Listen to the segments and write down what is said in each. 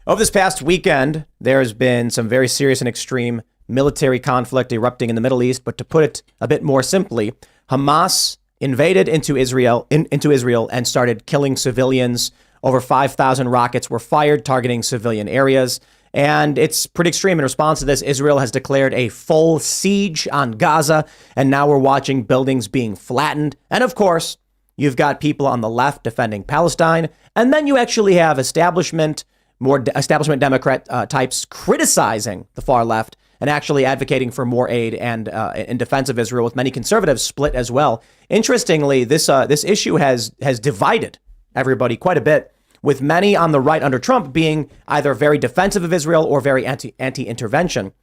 Over this past weekend, there's been some very serious and extreme military conflict erupting in the Middle East. But to put it a bit more simply, Hamas invaded into Israel and started killing civilians. Over 5,000 rockets were fired targeting civilian areas. And it's pretty extreme. In response to this, Israel has declared a full siege on Gaza. And now we're watching buildings being flattened. And of course, you've got people on the left defending Palestine. And then you actually have establishment Democrat types criticizing the far left and actually advocating for more aid and in defense of Israel, with many conservatives split as well. Interestingly, this issue has divided everybody quite a bit, with many on the right under Trump being either very defensive of Israel or very anti-intervention.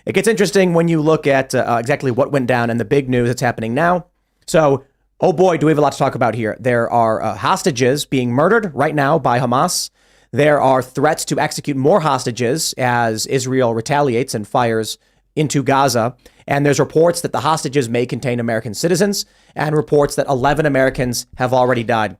It gets interesting when you look at exactly what went down and the big news that's happening now. So, oh boy, do we have a lot to talk about here. There are hostages being murdered right now by Hamas. There are threats to execute more hostages as Israel retaliates and fires into Gaza. And there's reports that the hostages may contain American citizens, and reports that 11 Americans have already died.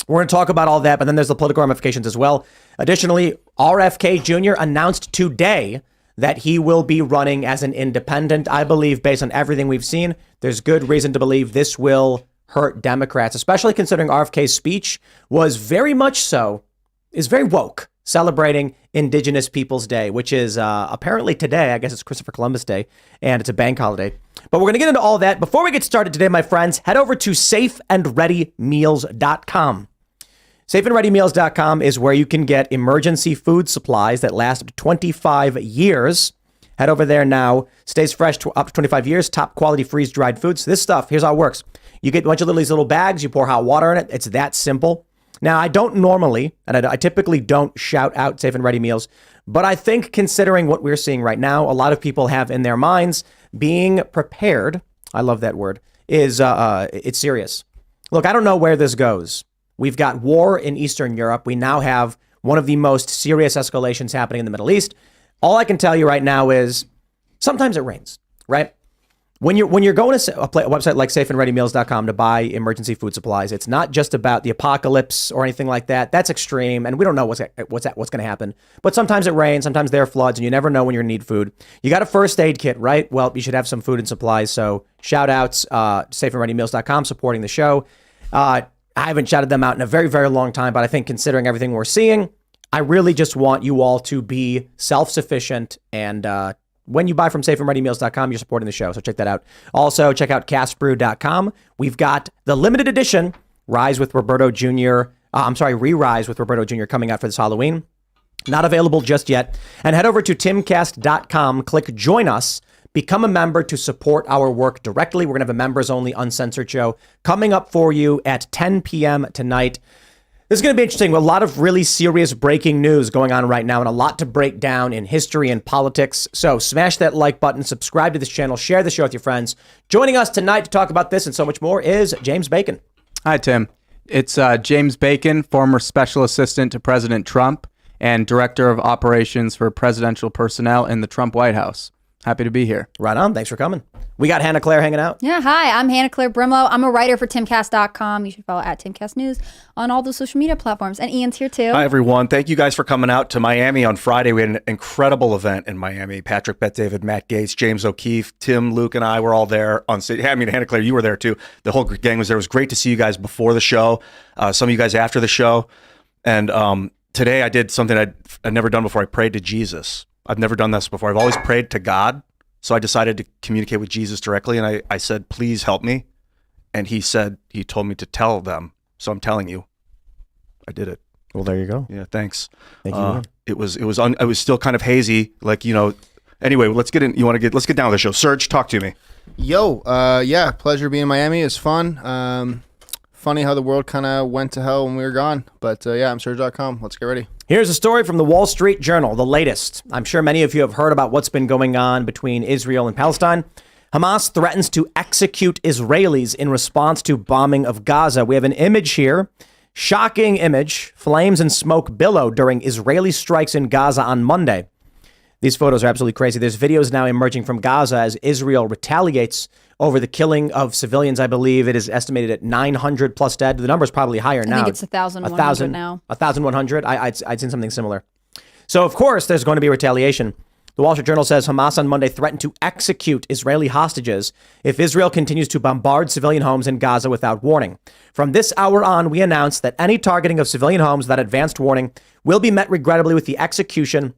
We're going to talk about all that, but then there's the political ramifications as well. Additionally, RFK Jr. announced today that he will be running as an independent. I believe, based on everything we've seen, there's good reason to believe this will hurt Democrats, especially considering RFK's speech was very woke, celebrating Indigenous Peoples Day, which is apparently today. I guess it's Christopher Columbus Day, and it's a bank holiday. But we're going to get into all that. Before we get started today, my friends, head over to safeandreadymeals.com. Safeandreadymeals.com is where you can get emergency food supplies that last up to 25 years. Head over there now. Stays fresh up to 25 years. Top quality freeze-dried foods. This stuff, here's how it works. You get a bunch of these little bags. You pour hot water in it. It's that simple. Now, I don't normally, and I typically don't shout out Safe and Ready Meals, but I think considering what we're seeing right now, a lot of people have in their minds being prepared. I love that word. It's serious. Look, I don't know where this goes. We've got war in Eastern Europe. We now have one of the most serious escalations happening in the Middle East. All I can tell you right now is sometimes it rains, right? When you're going to a website like safeandreadymeals.com to buy emergency food supplies, it's not just about the apocalypse or anything like that. That's extreme, and we don't know what's going to happen. But sometimes it rains, sometimes there are floods, and you never know when you're going to need food. You got a first aid kit, right? Well, you should have some food and supplies. So shout outs, safeandreadymeals.com, supporting the show. I haven't shouted them out in a very, very long time, but I think considering everything we're seeing, I really just want you all to be self-sufficient. And when you buy from safeandreadymeals.com, you're supporting the show. So check that out. Also, check out castbrew.com. We've got the limited edition Re-Rise with Roberto Jr. coming out for this Halloween. Not available just yet. And head over to timcast.com, click join us, become a member to support our work directly. We're going to have a members only uncensored show coming up for you at 10 p.m. tonight. This is going to be interesting. A lot of really serious breaking news going on right now, and a lot to break down in history and politics. So smash that like button, subscribe to this channel, share the show with your friends. Joining us tonight to talk about this and so much more is James Bacon. Hi, Tim. It's James Bacon, former special assistant to President Trump and director of operations for presidential personnel in the Trump White House. Happy to be here. Right on. Thanks for coming. We got Hannah Claire hanging out. Yeah, hi. I'm Hannah Claire Brimlow. I'm a writer for Timcast.com. You should follow at Timcast News on all the social media platforms. And Ian's here too. Hi, everyone. Thank you guys for coming out to Miami on Friday. We had an incredible event in Miami. Patrick Bet-David, Matt Gates, James O'Keefe, Tim, Luke, and I were all there on stage. I mean, Hannah Claire, you were there too. The whole gang was there. It was great to see you guys before the show, some of you guys after the show. And today I did something I'd never done before. I prayed to Jesus. I've never done this before. I've always prayed to God. So I decided to communicate with Jesus directly, and I said, please help me. And he told me to tell them. So I'm telling you, I did it. Well, there you go. Yeah, thanks. Thank you. It was still kind of hazy, anyway, let's get down with the show. Serge, talk to me. Yo, yeah, pleasure being in Miami. It's fun. Funny how the world kind of went to hell when we were gone. But yeah, I'm Serge.com. Let's get ready. Here's a story from the Wall Street Journal, the latest. I'm sure many of you have heard about what's been going on between Israel and Palestine. Hamas threatens to execute Israelis in response to bombing of Gaza. We have an image here. Shocking image. Flames and smoke billow during Israeli strikes in Gaza on Monday. These photos are absolutely crazy. There's videos now emerging from Gaza as Israel retaliates over the killing of civilians. I believe it is estimated at 900 plus dead. The number is probably higher now. I think it's 1,100 now. 1,100. I'd seen something similar. So, of course, there's going to be retaliation. The Wall Street Journal says Hamas on Monday threatened to execute Israeli hostages if Israel continues to bombard civilian homes in Gaza without warning. From this hour on, we announced that any targeting of civilian homes without advanced warning will be met regrettably with the execution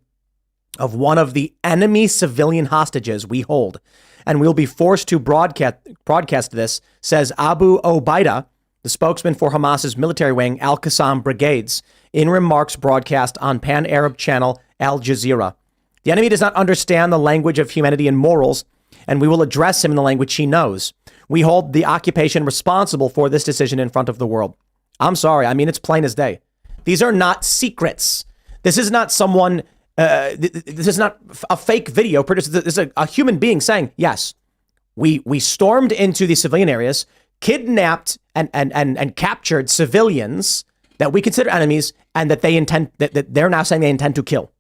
of one of the enemy civilian hostages we hold. And we'll be forced to broadcast this, says Abu Obaida, the spokesman for Hamas's military wing, Al-Qassam Brigades, in remarks broadcast on pan-Arab channel Al Jazeera. The enemy does not understand the language of humanity and morals, and we will address him in the language he knows. We hold the occupation responsible for this decision in front of the world. I'm sorry. I mean, it's plain as day. These are not secrets. This is not someone, this is not a fake video produced. This is a human being saying, yes, we stormed into the civilian areas, kidnapped and captured civilians that we consider enemies, and that they're now saying they intend to kill.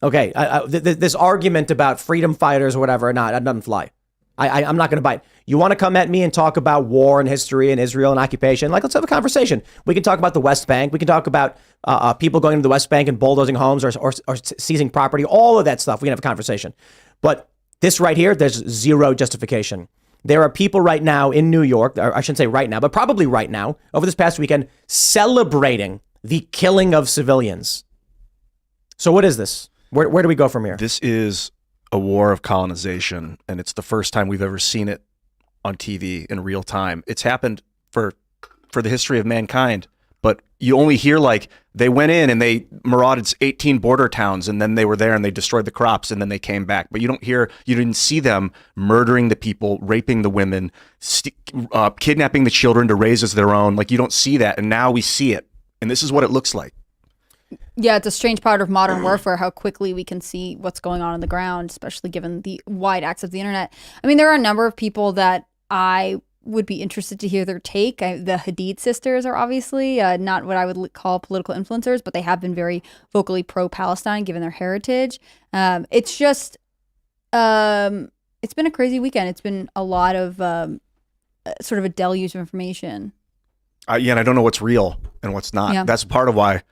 Okay, this argument about freedom fighters or whatever, that doesn't fly. I'm not going to bite. You want to come at me and talk about war and history and Israel and occupation? Let's have a conversation. We can talk about the West Bank. We can talk about people going to the West Bank and bulldozing homes or seizing property. All of that stuff. We can have a conversation. But this right here, there's zero justification. There are people right now in New York, or I shouldn't say right now, but probably right now, over this past weekend, celebrating the killing of civilians. So what is this? Where do we go from here? This is a war of colonization, and it's the first time we've ever seen it on TV in real time. It's happened for the history of mankind, but you only hear like they went in and they marauded 18 border towns, and then they were there and they destroyed the crops, and then they came back. But you didn't see them murdering the people, raping the women, kidnapping the children to raise as their own. Like, you don't see that, and now we see it, and this is what it looks like. Yeah, it's a strange part of modern warfare, how quickly we can see what's going on the ground, especially given the wide access to the internet. I mean, there are a number of people that I would be interested to hear their take. The Hadid sisters are obviously not what I would call political influencers, but they have been very vocally pro-Palestine given their heritage. It's just, it's been a crazy weekend. It's been a lot of sort of a deluge of information. And I don't know what's real and what's not. Yeah. That's part of why.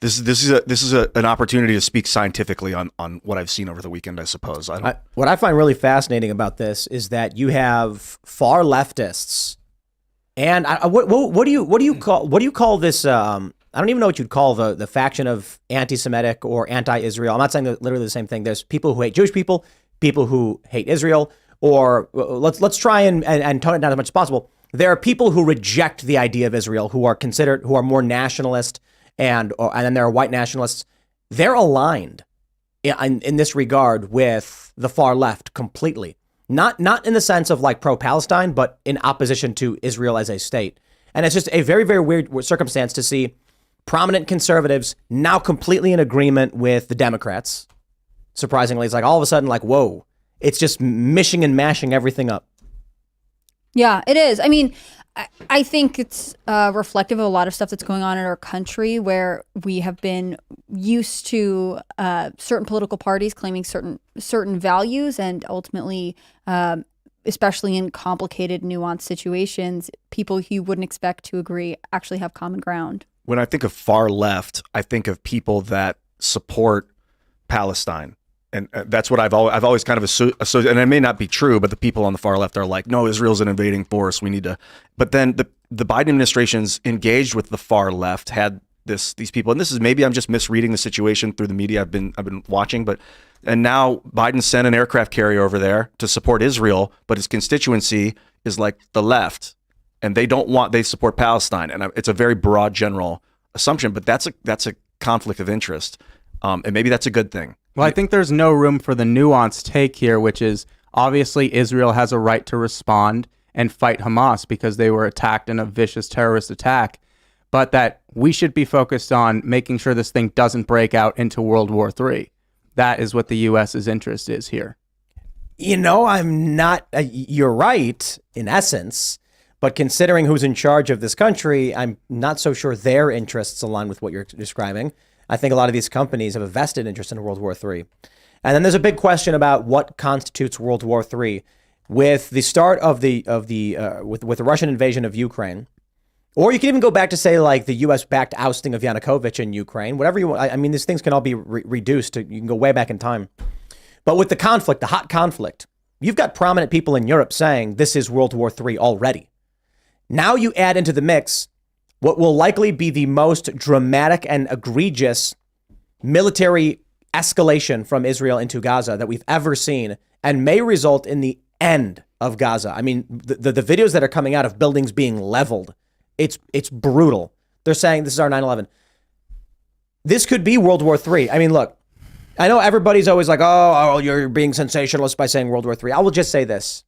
This is an opportunity to speak scientifically on what I've seen over the weekend, I suppose. What I find really fascinating about this is that you have far leftists, and what do you call this? I don't even know what you'd call the faction of anti-Semitic or anti-Israel. I'm not saying they're literally the same thing. There's people who hate Jewish people who hate Israel, or let's try and tone it down as much as possible. There are people who reject the idea of Israel, who are more nationalist. And then there are white nationalists. They're aligned in this regard with the far left completely. Not in the sense of like pro-Palestine, but in opposition to Israel as a state. And it's just a very, very weird circumstance to see prominent conservatives now completely in agreement with the Democrats. Surprisingly, it's like all of a sudden like, whoa, it's just mishing and mashing everything up. Yeah, it is. I mean, I think it's reflective of a lot of stuff that's going on in our country, where we have been used to certain political parties claiming certain values, and ultimately, especially in complicated, nuanced situations, people you wouldn't expect to agree actually have common ground. When I think of far left, I think of people that support Palestine. And that's what I've always kind of associated, and it may not be true, but the people on the far left are like, no, Israel's an invading force. We need to. But then the Biden administration's engaged with the far left, had these people, and this is, maybe I'm just misreading the situation through the media I've been watching, and now Biden sent an aircraft carrier over there to support Israel, but his constituency is like the left, and they support Palestine, and it's a very broad general assumption, but that's a conflict of interest, and maybe that's a good thing. Well, I think there's no room for the nuanced take here, which is obviously Israel has a right to respond and fight Hamas because they were attacked in a vicious terrorist attack, but that we should be focused on making sure this thing doesn't break out into World War III. That is what the U.S.'s interest is here. I'm not, you're right in essence, but considering who's in charge of this country, I'm not so sure their interests align with what you're describing. I think a lot of these companies have a vested interest in World War III. And then there's a big question about what constitutes World War III. With the start of with the Russian invasion of Ukraine, Or you can even go back to say like the U.S.-backed ousting of Yanukovych in Ukraine, whatever you want. I mean, these things can all be reduced. You can go way back in time. But with the conflict, the hot conflict, you've got prominent people in Europe saying this is World War III already. Now you add into the mix what will likely be the most dramatic and egregious military escalation from Israel into Gaza that we've ever seen, and may result in the end of Gaza. I mean, the videos that are coming out of buildings being leveled, it's brutal. They're saying this is our 9/11. This could be World War III. I mean, look, I know everybody's always like, oh, you're being sensationalist by saying World War III. I will just say this.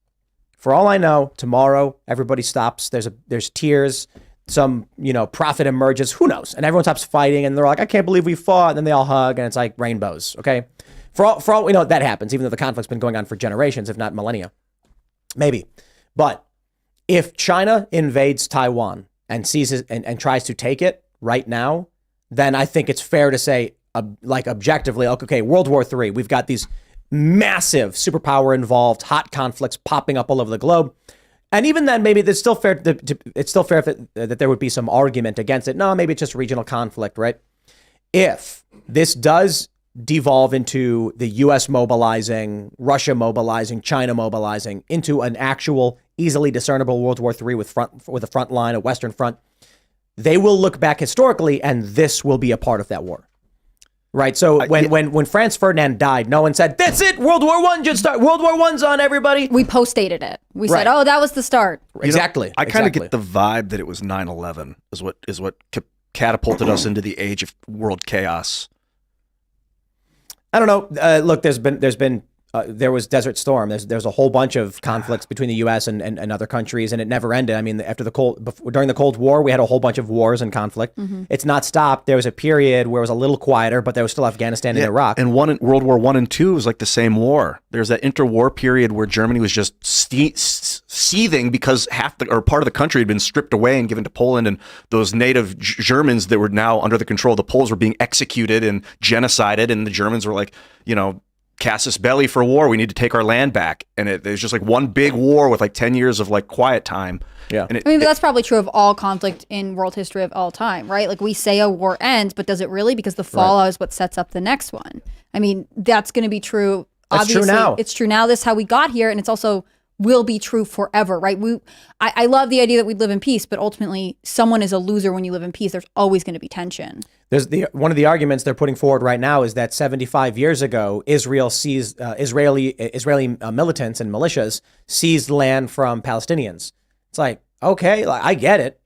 For all I know, tomorrow, everybody stops. There's tears. Some, prophet emerges. Who knows? And everyone stops fighting. And they're like, I can't believe we fought. And then they all hug. And it's like rainbows. Okay. For all we know, that happens, even though the conflict's been going on for generations, if not millennia. Maybe. But if China invades Taiwan and seizes and tries to take it right now, then I think it's fair to say, objectively, okay, World War III, we've got these massive superpower involved hot conflicts popping up all over the globe. And even then, maybe it's still fair that there would be some argument against it. No, maybe it's just regional conflict, right? If this does devolve into the U.S. mobilizing, Russia mobilizing, China mobilizing into an actual easily discernible World War III with a front line, a Western front, they will look back historically, and this will be a part of that war. Right. So when Franz Ferdinand died, no one said, that's it. World War I just start. World War I's on, everybody. We post-dated it. We said, oh, that was the start. Exactly. I kind of get the vibe that it was 9/11 is what catapulted us into the age of world chaos. I don't know. Look, there was Desert Storm. There's a whole bunch of conflicts between the U.S. and other countries, and it never ended. I mean, during the Cold War, we had a whole bunch of wars and conflict. Mm-hmm. It's not stopped. There was a period where it was a little quieter, but there was still Afghanistan and Iraq. And World War I and II was like the same war. There's that interwar period where Germany was just seething because part of the country had been stripped away and given to Poland, and those native Germans that were now under the control of the Poles were being executed and genocided, and the Germans were like, casus belli for war. We need to take our land back. And it was just like one big war with like 10 years of like quiet time. Yeah. And but that's probably true of all conflict in world history of all time, right? Like we say a war ends, but does it really? Because the fallout is what sets up the next one. I mean, that's going to be true. That's obviously, true now. It's true now. This is how we got here. And it's also will be true forever, right? I love the idea that we live in peace, but ultimately someone is a loser when you live in peace. There's always going to be tension. There's one of the arguments they're putting forward right now is that 75 years ago, Israel seized Israeli militants and militias seized land from Palestinians. It's like, okay, I get it.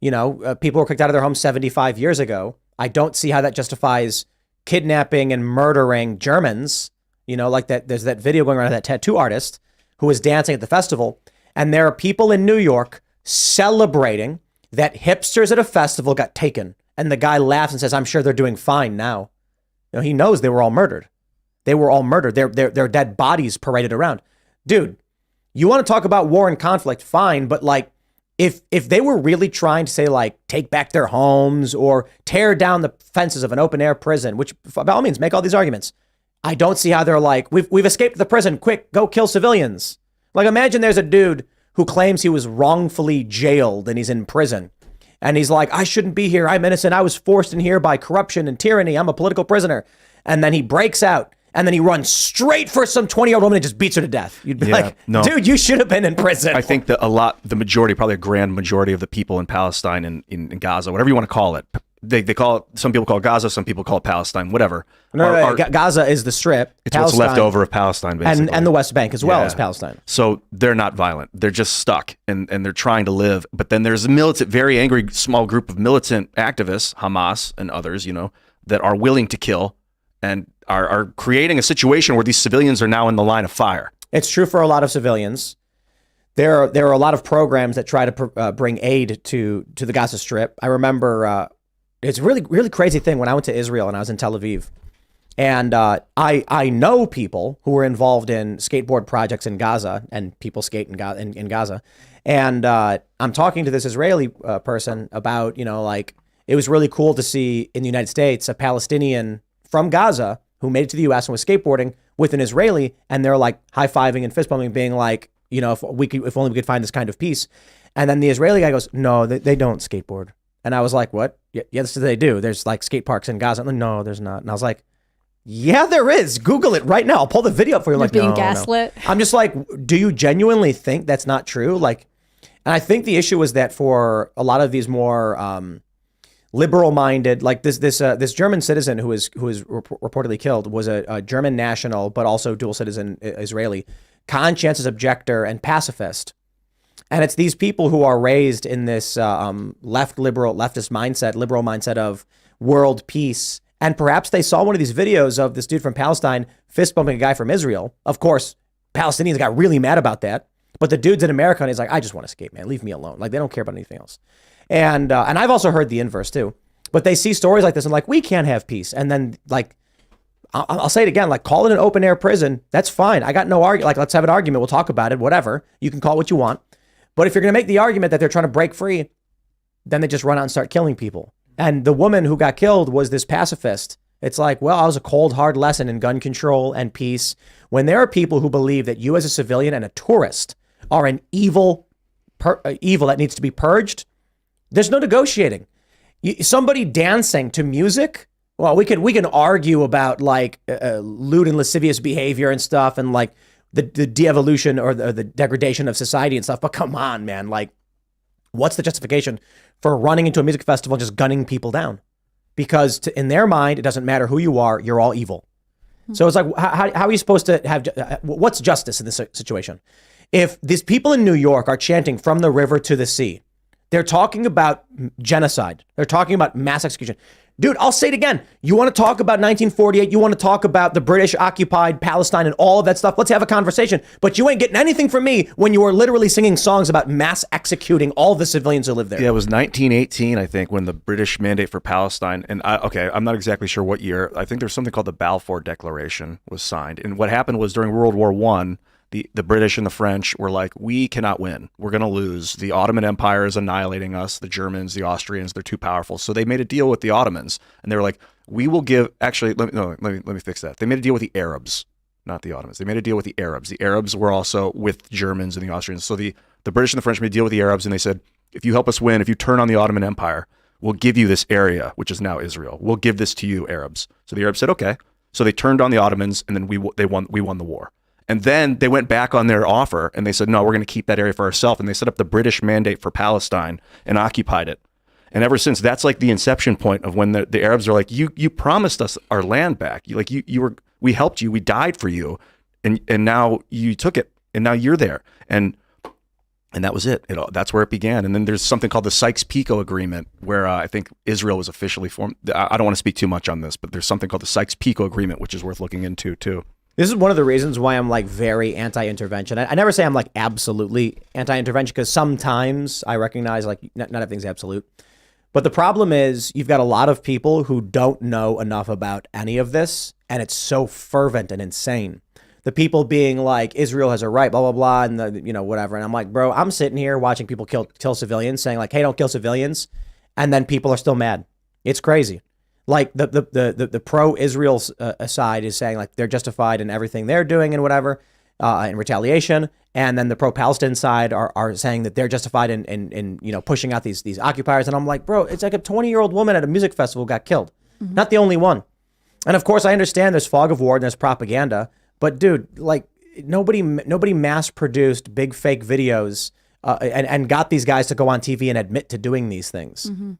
People were kicked out of their homes 75 years ago. I don't see how that justifies kidnapping and murdering Germans. Like that. There's that video going around of that tattoo artist who was dancing at the festival. And there are people in New York celebrating that hipsters at a festival got taken. And the guy laughs and says, I'm sure they're doing fine now. He knows they were all murdered. They were all murdered. Their dead bodies paraded around. Dude, you want to talk about war and conflict, fine. But like, if they were really trying to say like, take back their homes or tear down the fences of an open air prison, which by all means, make all these arguments. I don't see how they're like, we've escaped the prison. Quick, go kill civilians. Like, imagine there's a dude who claims he was wrongfully jailed and he's in prison. And he's like, I shouldn't be here. I'm innocent. I was forced in here by corruption and tyranny. I'm a political prisoner. And then he breaks out and then he runs straight for some 20-year-old woman and just beats her to death. You'd be like, no. Dude, you should have been in prison. I think that the majority, probably a grand majority of the people in Palestine and in Gaza, whatever you want to call it, they call it, some people call it Gaza, some people call it Palestine, whatever. No, Gaza is the strip. It's what's left over of Palestine, basically. And the West Bank as well as Palestine. So they're not violent. They're just stuck and they're trying to live. But then there's a very angry small group of militant activists, Hamas and others, that are willing to kill and are creating a situation where these civilians are now in the line of fire. It's true for a lot of civilians. There are a lot of programs that try to bring aid to the Gaza Strip. I remember it's a really, really crazy thing when I went to Israel and I was in Tel Aviv. And I know people who were involved in skateboard projects in Gaza, and people skate in Gaza. And I'm talking to this Israeli person about, it was really cool to see in the United States a Palestinian from Gaza who made it to the U.S. and was skateboarding with an Israeli, and they're like high-fiving and fist bumping, being like, if only we could find this kind of peace. And then the Israeli guy goes, no, they don't skateboard. And I was like, what? Yes, they do. There's like skate parks in Gaza. I'm like, no, there's not. And I was like, yeah, there is. Google it right now. I'll pull the video up for you. You're Like, being no, gaslit. no. I'm just like, do you genuinely think that's not true? Like, and I think the issue is that for a lot of these more liberal-minded, like this German citizen who was reportedly killed was a German national, but also dual citizen Israeli, conscientious objector and pacifist. And it's these people who are raised in this leftist mindset, liberal mindset of world peace. And perhaps they saw one of these videos of this dude from Palestine fist bumping a guy from Israel. Of course, Palestinians got really mad about that. But the dude's in America and he's like, I just want to skate, man. Leave me alone. Like, they don't care about anything else. And I've also heard the inverse too. But they see stories like this and like, we can't have peace. And then like, I'll say it again, like, call it an open air prison. That's fine. I got no argument. Like, let's have an argument. We'll talk about it, whatever. You can call it what you want. But if you're going to make the argument that they're trying to break free, then they just run out and start killing people. And the woman who got killed was this pacifist. It's like, well, I was a cold, hard lesson in gun control and peace. When there are people who believe that you as a civilian and a tourist are an evil that needs to be purged, there's no negotiating. Somebody dancing to music, well, we can argue about like lewd and lascivious behavior and stuff, and like the de-evolution or the degradation of society and stuff. But come on, man, like, what's the justification for running into a music festival and just gunning people down? Because in their mind, it doesn't matter who you are, you're all evil. So it's like, how are you supposed to have, what's justice in this situation? If these people in New York are chanting from the river to the sea, they're talking about genocide. They're talking about mass execution. Dude, I'll say it again. You want to talk about 1948? You want to talk about the British occupied Palestine and all of that stuff? Let's have a conversation. But you ain't getting anything from me when you are literally singing songs about mass executing all the civilians who live there. Yeah, it was 1918, I think, when the British Mandate for Palestine, and I'm not exactly sure what year. I think there's something called the Balfour Declaration was signed. And what happened was during World War I, the British and the French were like, we cannot win. We're going to lose. The Ottoman Empire is annihilating us. The Germans, the Austrians, they're too powerful. So they made a deal with the Ottomans, and they were like, we will give. Actually, let me fix that. They made a deal with the Arabs, not the Ottomans. They made a deal with the Arabs. The Arabs were also with Germans and the Austrians. So the British and the French made a deal with the Arabs, and they said, if you help us win, if you turn on the Ottoman Empire, we'll give you this area, which is now Israel. We'll give this to you, Arabs. So the Arabs said, okay. So they turned on the Ottomans, and then we won the war. And then they went back on their offer and they said, no, we're going to keep that area for ourselves. And they set up the British Mandate for Palestine and occupied it. And ever since, that's like the inception point of when the Arabs are like, you promised us our land back. We helped you. We died for you. And now you took it and now you're there. And that was it. That's where it began. And then there's something called the Sykes-Picot Agreement, where I think Israel was officially formed. I don't want to speak too much on this, but there's something called the Sykes-Picot Agreement, which is worth looking into too. This is one of the reasons why I'm like very anti-intervention. I never say I'm like absolutely anti-intervention, because sometimes I recognize like not everything's absolute. But the problem is you've got a lot of people who don't know enough about any of this, and it's so fervent and insane. The people being like, Israel has a right, blah, blah, blah, and whatever. And I'm like, bro, I'm sitting here watching people kill civilians, saying like, hey, don't kill civilians. And then people are still mad. It's crazy. Like the pro-Israel side is saying like they're justified in everything they're doing and whatever, in retaliation, and then the pro-Palestine side are saying that they're justified in pushing out these occupiers. And I'm like, bro, it's like a 20-year-old woman at a music festival got killed, not the only one. And of course, I understand there's fog of war and there's propaganda, but dude, like nobody mass-produced big fake videos and got these guys to go on TV and admit to doing these things. Mm-hmm.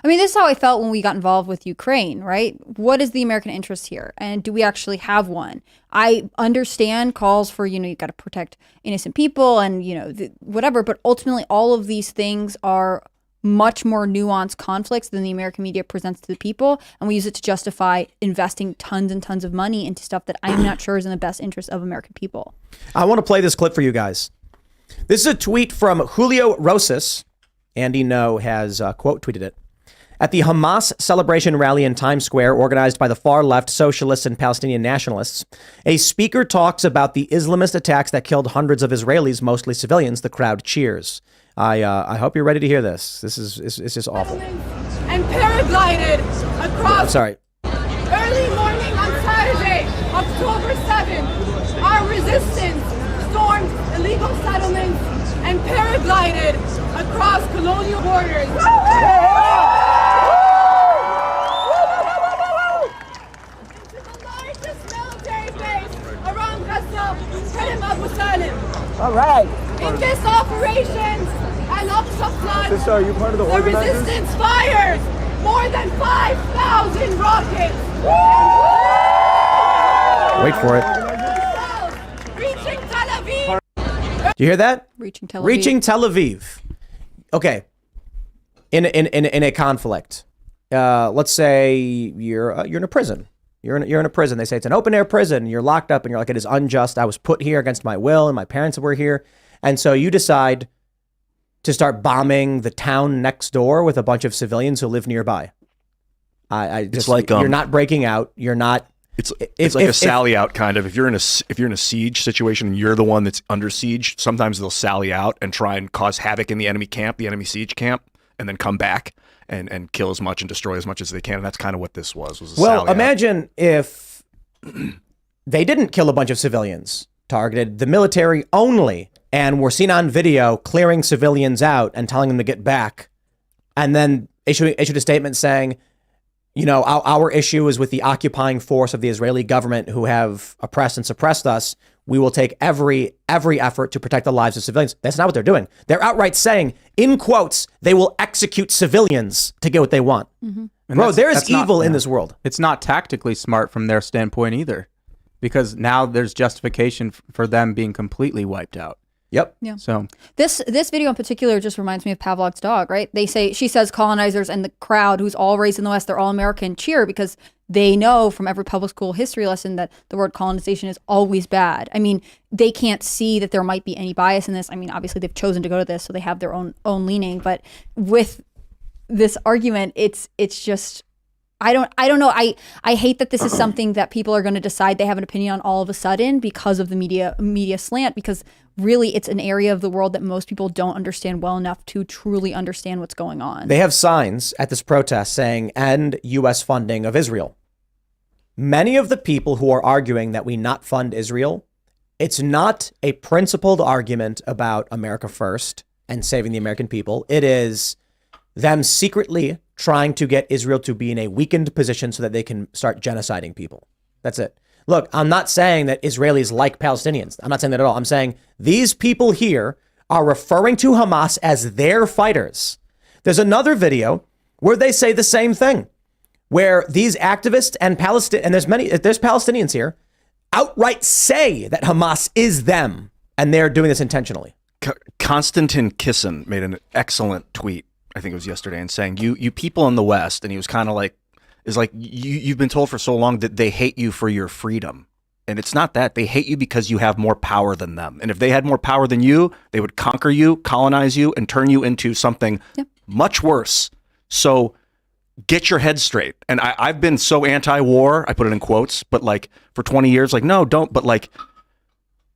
I mean, this is how I felt when we got involved with Ukraine, right? What is the American interest here? And do we actually have one? I understand calls for, you got to protect innocent people and, whatever. But ultimately, all of these things are much more nuanced conflicts than the American media presents to the people. And we use it to justify investing tons and tons of money into stuff that I'm not sure is in the best interest of American people. I want to play this clip for you guys. This is a tweet from Julio Rosas. Andy No has quote tweeted it. At the Hamas celebration rally in Times Square, organized by the far-left socialists and Palestinian nationalists, a speaker talks about the Islamist attacks that killed hundreds of Israelis, mostly civilians. The crowd cheers. I hope you're ready to hear this. This is just awful. And paraglided across. Sorry. Early morning on Saturday, October 7th, our resistance stormed illegal settlements, and paraglided across colonial borders. Into the largest military base around Gaza, Karim Abu Salim. All right. In this operation, Al-Aqsa flood, Sister, are you part of the the organizers? resistance fires more than 5,000 rockets. Wait for it. South, reaching Tel Aviv. Do you hear that? Reaching Tel Aviv. Reaching Tel Aviv. Okay. In a conflict, let's say you're in a prison. You're in a prison. They say it's an open air prison. You're locked up, and you're like, it is unjust. I was put here against my will, and my parents were here, and so you decide to start bombing the town next door with a bunch of civilians who live nearby. I just, It's like, you're not breaking out. You're not. It's like a sally out kind of. If you're in a siege situation and you're the one that's under siege, sometimes they'll sally out and try and cause havoc in the enemy camp, the enemy siege camp, and then come back and kill as much and destroy as much as they can. And that's kind of what this was a Well, sally out. imagine if they didn't kill a bunch of civilians, targeted the military only, and were seen on video clearing civilians out and telling them to get back, and then issued a statement saying, you know, our issue is with the occupying force of the Israeli government who have oppressed and suppressed us. We will take every effort to protect the lives of civilians. That's not what they're doing. They're outright saying, in quotes, they will execute civilians to get what they want. Bro, there is evil in this world. It's not tactically smart from their standpoint either, because now there's justification for them being completely wiped out. Yep. Yeah. So This video in particular just reminds me of Pavlov's dog, right? She says colonizers and the crowd who's all raised in the West, they're all American, cheer because they know from every public school history lesson that the word colonization is always bad. I mean, they can't see that there might be any bias in this. I mean, obviously they've chosen to go to this, so they have their own leaning. But with this argument, it's just, I don't know. I hate that this is something that people are going to decide they have an opinion on all of a sudden because of the media slant, because really it's an area of the world that most people don't understand well enough to truly understand what's going on. They have signs at this protest saying, end U.S. funding of Israel. Many of the people who are arguing that we not fund Israel, it's not a principled argument about America first and saving the American people. It is them secretly trying to get Israel to be in a weakened position so that they can start genociding people. That's it. Look, I'm not saying that Israelis like Palestinians. I'm not saying that at all. I'm saying these people here are referring to Hamas as their fighters. There's another video where they say the same thing, where these activists and there's Palestinians here, outright say that Hamas is them, and they're doing this intentionally. Konstantin Kisin made an excellent tweet, I think it was yesterday, and saying, you people in the West, and he was kind of like, you've been told for so long that they hate you for your freedom. And it's not that. They hate you because you have more power than them. And if they had more power than you, they would conquer you, colonize you, and turn you into something much worse. So get your head straight. And I've been so anti-war, I put it in quotes, but like for 20 years, like, no, don't. But like,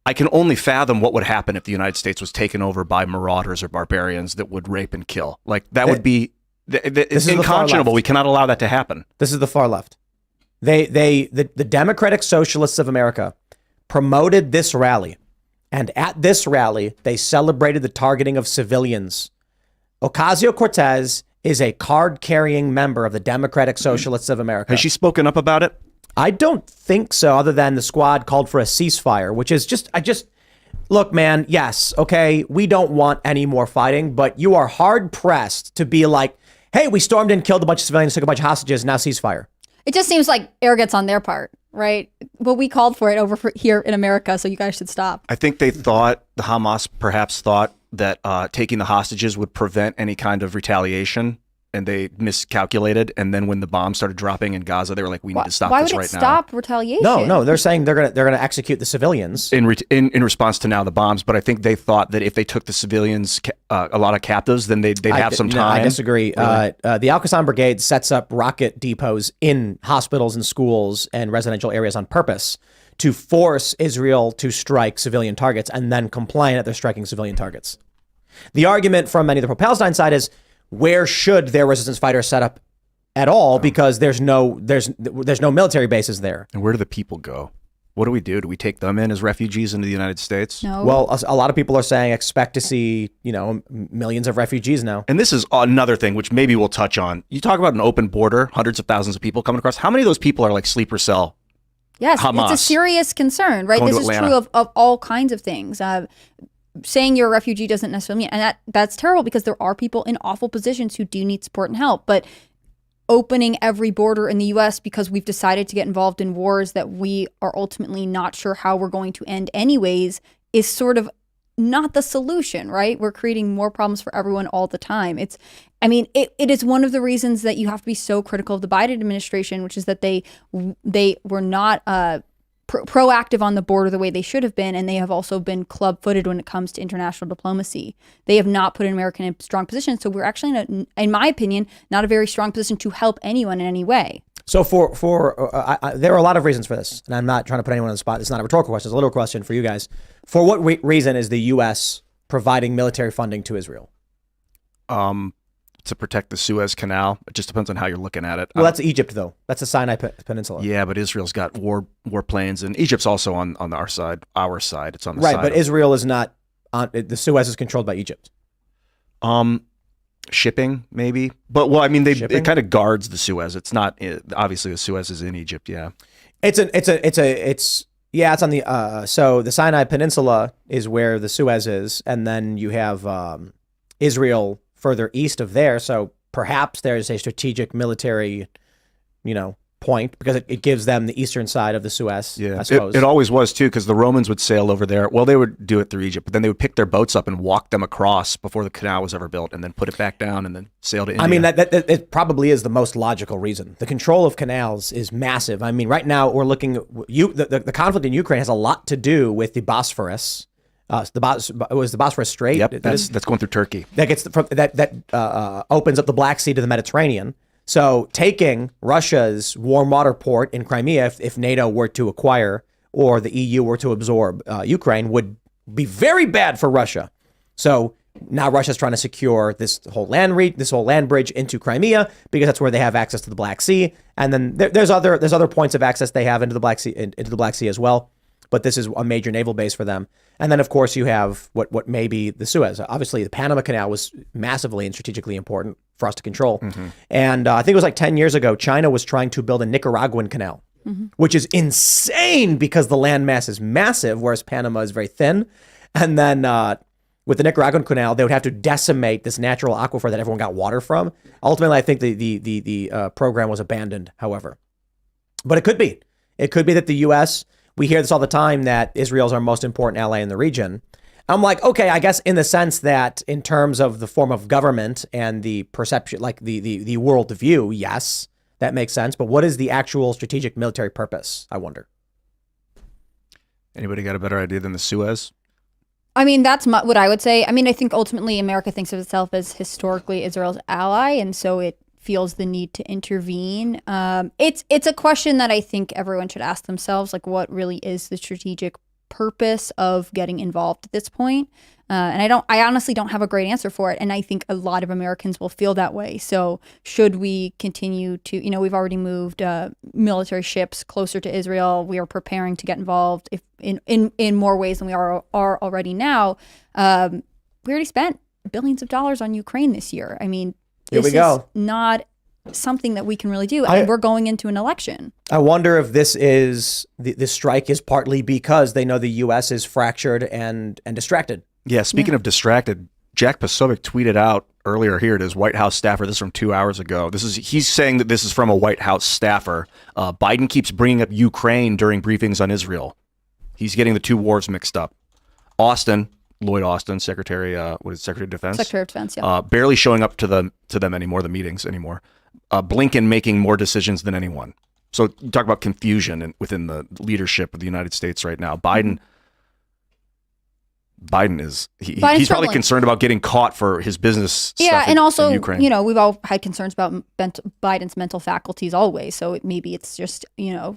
I can only fathom what would happen if the United States was taken over by marauders or barbarians that would rape and kill. Like that would be... It's unconscionable. We cannot allow that to happen. This is the far left. The Democratic Socialists of America promoted this rally. And at this rally, they celebrated the targeting of civilians. Ocasio-Cortez is a card-carrying member of the Democratic Socialists of America. Has she spoken up about it? I don't think so, other than the squad called for a ceasefire, which is look, man, yes, okay, we don't want any more fighting, but you are hard-pressed to be like, hey, we stormed in, killed a bunch of civilians, took a bunch of hostages, now ceasefire. It just seems like arrogance on their part, right? Well, we called for it here in America, so you guys should stop. I think they thought, the Hamas perhaps thought that taking the hostages would prevent any kind of retaliation, and they miscalculated. And then when the bombs started dropping in Gaza, they were like, we need to stop this right now. Why would it stop retaliation? No, they're saying they're gonna execute the civilians in response to now the bombs. But I think they thought that if they took the civilians, a lot of captives, then they'd have some time. No, I disagree. Really? The Al-Qassam Brigade sets up rocket depots in hospitals and schools and residential areas on purpose to force Israel to strike civilian targets and then complain that they're striking civilian targets. The argument from many of the pro-Palestine side is, where should their resistance fighters set up at all? Because there's no military bases there. And where do the people go? What do we do? Do we take them in as refugees into the United States? No. Well, a lot of people are saying expect to see, millions of refugees now. And this is another thing which maybe we'll touch on. You talk about an open border, hundreds of thousands of people coming across. How many of those people are like sleeper cell? Yes, Hamas it's a serious concern, right? going This to is Atlanta. true of all kinds of things. Saying you're a refugee doesn't necessarily mean, and that's terrible because there are people in awful positions who do need support and help. But opening every border in the U.S. because we've decided to get involved in wars that we are ultimately not sure how we're going to end anyways is sort of not the solution, right? We're creating more problems for everyone all the time. It is one of the reasons that you have to be so critical of the Biden administration, which is that they were not proactive on the border the way they should have been, and they have also been club-footed when it comes to international diplomacy. They have not put America in a strong position, so we're actually, in my opinion, not a very strong position to help anyone in any way. So there are a lot of reasons for this, and I'm not trying to put anyone on the spot. It's not a rhetorical question. It's a little question for you guys. For what reason is the U.S. providing military funding to Israel? To protect the Suez Canal. It just depends on how you're looking at it. Well, that's Egypt, though. That's the Sinai Peninsula. Yeah, but Israel's got warplanes, and Egypt's also on our side. Our side. It's on the Right, side. but Israel is not on. The Suez is controlled by Egypt. Shipping maybe, but well, I mean, Shipping? it kind of guards the Suez. It's not obviously the Suez is in Egypt. Yeah, It's on the so the Sinai Peninsula is where the Suez is, and then you have Israel further east of there. So perhaps there's a strategic military, point because it gives them the eastern side of the Suez. yeah. I suppose. It always was too, because the Romans would sail over there. Well, they would do it through Egypt, but then they would pick their boats up and walk them across before the canal was ever built, and then put it back down and then sail to India. I mean, that it probably is the most logical reason. The control of canals is massive. I mean, right now we're looking. The conflict in Ukraine has a lot to do with the Bosphorus. It was the Bosphorus Strait. Yep, that's going through Turkey. That gets that opens up the Black Sea to the Mediterranean. So taking Russia's warm water port in Crimea, if NATO were to acquire or the EU were to absorb Ukraine, would be very bad for Russia. So now Russia's trying to secure this whole land bridge into Crimea because that's where they have access to the Black Sea. And then there's other points of access they have into the Black Sea as well. But this is a major naval base for them. And then, of course, you have what may be the Suez. Obviously, the Panama Canal was massively and strategically important for us to control. Mm-hmm. And I think it was like 10 years ago, China was trying to build a Nicaraguan canal, which is insane because the landmass is massive, whereas Panama is very thin. And then with the Nicaraguan canal, they would have to decimate this natural aquifer that everyone got water from. Ultimately, I think the program was abandoned, however. But it could be. It could be that the U.S., we hear this all the time, that Israel is our most important ally in the region. I'm like, okay, I guess in the sense that in terms of the form of government and the perception, like the world view, yes, that makes sense. But what is the actual strategic military purpose, I wonder? Anybody got a better idea than the Suez? I mean, that's what I would say. I mean, I think ultimately America thinks of itself as historically Israel's ally, and so it feels the need to intervene. It's a question that I think everyone should ask themselves, like, what really is the strategic purpose of getting involved at this point? And I honestly don't have a great answer for it. And I think a lot of Americans will feel that way. So should we continue to, we've already moved military ships closer to Israel. We are preparing to get involved in more ways than we are already now. We already spent billions of dollars on Ukraine this year. I mean, this is not something that we can really do. And we're going into an election. I wonder if this is the strike is partly because they know the U.S. is fractured and distracted. Yeah, speaking of distracted, Jack Posobiec tweeted out earlier, here it is, White House staffer, this is from 2 hours ago. He's saying that this is from a White House staffer. Biden keeps bringing up Ukraine during briefings on Israel. He's getting the two wars mixed up. Lloyd Austin, Secretary of Defense? Secretary of Defense, yeah. Barely showing up to them anymore, the meetings anymore. Blinken making more decisions than anyone. So you talk about confusion within the leadership of the United States right now. Biden is he's probably concerned about getting caught for his business stuff and also, in Ukraine. We've all had concerns about Biden's mental faculties always. So maybe it's just, the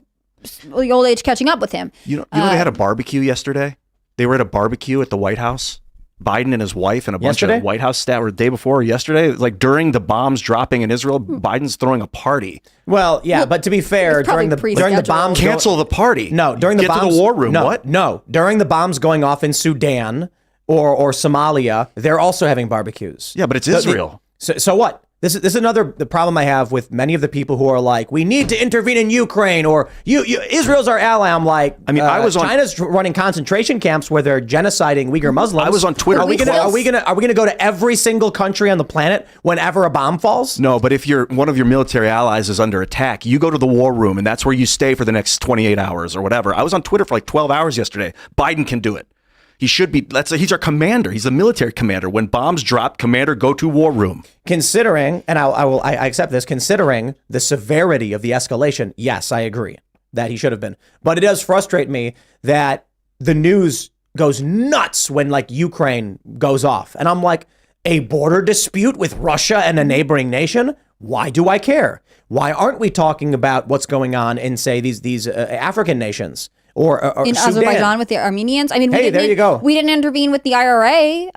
old age catching up with him. They had a barbecue yesterday? They were at a barbecue at the White House. Biden and his wife and a bunch Yesterday? of White House staff, or the day before or yesterday, like during the bombs dropping in Israel, Biden's throwing a party. Well, yeah, but to be fair, it's probably during the pre-scheduled. bombs, Cancel the party. No, during the Get bombs, to the war room. No, What? No, during the bombs going off in Sudan or Somalia, they're also having barbecues. Yeah, but it's Israel. So what? This is another the problem I have with many of the people who are like, we need to intervene in Ukraine, or Israel's our ally. I'm like, I mean, I was on- China's running concentration camps where they're genociding Uyghur Muslims. I was on Twitter. Are we gonna go to every single country on the planet whenever a bomb falls? No, but if one of your military allies is under attack, you go to the war room, and that's where you stay for the next 28 hours or whatever. I was on Twitter for like 12 hours yesterday. Biden can do it. He should be. He's our commander. He's a military commander. When bombs drop, commander, go to war room. Considering, and I accept this, considering the severity of the escalation, yes, I agree that he should have been. But it does frustrate me that the news goes nuts when like Ukraine goes off. And I'm like, a border dispute with Russia and a neighboring nation? Why do I care? Why aren't we talking about what's going on in, say, these African nations? Or in Sudan. Azerbaijan with the Armenians. I mean, Hey, there you go. We didn't intervene with the IRA,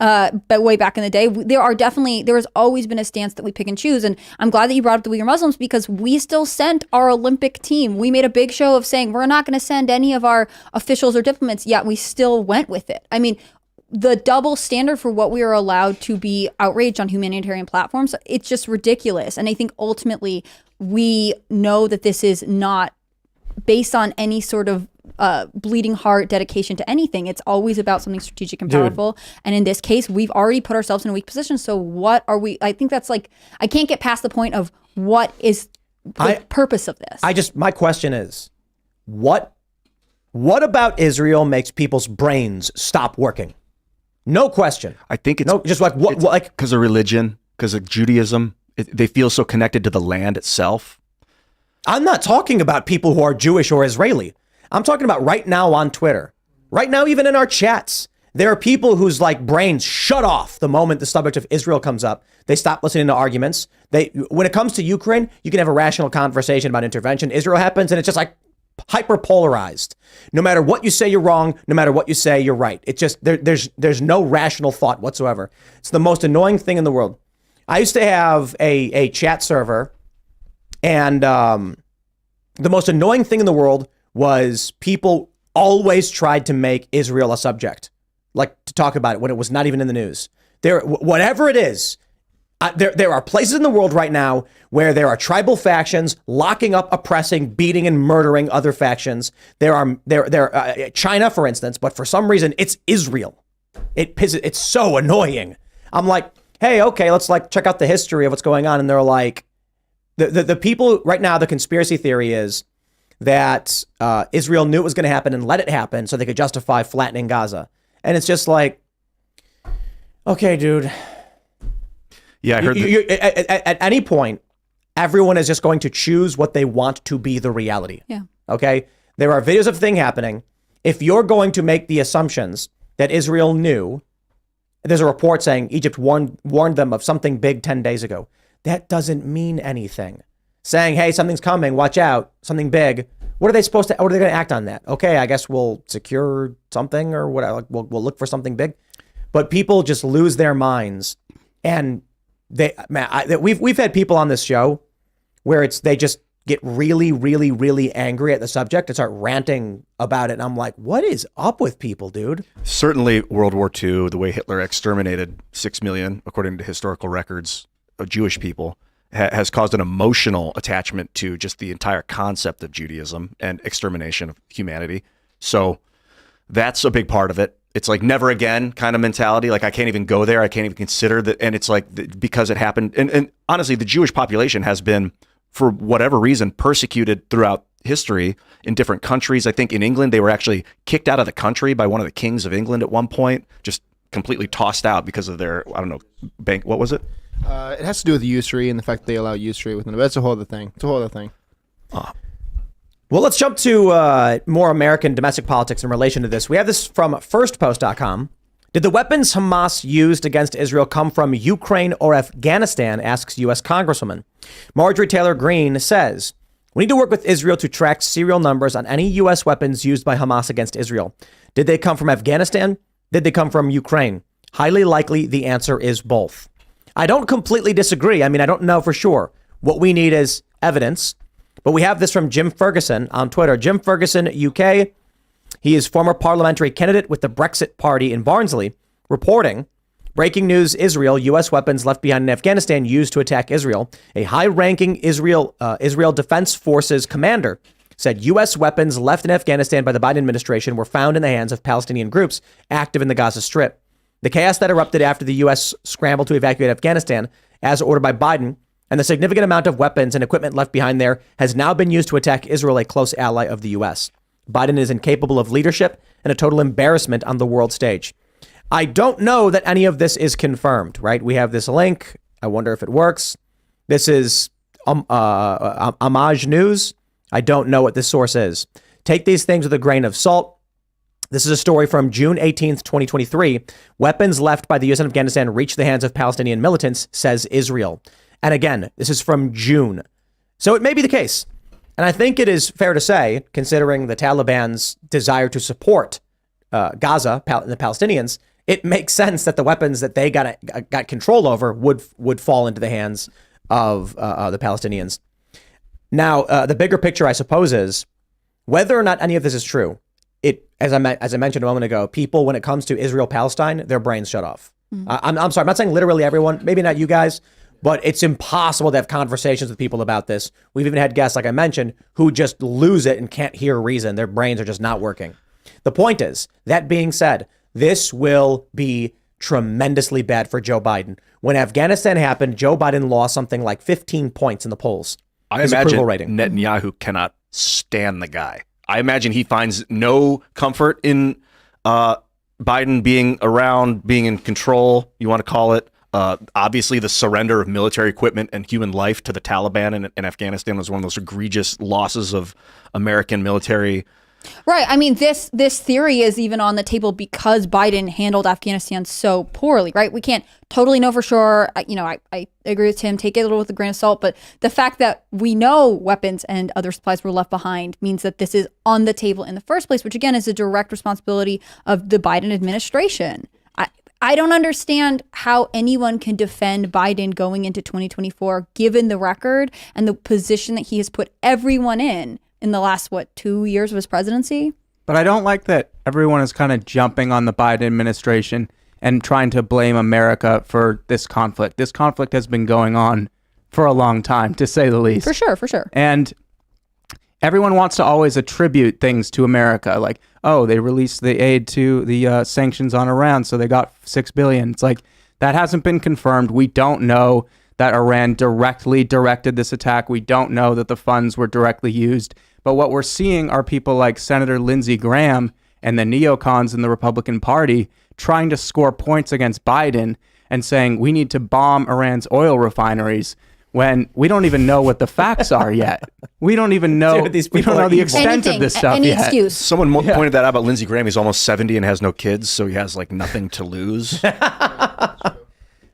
but way back in the day, there has always been a stance that we pick and choose. And I'm glad that you brought up the Uyghur Muslims, because we still sent our Olympic team. We made a big show of saying we're not going to send any of our officials or diplomats, yet we still went with it. I mean, the double standard for what we are allowed to be outraged on humanitarian platforms, it's just ridiculous. And I think ultimately we know that this is not based on any sort of bleeding heart dedication to anything. It's always about something strategic and powerful. And in this case, we've already put ourselves in a weak position. So what are we? I think that's like, I can't get past the point of what is the purpose of this. My question is, what about Israel makes people's brains stop working? No question. I think it's just like what like because of religion, because of Judaism. They feel so connected to the land itself. I'm not talking about people who are Jewish or Israeli. I'm talking about right now on Twitter. Right now, even in our chats, there are people whose like brains shut off the moment the subject of Israel comes up. They stop listening to arguments. When it comes to Ukraine, you can have a rational conversation about intervention. Israel happens and it's just like hyper polarized. No matter what you say, you're wrong. No matter what you say, you're right. It's just there's no rational thought whatsoever. It's the most annoying thing in the world. I used to have a chat server, and the most annoying thing in the world was people always tried to make Israel a subject, like to talk about it when it was not even in the news. Whatever it is, there are places in the world right now where there are tribal factions locking up, oppressing, beating, and murdering other factions. There are China, for instance, but for some reason it's Israel. It's so annoying. I'm like, hey, okay, let's like check out the history of what's going on, and they're like, the people right now. The conspiracy theory is that Israel knew it was going to happen and let it happen so they could justify flattening Gaza. And it's just like, okay, dude. Yeah, I heard at any point, everyone is just going to choose what they want to be the reality. Yeah. Okay? There are videos of thing happening. If you're going to make the assumptions that Israel knew, there's a report saying Egypt warned them of something big 10 days ago. That doesn't mean anything. Saying, hey, something's coming, watch out, something big. What are they going to act on that? Okay, I guess we'll secure something or whatever. We'll look for something big. But people just lose their minds. And we've had people on this show where they just get really, really, really angry at the subject and start ranting about it. And I'm like, what is up with people, dude? Certainly World War II, the way Hitler exterminated 6 million, according to historical records, of Jewish people, has caused an emotional attachment to just the entire concept of Judaism and extermination of humanity. So that's a big part of it. It's like never again kind of mentality. Like I can't even go there. I can't even consider that. And it's like because it happened. And honestly, the Jewish population has been, for whatever reason, persecuted throughout history in different countries. I think in England, they were actually kicked out of the country by one of the kings of England at one point, just completely tossed out because of their, I don't know, bank. What was it? It has to do with usury and the fact that they allow usury within it. But it's a whole other thing. Well, let's jump to more American domestic politics in relation to this. We have this from firstpost.com. Did the weapons Hamas used against Israel come from Ukraine or Afghanistan, asks U.S. Congresswoman. Marjorie Taylor Greene says, we need to work with Israel to track serial numbers on any U.S. weapons used by Hamas against Israel. Did they come from Afghanistan? Did they come from Ukraine? Highly likely the answer is both. I don't completely disagree. I mean, I don't know for sure. What we need is evidence. But we have this from Jim Ferguson on Twitter. Jim Ferguson, UK. He is former parliamentary candidate with the Brexit Party in Barnsley, reporting, breaking news, Israel, U.S. weapons left behind in Afghanistan used to attack Israel. A high-ranking Israel Defense Forces commander said U.S. weapons left in Afghanistan by the Biden administration were found in the hands of Palestinian groups active in the Gaza Strip. The chaos that erupted after the U.S. scrambled to evacuate Afghanistan, as ordered by Biden, and the significant amount of weapons and equipment left behind there has now been used to attack Israel, a close ally of the U.S. Biden is incapable of leadership and a total embarrassment on the world stage. I don't know that any of this is confirmed, right? We have this link. I wonder if it works. This is Homage News. I don't know what this source is. Take these things with a grain of salt. This is a story from June 18th, 2023. Weapons left by the U.S. in Afghanistan reached the hands of Palestinian militants, says Israel. And again, this is from June. So it may be the case. And I think it is fair to say, considering the Taliban's desire to support Gaza and the Palestinians, it makes sense that the weapons that they got control over would fall into the hands of the Palestinians. Now, the bigger picture, I suppose, is whether or not any of this is true. As I mentioned a moment ago, people, when it comes to Israel-Palestine, their brains shut off. I'm sorry, I'm not saying literally everyone, maybe not you guys, but it's impossible to have conversations with people about this. We've even had guests, like I mentioned, who just lose it and can't hear reason. Their brains are just not working. The point is, that being said, this will be tremendously bad for Joe Biden. When Afghanistan happened, Joe Biden lost something like 15 points in the polls. I imagine Netanyahu cannot stand the guy. I imagine he finds no comfort in Biden being around, being in control, you want to call it. Obviously, the surrender of military equipment and human life to the Taliban in Afghanistan was one of those egregious losses of American military. Right. I mean, this theory is even on the table because Biden handled Afghanistan so poorly, right? We can't totally know for sure. I agree with Tim. Take it a little with a grain of salt. But the fact that we know weapons and other supplies were left behind means that this is on the table in the first place, which, again, is a direct responsibility of the Biden administration. I don't understand how anyone can defend Biden going into 2024, given the record and the position that he has put everyone in the last, 2 years of his presidency? But I don't like that everyone is kind of jumping on the Biden administration and trying to blame America for this conflict. This conflict has been going on for a long time, to say the least. For sure. And everyone wants to always attribute things to America, like, oh, they released the aid to the sanctions on Iran, so they got $6 billion. It's like, that hasn't been confirmed. We don't know that Iran directly directed this attack. We don't know that the funds were directly used. But what we're seeing are people like Senator Lindsey Graham and the neocons in the Republican Party trying to score points against Biden and saying we need to bomb Iran's oil refineries when we don't even know what the facts are yet. We don't even know. Dude, we don't know the extent of this stuff any yet. excuse. Someone pointed that out about Lindsey Graham. He's almost 70 and has no kids, so he has like nothing to lose.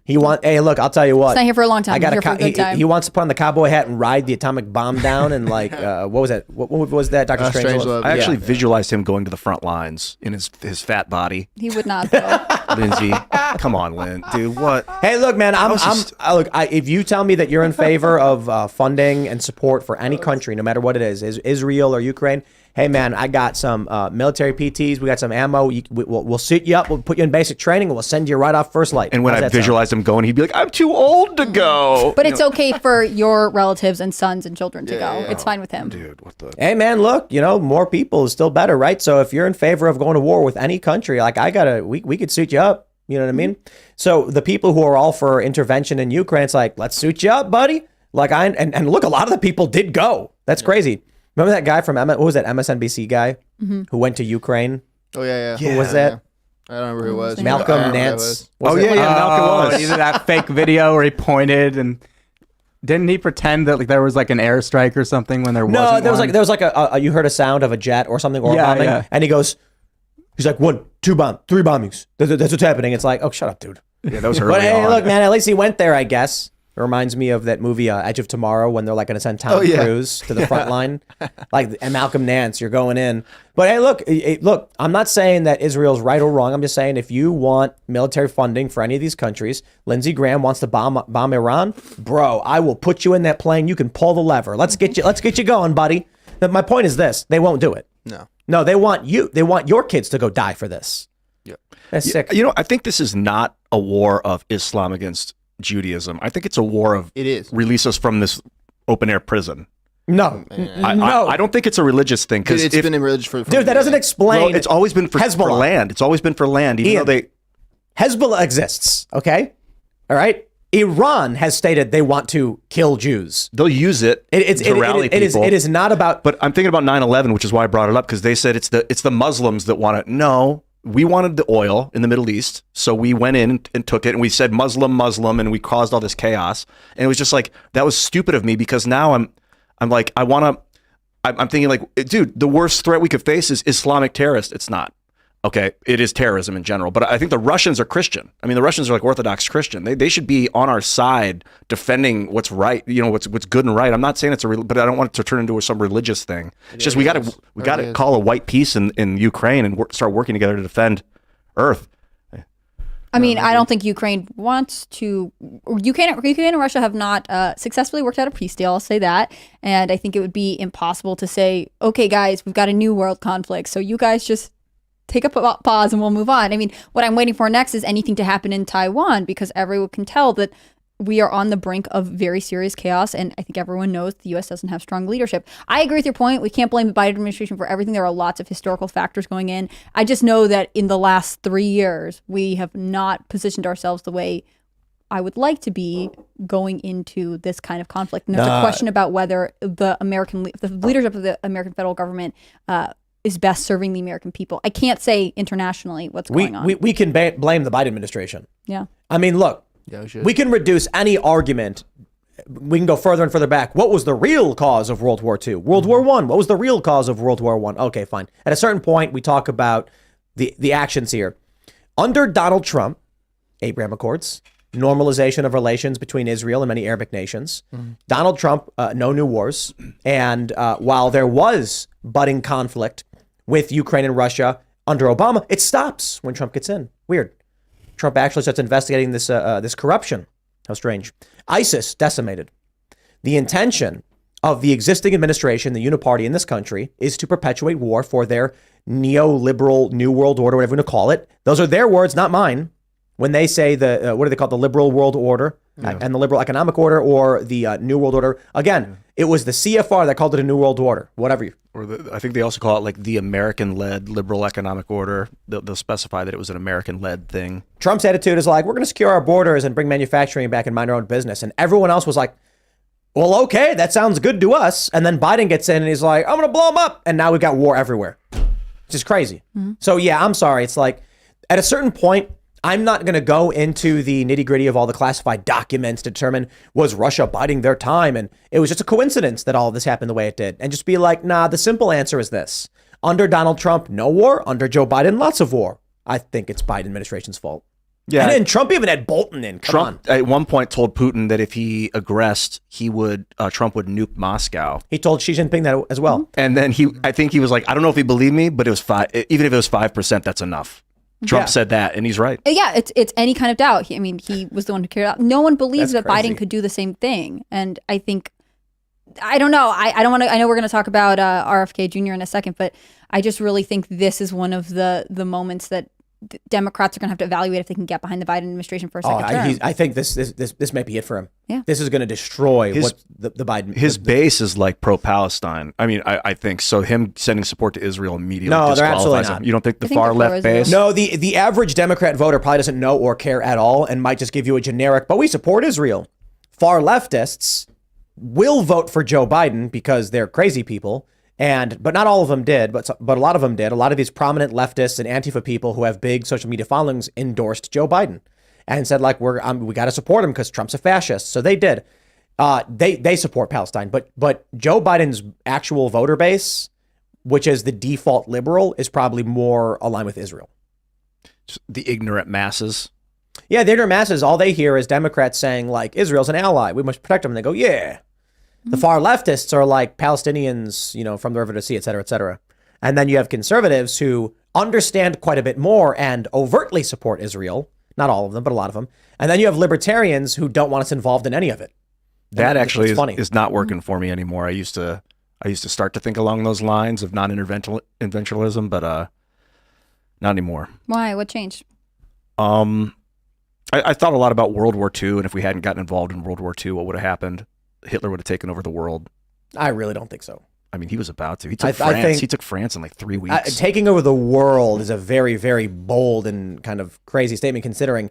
Hey, look, I'll tell you what. He's not here for a long time. He's here for a good time. He wants to put on the cowboy hat and ride the atomic bomb down and what was that? What was that, Dr. Strangelove? I actually visualized him going to the front lines in his fat body. He would not, though. Lindsey, come on, Lynn. Dude, what? Hey, look, man, if you tell me that you're in favor of funding and support for any country, no matter what it is Israel or Ukraine, hey, man, I got some military PTs. We got some ammo. We'll suit you up. We'll put you in basic training, and we'll send you right off first light. And when I visualized him going, he'd be like, I'm too old to go. But it's okay for your relatives and sons and children to go. Yeah. It's fine with him. Dude, what the? Hey, man, look, more people is still better, right? So if you're in favor of going to war with any country, like we could suit you up. You know what I mean? So the people who are all for intervention in Ukraine, it's like, let's suit you up, buddy. Like and look, a lot of the people did go. That's crazy. Remember that guy from what was that MSNBC guy who went to Ukraine? Oh yeah. Who was that? I don't remember who it was. Malcolm Nance. Oh yeah, Malcolm was. Either that fake video where he pointed and didn't he pretend that there was like an airstrike or something when there wasn't? No, there was like a you heard a sound of a jet or something or a bombing, and he's like 1, 2 bomb, 3 bombings. That's what's happening. It's like, oh, shut up, dude. Yeah, that was early But hey, on. look, man, at least he went there, I guess. It reminds me of that movie Edge of Tomorrow when they're like going to send Tom Cruise to the front line. Like, and Malcolm Nance, you're going in. But hey, look, I'm not saying that Israel's right or wrong. I'm just saying if you want military funding for any of these countries, Lindsey Graham wants to bomb Iran, bro, I will put you in that plane. You can pull the lever. Let's get you going, buddy. But my point is this: they won't do it. No, they want your kids to go die for this. Yeah. That's sick. You know, I think this is not a war of Islam against Judaism. I think it's a war of release us from this open air prison. No, I don't think it's a religious thing because it's been a religious for dude. That doesn't explain. Well, it's always been for land. It's always been for land. Even though Hezbollah exists. Okay, all right. Iran has stated they want to kill Jews. They'll use it to rally people. It is not about. But I'm thinking about 9/11, which is why I brought it up, because they said it's the Muslims that want it. No. We wanted the oil in the Middle East, so we went in and took it, and we said Muslim, and we caused all this chaos. And it was just like, that was stupid of me, because now I'm like, I'm thinking like, dude, the worst threat we could face is Islamic terrorists. It's not. Okay, it is terrorism in general, but I think the Russians are Christian. I mean, the Russians are like Orthodox Christian. They should be on our side defending what's right, what's good and right. I'm not saying but I don't want it to turn into some religious thing. It's just we got to call a white peace in Ukraine and start working together to defend Earth. I mean, I don't think Ukraine wants to. Ukraine and Russia have not successfully worked out a peace deal. I'll say that, and I think it would be impossible to say, okay, guys, we've got a new world conflict, so you guys just take a pause and we'll move on. I mean, what I'm waiting for next is anything to happen in Taiwan, because everyone can tell that we are on the brink of very serious chaos, and I think everyone knows the U.S. doesn't have strong leadership. I agree with your point. We can't blame the Biden administration for everything. There are lots of historical factors going in. I just know that in the last 3 years, we have not positioned ourselves the way I would like to be going into this kind of conflict. And there's a question about whether the leadership of the American federal government is best serving the American people. I can't say internationally what's going on. We can blame the Biden administration. Yeah. I mean, look, we can reduce any argument. We can go further and further back. What was the real cause of World War II? World War I. What was the real cause of World War I? Okay, fine. At a certain point, we talk about the actions here. Under Donald Trump, Abraham Accords, normalization of relations between Israel and many Arabic nations. Donald Trump, no new wars. And while there was budding conflict with Ukraine and Russia under Obama, it stops when Trump gets in. Weird. Trump actually starts investigating this corruption. How strange. ISIS decimated. The intention of the existing administration, the uniparty in this country, is to perpetuate war for their neoliberal New World Order, whatever you want to call it. Those are their words, not mine. When they say what do they call it? The liberal world order and the liberal economic order, or the New World Order. Again, it was the CFR that called it a New World Order, whatever. I think they also call it like the American-led liberal economic order. They'll specify that it was an American-led thing. Trump's attitude is like, we're going to secure our borders and bring manufacturing back and mind our own business. And everyone else was like, well, okay, that sounds good to us. And then Biden gets in and he's like, I'm going to blow them up. And now we've got war everywhere. It's just crazy. So yeah, I'm sorry. It's like at a certain point, I'm not going to go into the nitty gritty of all the classified documents to determine was Russia biding their time. And it was just a coincidence that all of this happened the way it did. And just be like, nah, the simple answer is this. Under Donald Trump, no war. Under Joe Biden, lots of war. I think it's Biden administration's fault. Yeah. And Trump even had Bolton in. Trump at one point told Putin that if he aggressed, Trump would nuke Moscow. He told Xi Jinping that as well. And then I think he was like, I don't know if he believed me, but it was even if it was 5%, that's enough. Trump said that, and he's right. Yeah, it's any kind of doubt. He was the one who carried out. No one believes that Biden could do the same thing, and I think, I don't know. I don't want to. I know we're going to talk about RFK Jr. in a second, but I just really think this is one of the moments that Democrats are going to have to evaluate if they can get behind the Biden administration for a second term. I think this might be it for him. Yeah. This is going to destroy the Biden. His base is like pro-Palestine. I mean, I think so. Him sending support to Israel immediately no, they're disqualifies absolutely not. him. You don't think the far left base? No, the average Democrat voter probably doesn't know or care at all and might just give you a generic, but we support Israel. Far leftists will vote for Joe Biden because they're crazy people. But not all of them did, but a lot of them did. A lot of these prominent leftists and Antifa people who have big social media followings endorsed Joe Biden and said, like, we got to support him because Trump's a fascist. So they did. They support Palestine. But Joe Biden's actual voter base, which is the default liberal, is probably more aligned with Israel. The ignorant masses. Yeah, the ignorant masses, all they hear is Democrats saying, like, Israel's an ally. We must protect them. And they go, yeah. The far leftists are like Palestinians, from the river to sea, et cetera, et cetera. And then you have conservatives who understand quite a bit more and overtly support Israel. Not all of them, but a lot of them. And then you have libertarians who don't want us involved in any of it. That actually is not working for me anymore. I used to start to think along those lines of non-interventionism, but not anymore. Why? What changed? I thought a lot about World War II, and if we hadn't gotten involved in World War II, what would have happened? Hitler would have taken over the world. I really don't think so. I mean, he was about to. He took France. He took France in like 3 weeks. Taking over the world is a very, very bold and kind of crazy statement, considering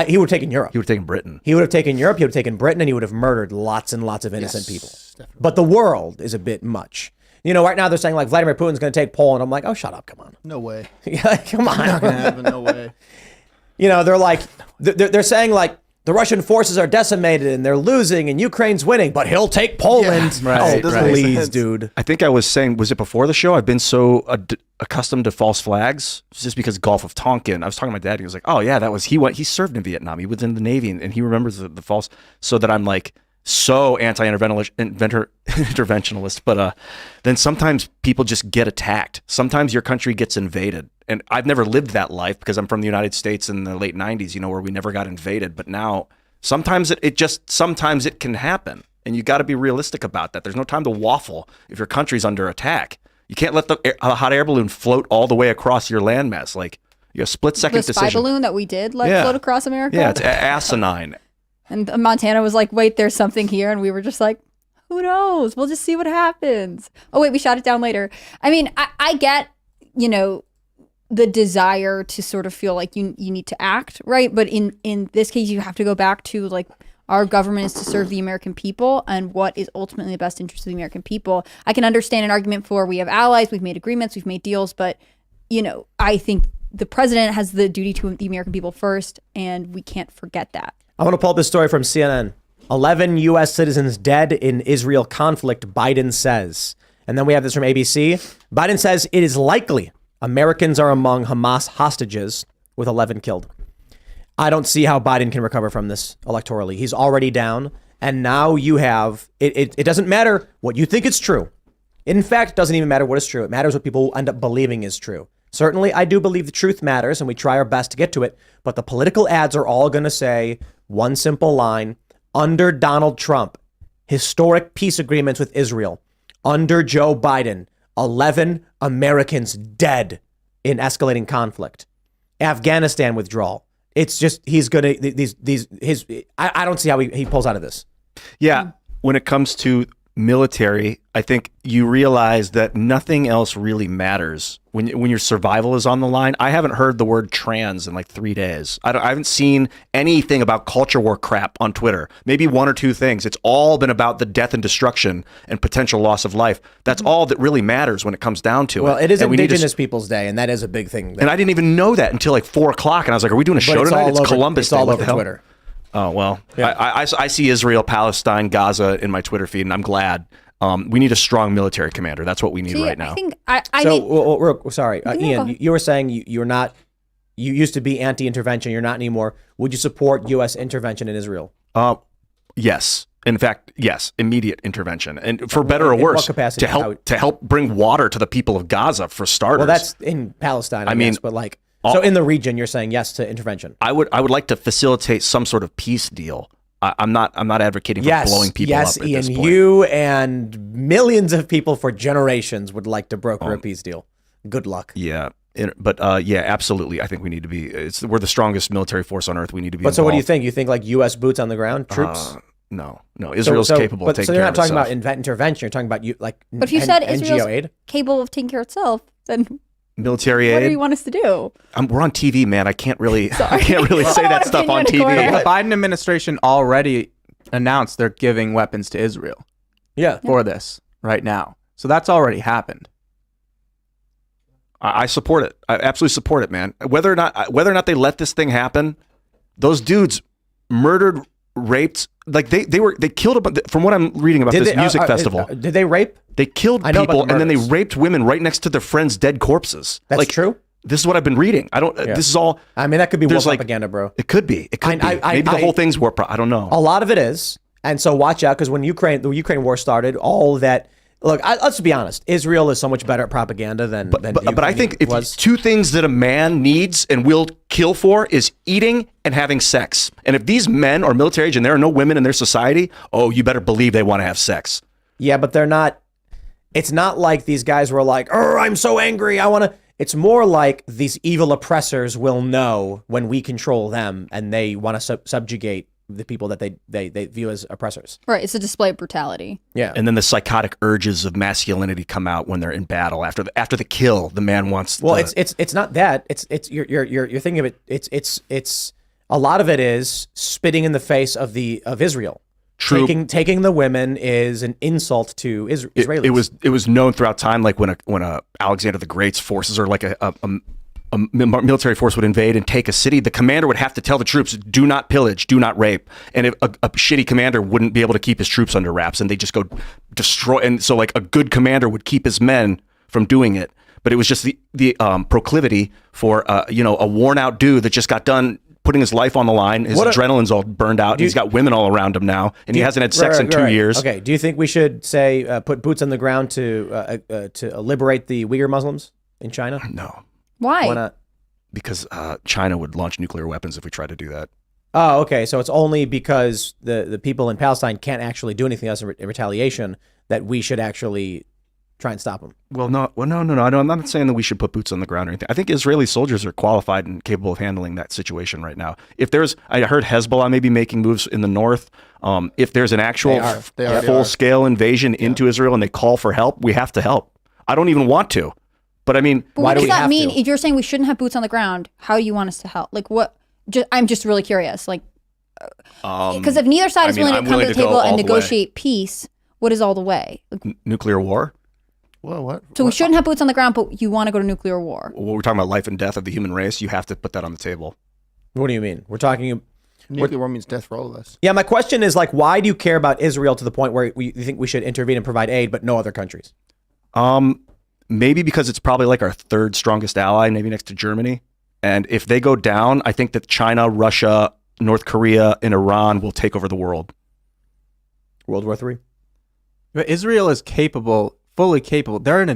he would have taken Europe. He would have taken Britain. He would have taken Europe. He would have taken Britain, and he would have murdered lots and lots of innocent people. Definitely. But the world is a bit much. Right now they're saying like Vladimir Putin's going to take Poland. I'm like, oh, shut up, come on. No way. Come on. Not gonna happen. No way. They're like, they're saying like the Russian forces are decimated and they're losing and Ukraine's winning, but he'll take Poland. Yeah, right, Oh, right. please, dude. I think I was saying, was it before the show? I've been so accustomed to false flags just because Gulf of Tonkin. I was talking to my dad. He was like, oh yeah, he served in Vietnam. He was in the Navy and he remembers the false. So that I'm like so anti-interventionalist. But then sometimes people just get attacked. Sometimes your country gets invaded. And I've never lived that life because I'm from the United States in the late 90s, where we never got invaded. But now sometimes sometimes it can happen. And you got to be realistic about that. There's no time to waffle if your country's under attack. You can't let a hot air balloon float all the way across your landmass. Like, you have a split-second decision. The spy balloon that we did float across America? Yeah, it's asinine. And Montana was like, wait, there's something here. And we were just like, who knows? We'll just see what happens. Oh, wait, we shot it down later. I mean, I get, the desire to sort of feel like you need to act, right? But in this case, you have to go back to like our government is to serve the American people and what is ultimately the best interest of the American people. I can understand an argument for we have allies, we've made agreements, we've made deals, but I think the president has the duty to the American people first, and we can't forget that. I want to pull up this story from CNN. 11 U.S. citizens dead in Israel conflict, Biden says. And then we have this from ABC. Biden says it is likely Americans are among Hamas hostages, with 11 killed. I don't see how Biden can recover from this electorally. He's already down. And now you have, it doesn't matter what you think is true. In fact, it doesn't even matter what is true. It matters what people end up believing is true. Certainly, I do believe the truth matters, and we try our best to get to it. But the political ads are all going to say one simple line: under Donald Trump, historic peace agreements with Israel. Under Joe Biden, 11 Americans dead in escalating conflict. Afghanistan withdrawal. It's just, he's going to, I don't see how he pulls out of this. Yeah. When it comes to military, I think you realize that nothing else really matters when your survival is on the line. I haven't heard the word trans in like 3 days. I haven't seen anything about culture war crap on Twitter. Maybe one or two things. It's all been about the death and destruction and potential loss of life. That's all that really matters when it comes down to it. Well, it is Indigenous Peoples Day, and that is a big thing. And I didn't even know that until like 4 o'clock. And I was like, are we doing a show tonight? It's Columbus Day. It's all Day. over Twitter. Oh, well, yeah. I see Israel, Palestine, Gaza in my Twitter feed, and I'm glad. We need a strong military commander. That's what we need right now. Sorry, Ian, you were saying you're not, you used to be anti-intervention. You're not anymore. Would you support U.S. intervention in Israel? Yes. In fact, yes, immediate intervention, and for better or worse, what capacity? to help bring water to the people of Gaza, for starters. Well, that's in Palestine, I mean, but like, so in the region, you're saying yes to intervention. I would like to facilitate some sort of peace deal. I'm not advocating for blowing people up at Ian, this point. You and millions of people for generations would like to broker a peace deal. Good luck. Yeah. But yeah, absolutely. I think we need to be, we're the strongest military force on earth. We need to be But involved. So what do you think? You think like U.S. boots on the ground, troops? No. Israel's capable of taking care of itself. So you're not talking about intervention. You're talking about But if you said NGO Israel's aid? capable of taking care of itself, then military aid. What do you want us to do? We're on TV, man. I can't really say that stuff on TV. The Biden administration already announced they're giving weapons to Israel. For this right now. So that's already happened. I support it. I absolutely support it, man. Whether or not they let this thing happen, those dudes murdered, raped, like they killed a bunch. From what I'm reading about this music festival, did they rape? They killed people and then they raped women right next to their friends' dead corpses. That's true? This is what I've been reading. I don't. This is all. I mean, that could be war there's like- propaganda, bro. It could be. It could be. Maybe the whole thing's war. I don't know. A lot of it is, and so watch out, because when the Ukraine war started, all that. Look, let's be honest. Israel is so much better at propaganda than. But I think if was. two things that a man needs and will kill for is eating and having sex. And if these men are military age and there are no women in their society, oh, you better believe they want to have sex. Yeah, but they're not. It's not like these guys were like, "Oh, I'm so angry. I want to." It's more like these evil oppressors will know when we control them, and they want to subjugate the people that they view as oppressors. Right. It's a display of brutality. Yeah. And then the psychotic urges of masculinity come out when they're in battle. After the kill, the man wants. Well, it's not that. It's you're thinking of it. It's a lot of it is spitting in the face of Israel. True. Taking the women is an insult to Israelis. It was known throughout time, like when Alexander the Great's forces or like a military force would invade and take a city, the commander would have to tell the troops, do not pillage, do not rape. And if a shitty commander wouldn't be able to keep his troops under wraps, and they just go destroy. And so like a good commander would keep his men from doing it. But it was just the proclivity for a worn out dude that just got done putting his life on the line. His adrenaline's all burned out. He's got women all around him now, and he hasn't had sex in 2 years. Okay, do you think we should say put boots on the ground to liberate the Uyghur Muslims in China? No. Why? Why not? Because China would launch nuclear weapons if we tried to do that. Oh, okay. So it's only because the people in Palestine can't actually do anything else in retaliation that we should actually try and stop them. Well, no. I'm not saying that we should put boots on the ground or anything. I think Israeli soldiers are qualified and capable of handling that situation right now. I heard Hezbollah maybe making moves in the north. If there's an actual full-scale invasion into Israel and they call for help, we have to help. I don't even want to. But I mean, but what does that mean? If you're saying we shouldn't have boots on the ground, how do you want us to help? Like what? I'm just really curious. Like, because if neither side is willing to come to the table and negotiate peace, what is all the way? Like, nuclear war? Well, what? So we shouldn't have boots on the ground, but you want to go to nuclear war. Well, we're talking about life and death of the human race. You have to put that on the table. What do you mean? We're talking. Nuclear war means death for all of us. Yeah, my question is like, why do you care about Israel to the point where you think we should intervene and provide aid, but no other countries? Maybe because it's probably like our third strongest ally, maybe next to Germany. And if they go down, I think that China, Russia, North Korea, and Iran will take over the world. World War III? But Israel is capable, fully capable. They're an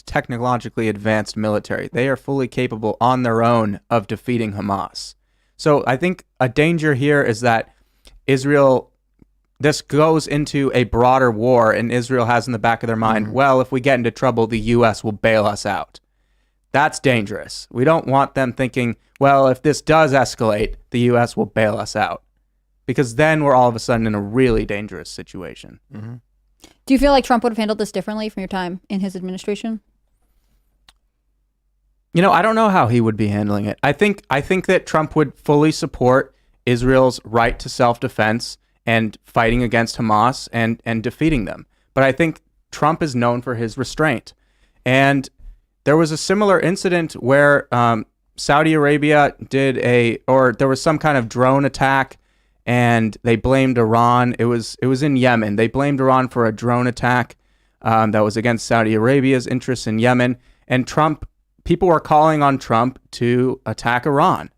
technologically advanced military. They are fully capable on their own of defeating Hamas. So I think a danger here is that this goes into a broader war, and Israel has in the back of their mind, well, if we get into trouble, the U.S. will bail us out. That's dangerous. We don't want them thinking, well, if this does escalate, the U.S. will bail us out. Because then we're all of a sudden in a really dangerous situation. Mm-hmm. Do you feel like Trump would have handled this differently from your time in his administration? I don't know how he would be handling it. I think that Trump would fully support Israel's right to self-defense and fighting against Hamas and defeating them. But I think Trump is known for his restraint. And there was a similar incident where Saudi Arabia there was some kind of drone attack and they blamed Iran. It was in Yemen. They blamed Iran for a drone attack that was against Saudi Arabia's interests in Yemen. And people were calling on Trump to attack Iran.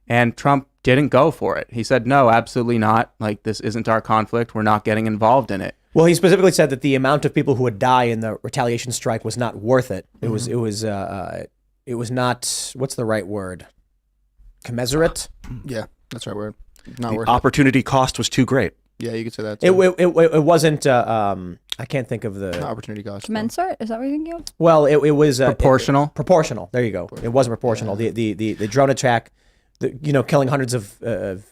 And Trump didn't go for it. He said, no, absolutely not. Like, this isn't our conflict. We're not getting involved in it. Well, he specifically said that the amount of people who would die in the retaliation strike was not worth it. It was not, what's the right word? Commensurate? Yeah, that's the right word. Not The worth opportunity cost was too great. it. Yeah, you could say that. It Too. wasn't, I can't think of the... Not opportunity cost. Commensurate? Is that what you're thinking of? Well, it was... Proportional? Proportional. There you go. It wasn't proportional. Yeah. The drone attack, killing hundreds of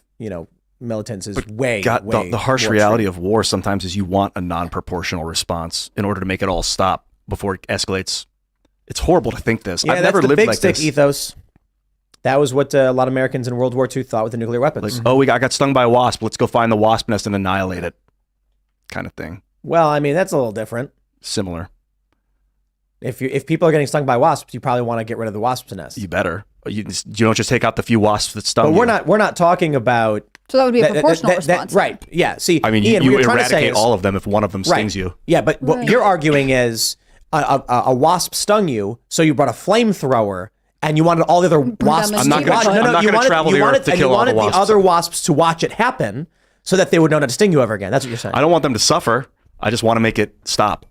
militants is way the harsh reality of war sometimes is you want a non-proportional response in order to make it all stop before it escalates. It's horrible to think this. Yeah, I've never that's the lived big like stick this. ethos. That was what a lot of Americans in World War II thought with the nuclear weapons. Like, I got stung by a wasp. Let's go find the wasp nest and annihilate it, kind of thing. Well, I mean, that's a little different. Similar. If people are getting stung by wasps, you probably want to get rid of the wasp's nest. You better. You don't just take out the few wasps that stung But you. we're not talking about... So that would be a proportional response. Right. Yeah. See, I mean, Ian, you what you're trying to say eradicate is, all of them if one of them stings you. Yeah, but what Right. you're arguing is a wasp stung you, so you brought a flamethrower and you wanted all the other wasps. I'm not gonna- I'm not gonna travel the earth to and kill you all the wanted wasps. other wasps to watch it happen, so that they would know not to sting you ever again. That's what you're saying. I don't want them to suffer. I just want to make it stop.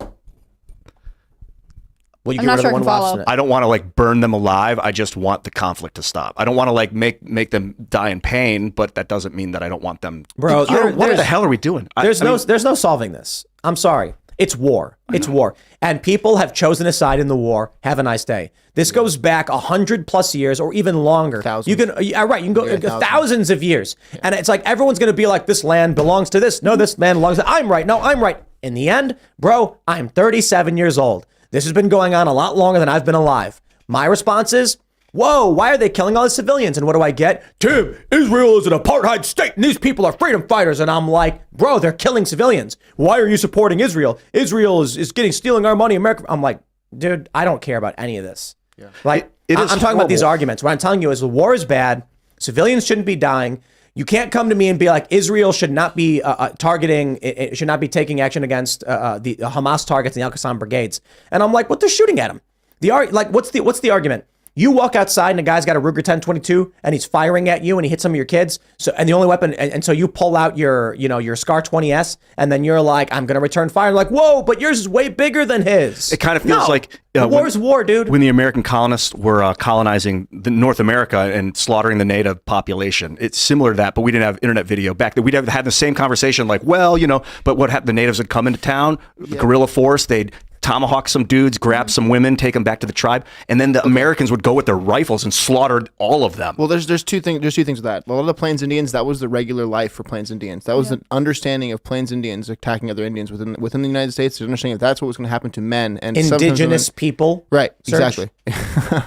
Well, you I'm get not rid sure of I one can wasp follow. in it. I don't want to like burn them alive. I just want the conflict to stop. I don't want to like make them die in pain, but that doesn't mean that I don't want them. Bro, What the hell are we doing? There's no solving this. I'm sorry. It's war. It's war. And people have chosen a side in the war. Have a nice day. This goes back 100+ years or even longer. Thousands. You can, yeah, right. You can go Yeah, thousands of years. And it's like everyone's going to be like, this land belongs to this. No, this land belongs to, I'm right. No, I'm right. In the end, bro, I'm 37 years old. This has been going on a lot longer than I've been alive. My response is, whoa, why are they killing all the civilians? And what do I get? Tim, Israel is an apartheid state and these people are freedom fighters. And I'm like, bro, they're killing civilians. Why are you supporting Israel? Israel is stealing our money. America. I'm like, dude, I don't care about any of this. Yeah. Like, It I'm is talking about these horrible. arguments. What I'm telling you is the war is bad. Civilians shouldn't be dying. You can't come to me and be like, Israel should not be targeting, it should not be taking action against the Hamas targets and the Al-Qassam brigades. And I'm like, what? They're shooting at them. What's the argument? You walk outside and a guy's got a Ruger 10/22 and he's firing at you and he hits some of your kids. So and the only weapon and so you pull out your Scar 20S and then you're like, I'm gonna return fire. And like, whoa, but yours is way bigger than his. It kind of feels like war is war, dude. When the American colonists were colonizing North America and slaughtering the native population, it's similar to that. But we didn't have internet video back then. We'd have had the same conversation, like, well, but what happened? The natives would come into town, guerrilla force. They'd tomahawk some dudes, grab some women, take them back to the tribe, and then the Americans would go with their rifles and slaughtered all of them. Well, there's two things. There's two things with that. A lot of the Plains Indians, that was the regular life for Plains Indians. That was the understanding of Plains Indians attacking other Indians within the United States. The understanding that that's what was going to happen to men and sometimes Indigenous people. Right. Serge? Exactly.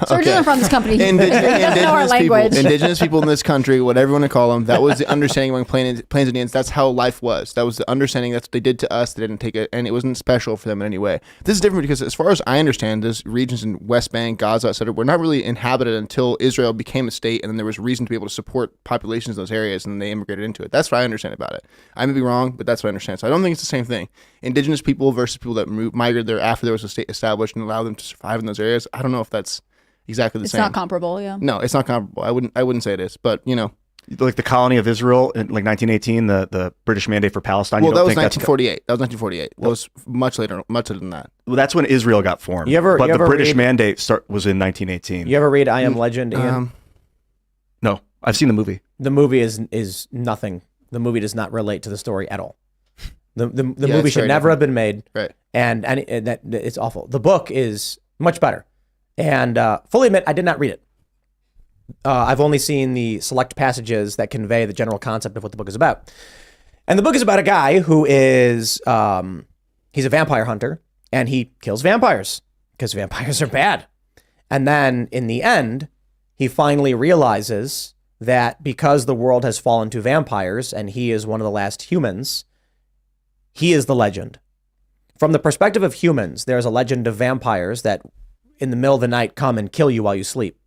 Serge isn't from this company. He doesn't know our language. Indigenous people in this country, whatever you want to call them, that was the understanding among Plains Indians. That's how life was. That was the understanding. That's what they did to us. They didn't take it, and it wasn't special for them in any way. This is different because, as far as I understand, there's regions in West Bank, Gaza, etc., were not really inhabited until Israel became a state, and then there was reason to be able to support populations in those areas, and they immigrated into it. That's what I understand about it. I may be wrong, but that's what I understand. So I don't think it's the same thing. Indigenous people versus people that migrated there after there was a state established and allowed them to survive in those areas. I don't know if that's exactly the same. It's not comparable, yeah. No, it's not comparable. I wouldn't say it is, but Like the colony of Israel in like 1918, the British mandate for Palestine. Well, you that don't was think that's 1948. That was 1948. That was much later than that. well, that's when Israel got formed. You the ever British read- mandate was in 1918. You ever read I Am Legend, Ian? No, I've seen the movie. The movie is nothing. The movie does not relate to the story at all. The movie it's should very never have different. been made. Right. And that it's awful. The book is much better. And fully admit, I did not read it. I've only seen the select passages that convey the general concept of what the book is about. And the book is about a guy who is he's a vampire hunter and he kills vampires because vampires are bad. And then in the end, he finally realizes that because the world has fallen to vampires and he is one of the last humans, he is the legend. From the perspective of humans, there's a legend of vampires that in the middle of the night come and kill you while you sleep.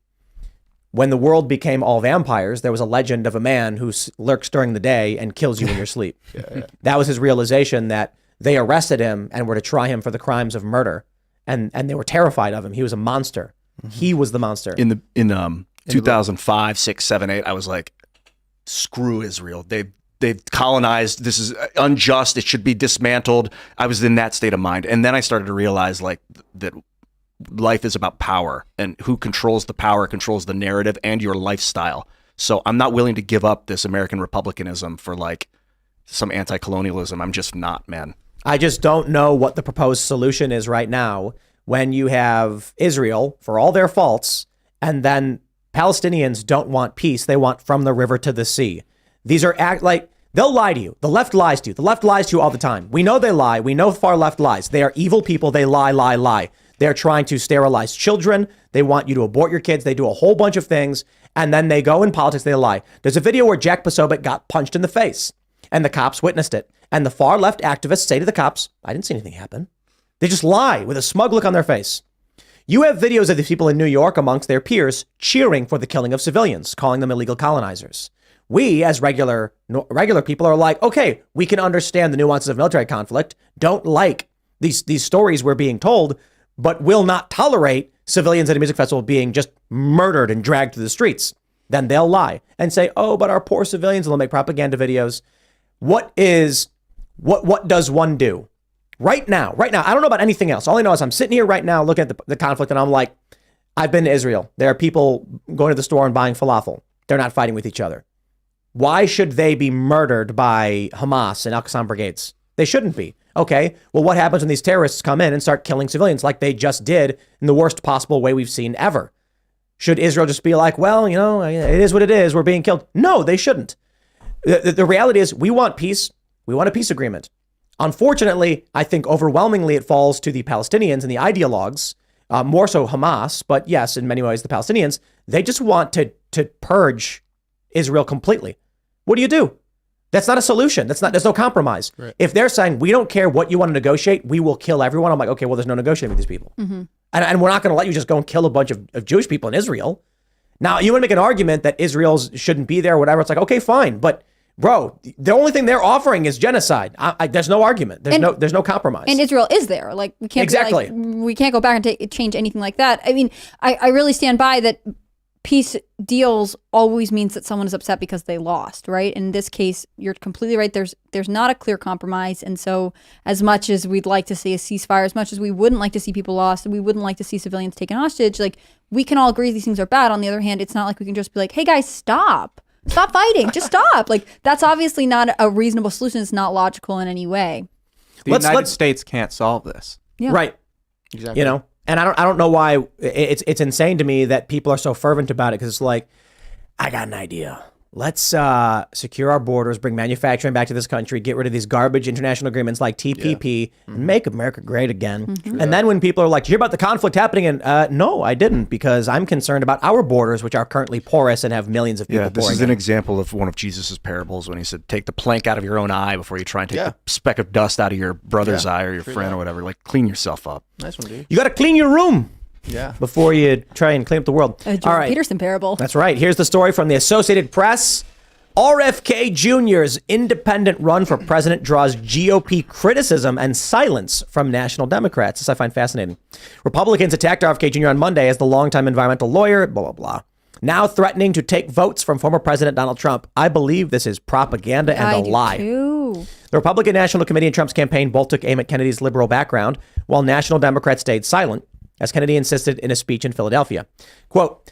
When the world became all vampires, there was a legend of a man who lurks during the day and kills you in your sleep. That was his realization that they arrested him and were to try him for the crimes of murder. And they were terrified of him. He was a monster. He was the monster. In 2005, 6, 7, 8, I was like, screw Israel. They've colonized. This is unjust. It should be dismantled. I was in that state of mind. And then I started to realize like that life is about power, and who controls the power controls the narrative and your lifestyle. So I'm not willing to give up this American republicanism for like some anti-colonialism. I'm just not, man. I just don't know what the proposed solution is right now when you have Israel, for all their faults, and then Palestinians don't want peace. They want from the river to the sea. These are they'll lie to you. The left lies to you. The left lies to you all the time. We know they lie. We know far left lies. They are evil people. They lie. They're trying to sterilize children. They want you to abort your kids. They do a whole bunch of things. And then they go in politics. They lie. There's a video where Jack Posobiec got punched in the face and the cops witnessed it. And the far left activists say to the cops, I didn't see anything happen. They just lie with a smug look on their face. You have videos of these people in New York amongst their peers cheering for the killing of civilians, calling them illegal colonizers. We, as regular people, are like, okay, we can understand the nuances of military conflict, don't like these stories we're being told, but will not tolerate civilians at a music festival being just murdered and dragged to the streets, then they'll lie and say, oh, but our poor civilians, and they'll make propaganda videos. What does one do? Right now, I don't know about anything else. All I know is I'm sitting here right now looking at the conflict and I'm like, I've been to Israel. There are people going to the store and buying falafel. They're not fighting with each other. Why should they be murdered by Hamas and Al-Qassam brigades? They shouldn't be. Okay, well, what happens when these terrorists come in and start killing civilians like they just did in the worst possible way we've seen ever? Should Israel just be like, well, it is what it is. We're being killed. No, they shouldn't. The reality is we want peace. We want a peace agreement. Unfortunately, I think overwhelmingly it falls to the Palestinians and the ideologues, more so Hamas, but yes, in many ways, the Palestinians, they just want to purge Israel completely. What do you do? That's not a solution. There's no compromise. Right. If they're saying, we don't care what you want to negotiate, we will kill everyone. I'm like, okay, well, there's no negotiating with these people. Mm-hmm. And we're not going to let you just go and kill a bunch of Jewish people in Israel. Now, you want to make an argument that Israel shouldn't be there or whatever. It's like, okay, fine. But bro, the only thing they're offering is genocide. There's no argument. There's no compromise. And Israel is there. Like we can't exactly. We can't go back and change anything like that. I mean, I really stand by that. Peace deals always means that someone is upset because they lost, right? In this case, you're completely right. There's not a clear compromise, and so as much as we'd like to see a ceasefire, as much as we wouldn't like to see people lost, and we wouldn't like to see civilians taken hostage, like we can all agree these things are bad. On the other hand, it's not like we can just be like, "Hey guys, stop fighting, just stop." Like that's obviously not a reasonable solution. It's not logical in any way. The United States can't solve this. Yeah. Right. Exactly. And I don't know why it's insane to me that people are so fervent about it, because it's like, I got an idea. Let's secure our borders, bring manufacturing back to this country, get rid of these garbage international agreements like TPP, and make America great again. Mm-hmm. And then when people are like, "Did you hear about the conflict happening?" And no, I didn't, because I'm concerned about our borders, which are currently porous and have millions of people. Yeah, this is an example of one of Jesus's parables when he said, "Take the plank out of your own eye before you try and take the speck of dust out of your brother's eye or your friend or whatever. Like, clean yourself up." Nice one, dude. You got to clean your room. Yeah. Before you try and clean up the world. A Jordan Peterson parable. That's right. Here's the story from the Associated Press. RFK Jr.'s independent run for president draws GOP criticism and silence from national Democrats. This I find fascinating. Republicans attacked RFK Jr. on Monday as the longtime environmental lawyer, blah, blah, blah. Now threatening to take votes from former President Donald Trump. I believe this is propaganda and a lie. Too. The Republican National Committee and Trump's campaign both took aim at Kennedy's liberal background, while national Democrats stayed silent, as Kennedy insisted in a speech in Philadelphia. Quote,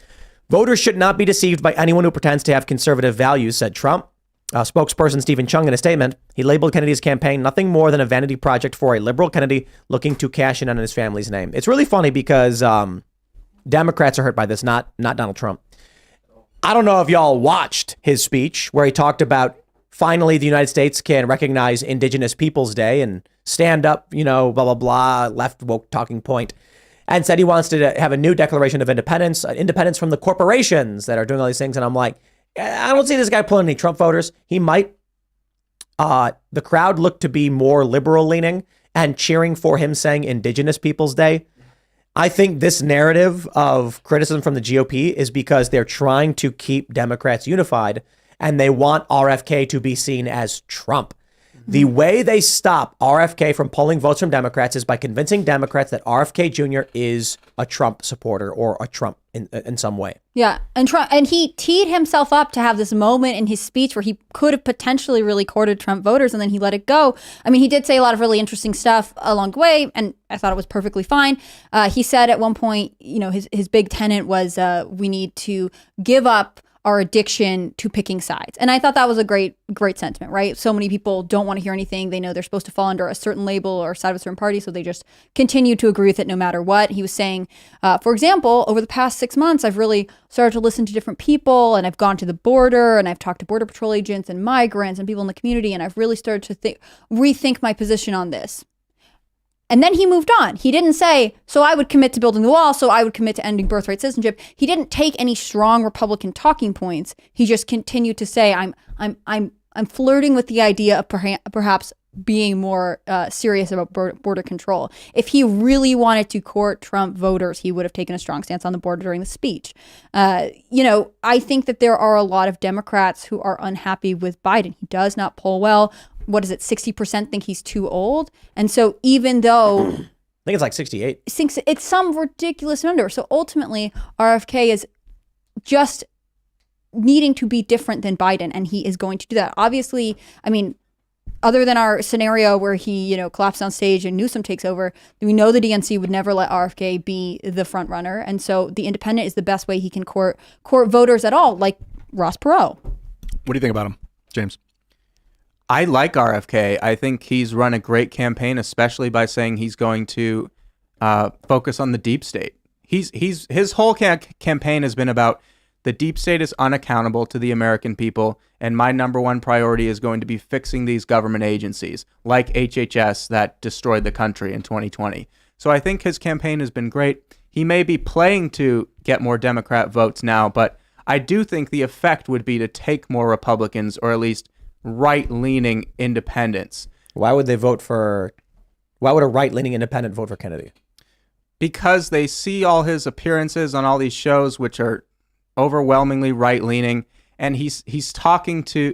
"Voters should not be deceived by anyone who pretends to have conservative values," said Trump. Spokesperson Stephen Chung in a statement, he labeled Kennedy's campaign nothing more than a vanity project for a liberal Kennedy looking to cash in on his family's name. It's really funny because Democrats are hurt by this, not Donald Trump. I don't know if y'all watched his speech where he talked about finally the United States can recognize Indigenous Peoples Day and stand up, blah, blah, blah, left woke talking point. And said he wants to have a new declaration of independence from the corporations that are doing all these things. And I'm like, I don't see this guy pulling any Trump voters. He might. The crowd looked to be more liberal leaning and cheering for him saying Indigenous Peoples Day. I think this narrative of criticism from the GOP is because they're trying to keep Democrats unified and they want RFK to be seen as Trump. The way they stop RFK from pulling votes from Democrats is by convincing Democrats that RFK Jr. is a Trump supporter or a Trump in some way. Yeah, and he teed himself up to have this moment in his speech where he could have potentially really courted Trump voters, and then he let it go. I mean, he did say a lot of really interesting stuff along the way, and I thought it was perfectly fine. He said at one point, his big tenet was we need to give up our addiction to picking sides. And I thought that was a great sentiment, right? So many people don't want to hear anything. They know they're supposed to fall under a certain label or side of a certain party, so they just continue to agree with it no matter what. He was saying, for example, over the past 6 months, I've really started to listen to different people, and I've gone to the border, and I've talked to Border Patrol agents and migrants and people in the community, and I've really started to rethink my position on this. And then he moved on. He didn't say, so I would commit to building the wall, so I would commit to ending birthright citizenship. He didn't take any strong Republican talking points. He just continued to say, I'm flirting with the idea of perhaps being more serious about border control. If he really wanted to court Trump voters, he would have taken a strong stance on the border during the speech. I think that there are a lot of Democrats who are unhappy with Biden. He does not poll well. What is it? 60% think he's too old. And so even though think it's like 68. It's some ridiculous number. So ultimately, RFK is just needing to be different than Biden, and he is going to do that. Obviously, I mean, other than our scenario where he, collapsed on stage and Newsom takes over, we know the DNC would never let RFK be the front runner, and so the independent is the best way he can court voters at all, like Ross Perot. What do you think about him, James? I like RFK. I think he's run a great campaign, especially by saying he's going to focus on the deep state. His whole campaign has been about the deep state is unaccountable to the American people, and my number one priority is going to be fixing these government agencies like HHS that destroyed the country in 2020. So I think his campaign has been great. He may be playing to get more Democrat votes now, but I do think the effect would be to take more Republicans, or at least right-leaning independents. Why would a right-leaning independent vote for Kennedy? Because they see all his appearances on all these shows, which are overwhelmingly right-leaning, and he's speaking to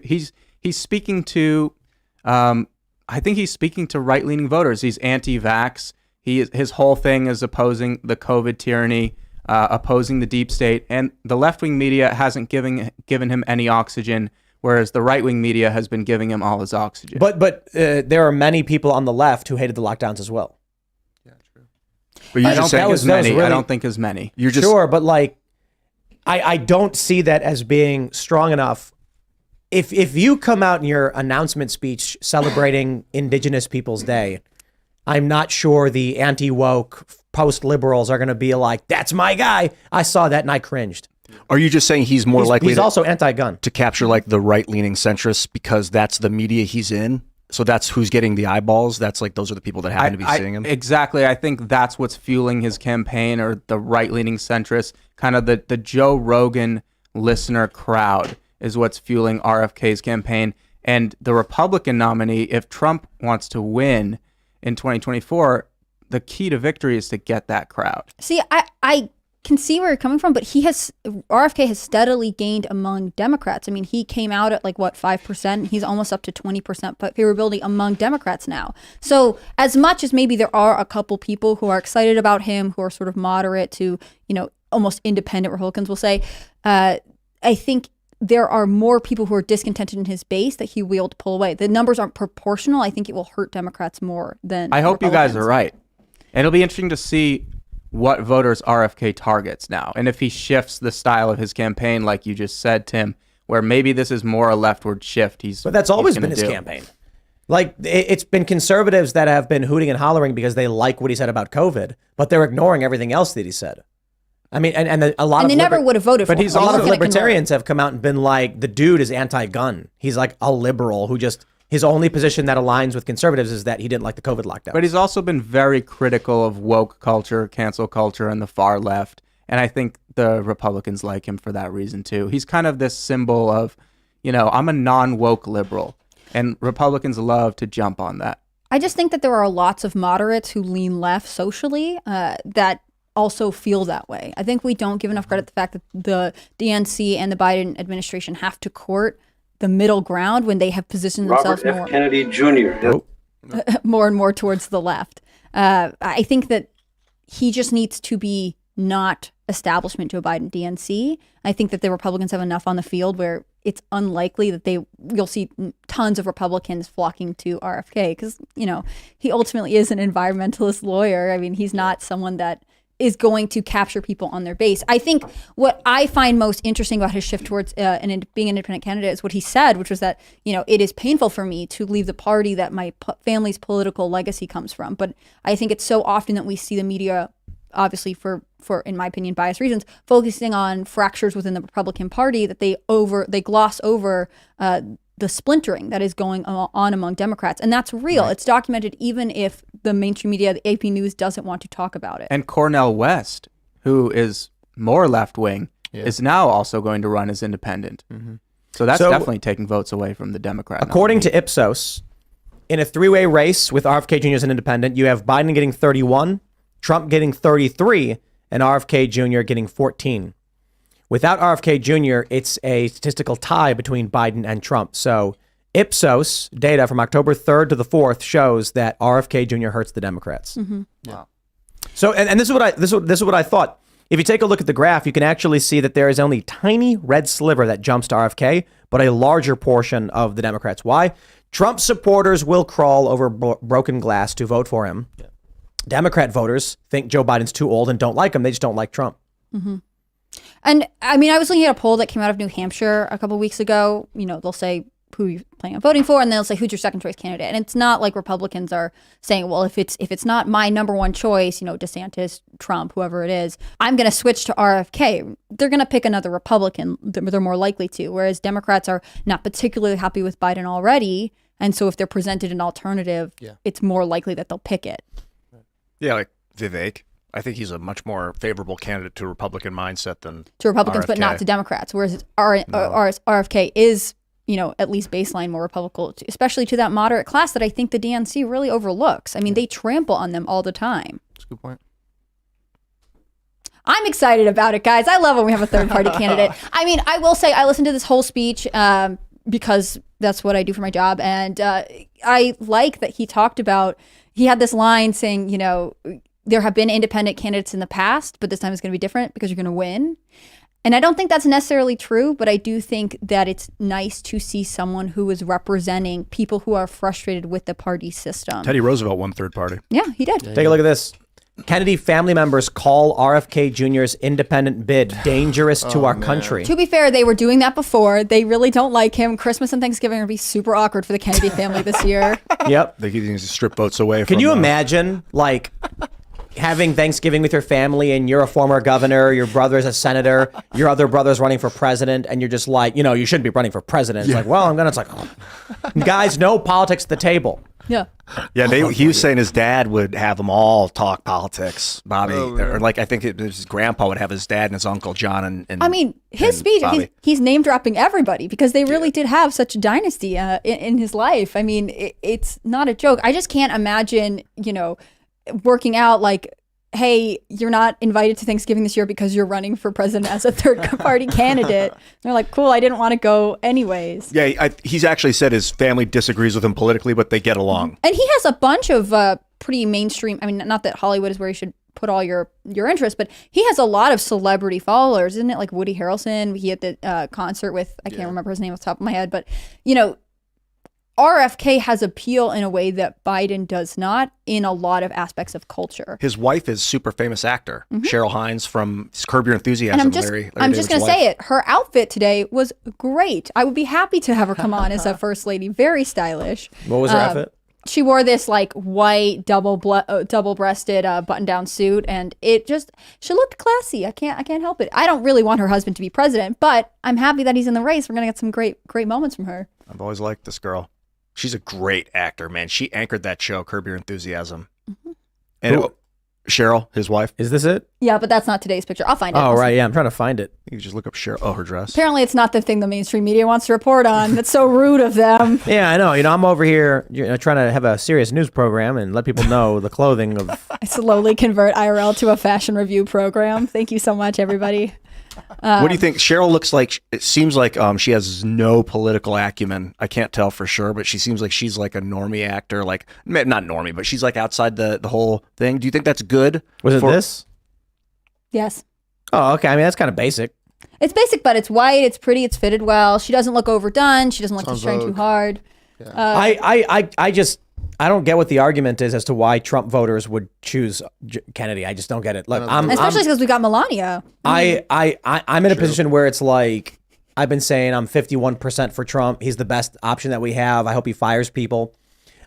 I think he's speaking to right-leaning voters. He's anti-vax. His whole thing is opposing the COVID tyranny, opposing the deep state, and the left-wing media hasn't given him any oxygen, whereas the right-wing media has been giving him all his oxygen. But there are many people on the left who hated the lockdowns as well. But you're I don't just think saying as many. really- I don't think as many. you're just Sure, but I don't see that as being strong enough. If you come out in your announcement speech celebrating Indigenous Peoples Day, I'm not sure the anti-woke post-liberals are going to be like, that's my guy. I saw that and I cringed. Are you just saying he's more likely He's also anti-gun. to capture like the right-leaning centrists because that's the media he's in? So that's who's getting the eyeballs. That's like those are the people that happen to be seeing him. Exactly. I think that's what's fueling his campaign, or the right-leaning centrists, kind of the Joe Rogan listener crowd is what's fueling RFK's campaign. And the Republican nominee, if Trump wants to win in 2024, the key to victory is to get that crowd. See, I can see where you're coming from, but RFK has steadily gained among Democrats. I mean, he came out at 5%. He's almost up to 20% favorability among Democrats now. So as much as maybe there are a couple people who are excited about him, who are sort of moderate to, almost independent Republicans will say, I think there are more people who are discontented in his base that he will be able to pull away. The numbers aren't proportional. I think it will hurt Democrats more than I hope you guys Republicans. are right. And it'll be interesting to see what voters RFK targets now, and if he shifts the style of his campaign, like you just said, Tim, where maybe this is more a leftward shift. But that's always been his campaign. It's been conservatives that have been hooting and hollering because they like what he said about COVID, but they're ignoring everything else that he said. I mean, and a lot And of they never would have voted for him. a lot of He's gonna libertarians have come out and been like, the dude is anti-gun. He's like a liberal who just, his only position that aligns with conservatives is that he didn't like the COVID lockdown. But he's also been very critical of woke culture, cancel culture, and the far left. And I think the Republicans like him for that reason, too. He's kind of this symbol of, I'm a non-woke liberal. And Republicans love to jump on that. I just think that there are lots of moderates who lean left socially that also feel that way. I think we don't give enough credit to the fact that the DNC and the Biden administration have to court the middle ground when they have positioned themselves Robert F. Kennedy Jr. more and more towards the left. I think that he just needs to be not establishment Joe Biden DNC. I think that the Republicans have enough on the field where it's unlikely that you'll see tons of Republicans flocking to RFK because, he ultimately is an environmentalist lawyer. I mean, he's not someone that is going to capture people on their base. I think what I find most interesting about his shift towards being an independent candidate is what he said, which was that, it is painful for me to leave the party that my family's political legacy comes from. But I think it's so often that we see the media, obviously for in my opinion, biased reasons, focusing on fractures within the Republican Party that they gloss over the splintering that is going on among Democrats. And that's real. Right. It's documented even if the mainstream media, the AP News, doesn't want to talk about it. And Cornel West, who is more left-wing, is now also going to run as independent. Mm-hmm. So that's definitely taking votes away from the Democrat. According to Ipsos, in a three-way race with RFK Jr. as an independent, you have Biden getting 31, Trump getting 33, and RFK Jr. getting 14. Without RFK Jr., it's a statistical tie between Biden and Trump. So Ipsos data from October 3rd to the 4th shows that RFK Jr. hurts the Democrats. Mm-hmm. Wow. So, and this is what I thought. If you take a look at the graph, you can actually see that there is only a tiny red sliver that jumps to RFK, but a larger portion of the Democrats. Why? Trump supporters will crawl over broken glass to vote for him. Yeah. Democrat voters think Joe Biden's too old and don't like him. They just don't like Trump. Mm-hmm. And I mean, I was looking at a poll that came out of New Hampshire a couple weeks ago. You know, they'll say who you're planning on voting for, and they'll say who's your second choice candidate. And it's not like Republicans are saying, well, if it's not my number one choice, you know, DeSantis, Trump, whoever it is, I'm going to switch to RFK. They're going to pick another Republican. They're more likely to. Whereas Democrats are not particularly happy with Biden already. And so if they're presented an alternative, it's more likely that they'll pick it. Yeah, like Vivek. I think he's a much more favorable candidate to a Republican mindset than to Republicans, RFK. but not to Democrats. Whereas RFK is, you know, at least baseline more Republican, especially to that moderate class that I think the DNC really overlooks. I mean, they trample on them all the time. That's a good point. I'm excited about it, guys. I love when we have a third party candidate. I mean, I will say I listened to this whole speech because that's what I do for my job. And I like that he talked about, he had this line saying, you know, there have been independent candidates in the past, but this time it's going to be different because you're going to win. And I don't think that's necessarily true, but I do think that it's nice to see someone who is representing people who are frustrated with the party system. Teddy Roosevelt won third party. Yeah, he did. Take a look at this. Kennedy family members call RFK Jr.'s independent bid dangerous to our country. To be fair, they were doing that before. They really don't like him. Christmas and Thanksgiving are going to be super awkward for the Kennedy family this year. Yep. They can strip votes away. Can you imagine, like, having Thanksgiving with your family and you're a former governor, your brother's a senator, your other brother's running for president, and you're just like, you know, you shouldn't be running for president. It's like, well, it's like, oh. Guys, no politics at the table. Yeah. Yeah, he was saying his dad would have them all talk politics, Bobby. Or like, I think his grandpa would have his dad and his uncle John and I mean, his speech, he's name dropping everybody because they really did have such a dynasty in his life. I mean, it's not a joke. I just can't imagine, you know, working out like, hey, you're not invited to Thanksgiving this year because you're running for president as a third party candidate. And they're like, cool, I didn't want to go anyways. Yeah, he's actually said his family disagrees with him politically, but they get along. And he has a bunch of pretty mainstream, I mean, not that Hollywood is where you should put all your interest, but he has a lot of celebrity followers, isn't it? Like Woody Harrelson, he had the concert with, I can't remember his name off the top of my head, but, you know, RFK has appeal in a way that Biden does not in a lot of aspects of culture. His wife is super famous actor, Cheryl Hines from Curb Your Enthusiasm. And I'm just going to say it. Her outfit today was great. I would be happy to have her come on as a first lady. Very stylish. What was her outfit? She wore this like white double-breasted button-down suit, and she looked classy. I can't help it. I don't really want her husband to be president, but I'm happy that he's in the race. We're gonna get some great moments from her. I've always liked this girl. She's a great actor, man. She anchored that show, Curb Your Enthusiasm. And Cheryl, his wife. Is this it? Yeah, but that's not today's picture. I'll find it. Oh, right. Yeah, I'm trying to find it. You can just look up Cheryl. Oh, her dress. Apparently, it's not the thing the mainstream media wants to report on. That's so rude of them. Yeah, I know. You know, I'm over here trying to have a serious news program and let people know the clothing of... I slowly convert IRL to a fashion review program. Thank you so much, everybody. What do you think? Cheryl looks like, it seems like she has no political acumen. I can't tell for sure, but she seems like she's like a normie actor, like not normie, but she's like outside the whole thing. Do you think that's good? Was it this? Yes. Oh, okay. I mean, that's kind of basic. It's basic, but it's white, it's pretty, it's fitted well. She doesn't look overdone. She doesn't look to strain too hard. Yeah. I don't get what the argument is as to why Trump voters would choose Kennedy. I just don't get it. Look, especially because we got Melania. I'm in a position where it's like, I've been saying I'm 51% for Trump. He's the best option that we have. I hope he fires people.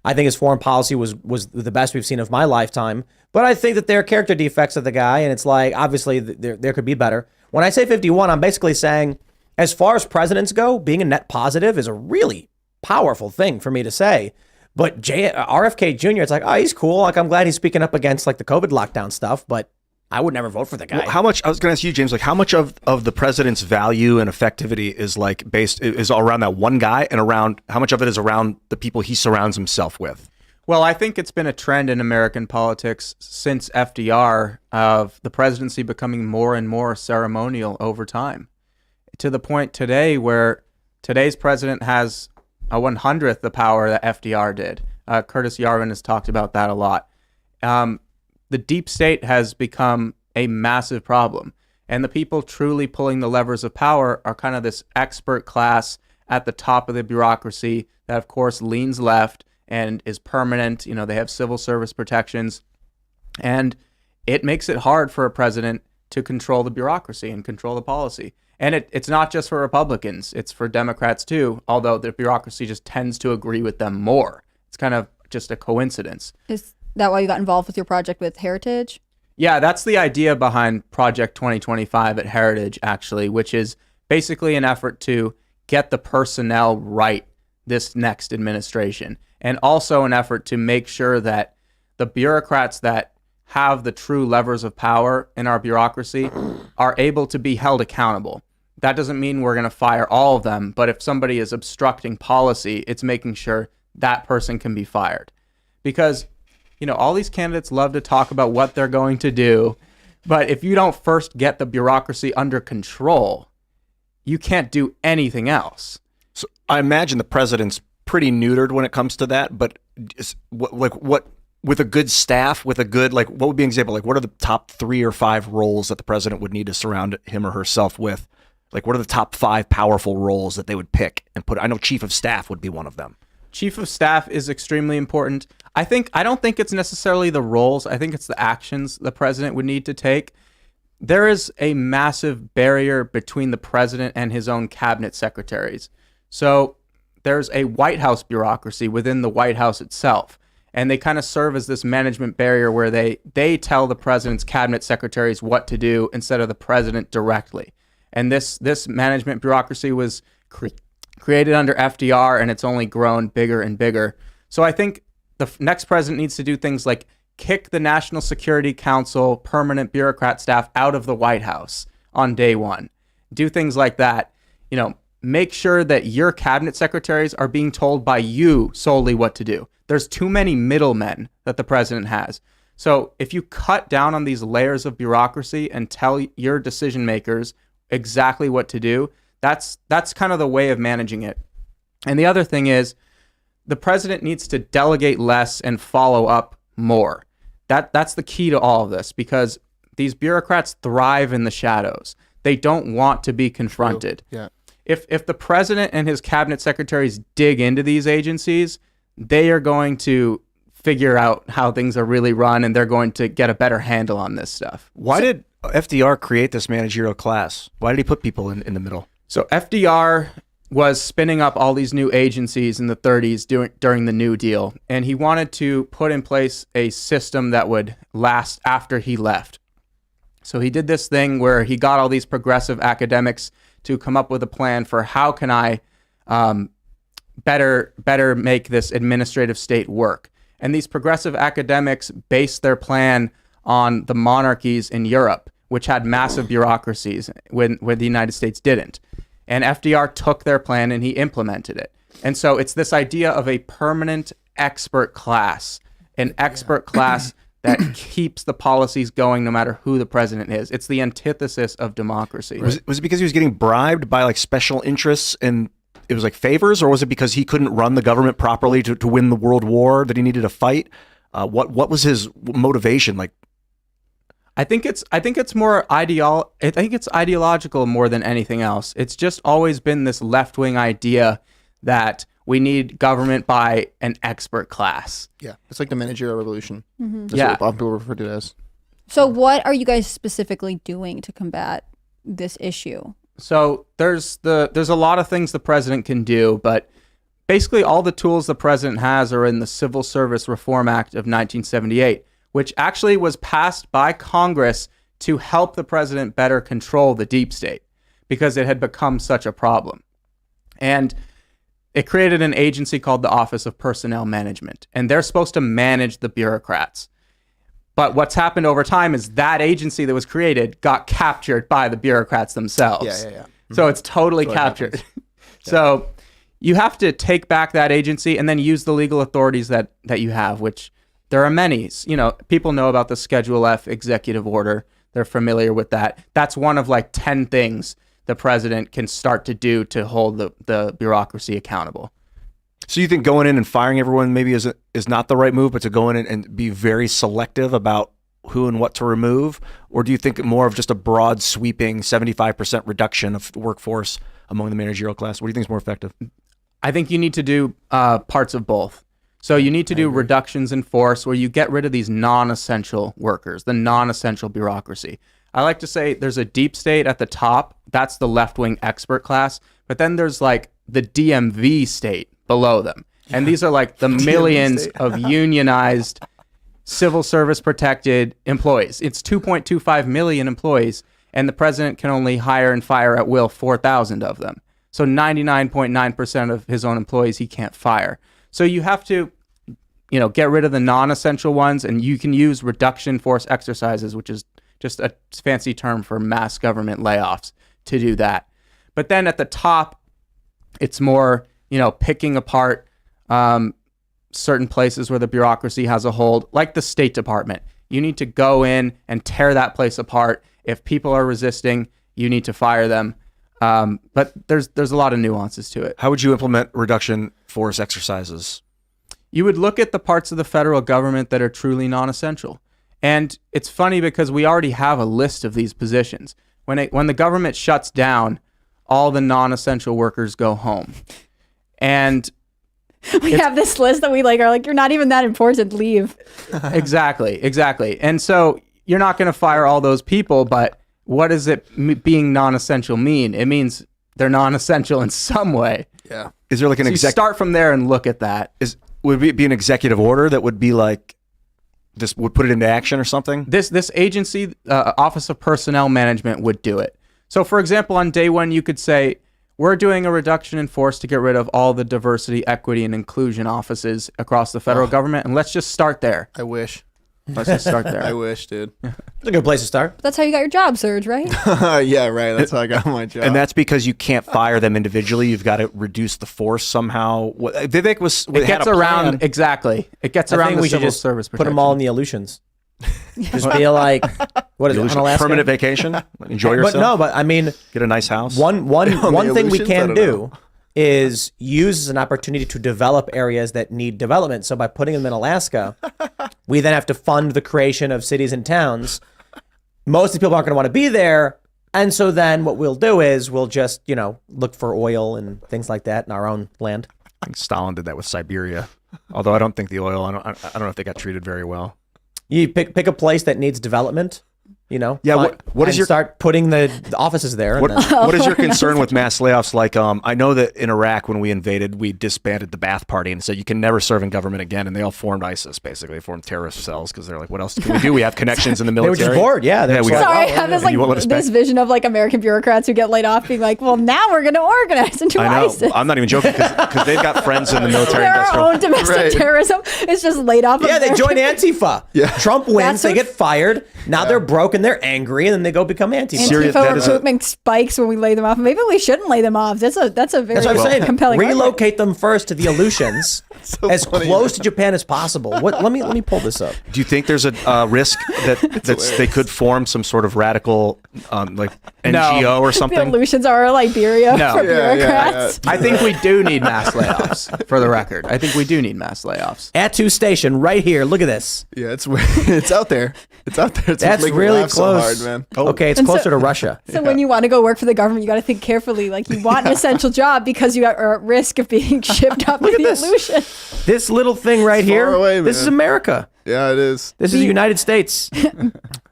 I think his foreign policy was the best we've seen of my lifetime. But I think that there are character defects of the guy, and it's like, obviously, there could be better. When I say 51, I'm basically saying, as far as presidents go, being a net positive is a really powerful thing for me to say. But RFK Jr., it's like, oh, he's cool. Like, I'm glad he's speaking up against like the COVID lockdown stuff, but I would never vote for the guy. Well, how much, I was going to ask you, James, like how much of the president's value and effectivity is like is around that one guy, and around how much of it is around the people he surrounds himself with? Well, I think it's been a trend in American politics since FDR of the presidency becoming more and more ceremonial over time, to the point today where today's president has a 100th the power that FDR did. Curtis Yarvin has talked about that a lot. the deep state has become a massive problem. And the people truly pulling the levers of power are kind of this expert class at the top of the bureaucracy that, of course, leans left and is permanent. You know, they have civil service protections. And it makes it hard for a president to control the bureaucracy and control the policy. And it's not just for Republicans. It's for Democrats, too, although the bureaucracy just tends to agree with them more. It's kind of just a coincidence. Is that why you got involved with your project with Heritage? Yeah, that's the idea behind Project 2025 at Heritage, actually, which is basically an effort to get the personnel right this next administration, and also an effort to make sure that the bureaucrats that have the true levers of power in our bureaucracy are able to be held accountable. That doesn't mean we're going to fire all of them, but if somebody is obstructing policy, it's making sure that person can be fired. Because, you know, all these candidates love to talk about what they're going to do, but if you don't first get the bureaucracy under control, you can't do anything else. So I imagine the president's pretty neutered when it comes to that, but what with a good staff, with a good, like, what would be an example? Like, what are the top 3 or 5 roles that the president would need to surround him or herself with? Like, what are the top 5 powerful roles that they would pick and put? I know chief of staff would be one of them. Chief of staff is extremely important. I don't think it's necessarily the roles. I think it's the actions the president would need to take. There is a massive barrier between the president and his own cabinet secretaries. So there's a White House bureaucracy within the White House itself. And they kind of serve as this management barrier where they tell the president's cabinet secretaries what to do instead of the president directly. And this management bureaucracy was created under FDR, and it's only grown bigger and bigger. So I think the next president needs to do things like kick the National Security Council permanent bureaucrat staff out of the White House on day one. Do things like that. You know, make sure that your cabinet secretaries are being told by you solely what to do. There's too many middlemen that the president has. So if you cut down on these layers of bureaucracy and tell your decision makers exactly what to do, that's kind of the way of managing it. And the other thing is, the president needs to delegate less and follow up more. That's the key to all of this, because these bureaucrats thrive in the shadows. They don't want to be confronted. True. Yeah. If the president and his cabinet secretaries dig into these agencies, they are going to figure out how things are really run, and they're going to get a better handle on this stuff. Why did FDR create this managerial class? Why did he put people in the middle? So FDR was spinning up all these new agencies in the 30s during the New Deal, and he wanted to put in place a system that would last after he left. So he did this thing where he got all these progressive academics to come up with a plan for how can I better make this administrative state work. And these progressive academics based their plan on the monarchies in Europe, which had massive bureaucracies where the United States didn't. And FDR took their plan and he implemented it. And so it's this idea of a permanent expert class, an expert class that keeps the policies going no matter who the president is. It's the antithesis of democracy. Was it because he was getting bribed by like special interests and it was like favors, or was it because he couldn't run the government properly to win the world war that he needed to fight? What was his motivation? Like, I think it's ideological more than anything else. It's just always been this left-wing idea that we need government by an expert class. Yeah, it's like the managerial revolution. Mm-hmm. That's what people refer to it as. So what are you guys specifically doing to combat this issue? So there's a lot of things the president can do, but basically all the tools the president has are in the Civil Service Reform Act of 1978, which actually was passed by Congress to help the president better control the deep state because it had become such a problem. And it created an agency called the Office of Personnel Management, and they're supposed to manage the bureaucrats. But what's happened over time is that agency that was created got captured by the bureaucrats themselves. Yeah. So it's totally captured. So you have to take back that agency and then use the legal authorities that you have, which there are many. You know, people know about the Schedule F executive order. They're familiar with that. That's one of like 10 things the president can start to do to hold the bureaucracy accountable. so you think going in and firing everyone maybe is not the right move, but to go in and be very selective about who and what to remove? Or do you think more of just a broad sweeping 75% reduction of the workforce among the managerial class? What do you think is more effective? I think you need to do parts of both. So you need to do reductions in force where you get rid of these non-essential workers, the non-essential bureaucracy. I like to say there's a deep state at the top. That's the left-wing expert class. But then there's like the DMV state below them. And these are like the millions of unionized civil service protected employees. It's 2.25 million employees, and the president can only hire and fire at will 4,000 of them. So 99.9% of his own employees he can't fire. So you have to, get rid of the non-essential ones, and you can use reduction force exercises, which is just a fancy term for mass government layoffs, to do that. But then at the top, it's more, picking apart certain places where the bureaucracy has a hold, like the State Department. You need to go in and tear that place apart. If people are resisting, you need to fire them. But there's a lot of nuances to it. How would you implement reduction force exercises? You would look at the parts of the federal government that are truly non-essential. And it's funny because we already have a list of these positions. When the government shuts down, all the non-essential workers go home. And we have this list that we are like, you're not even that important, leave. Exactly. And so you're not going to fire all those people, but what does it being non-essential mean? It means they're non-essential in some way. Yeah. Is there like an You start from there and look at that. Would it be an executive order that would be like, this would put it into action or something? This agency, Office of Personnel Management, would do it. So, for example, on day one, you could say, we're doing a reduction in force to get rid of all the diversity, equity, and inclusion offices across the federal government, and let's just start there. I wish. Let's just start there. I wish, dude. It's a good place to start. That's how you got your job, Serge, right? Yeah, right. That's how I got my job. And that's because you can't fire them individually. You've got to reduce the force somehow. Vivek It gets around, exactly. It gets I around think the we should civil just service put protection. them all in the Aleutians. Just be like, what is it, on Alaska? permanent vacation. Enjoy yourself. But no, but I mean, Get a nice house. one thing we Aleutians? I can don't do know. is use as an opportunity to develop areas that need development. So by putting them in Alaska, we then have to fund the creation of cities and towns. Most of the people aren't going to want to be there. And so then what we'll do is we'll just, look for oil and things like that in our own land. I think Stalin did that with Siberia. Although I don't think the oil, I don't know if they got treated very well. You pick a place that needs development, Yeah, what is your start putting the offices there? What, and then, what is your concern with mass layoffs? Like, I know that in Iraq, when we invaded, we disbanded the Ba'ath Party and said you can never serve in government again. And they all formed ISIS, basically. They formed terrorist cells because they're like, what else can we do? We have connections in the they were military. just bored. Yeah. we got, Sorry, I have this You won't let us this back? vision of American bureaucrats who get laid off being like, well, now we're going to organize into I know. ISIS. I'm not even joking because they've got friends in the military. Their industrial. own domestic Right. terrorism is just laid off. Yeah, they American- join Antifa. Yeah. Trump wins, That's they what- get fired. Now they're broke and they're angry, and then they go become Antifa. Serious- Antifa that is a- recruitment spikes when we lay them off. Maybe we shouldn't lay them off. That's a very That's what I'm saying. compelling argument. Relocate them first to the Aleutians, as funny, close to Japan as possible. Let me pull this up. Do you think there's a risk that they could form some sort of radical like NGO or The something? Aleutians are Liberia No. for Yeah, bureaucrats. I think we do need mass layoffs, for the record. I think we do need mass layoffs. Attu Station, right here. Look at this. Yeah, it's out there. It's out there. It's That's making me really laugh close. so hard, man. Okay, it's And so- closer to Russia. So when you want to go work for the government, you got to think carefully. Like you want an essential job because you are at risk of being shipped up to at the this. Aleutian. This little thing right It's far here. away, This man. is America. Yeah, it is. This is the United States. Be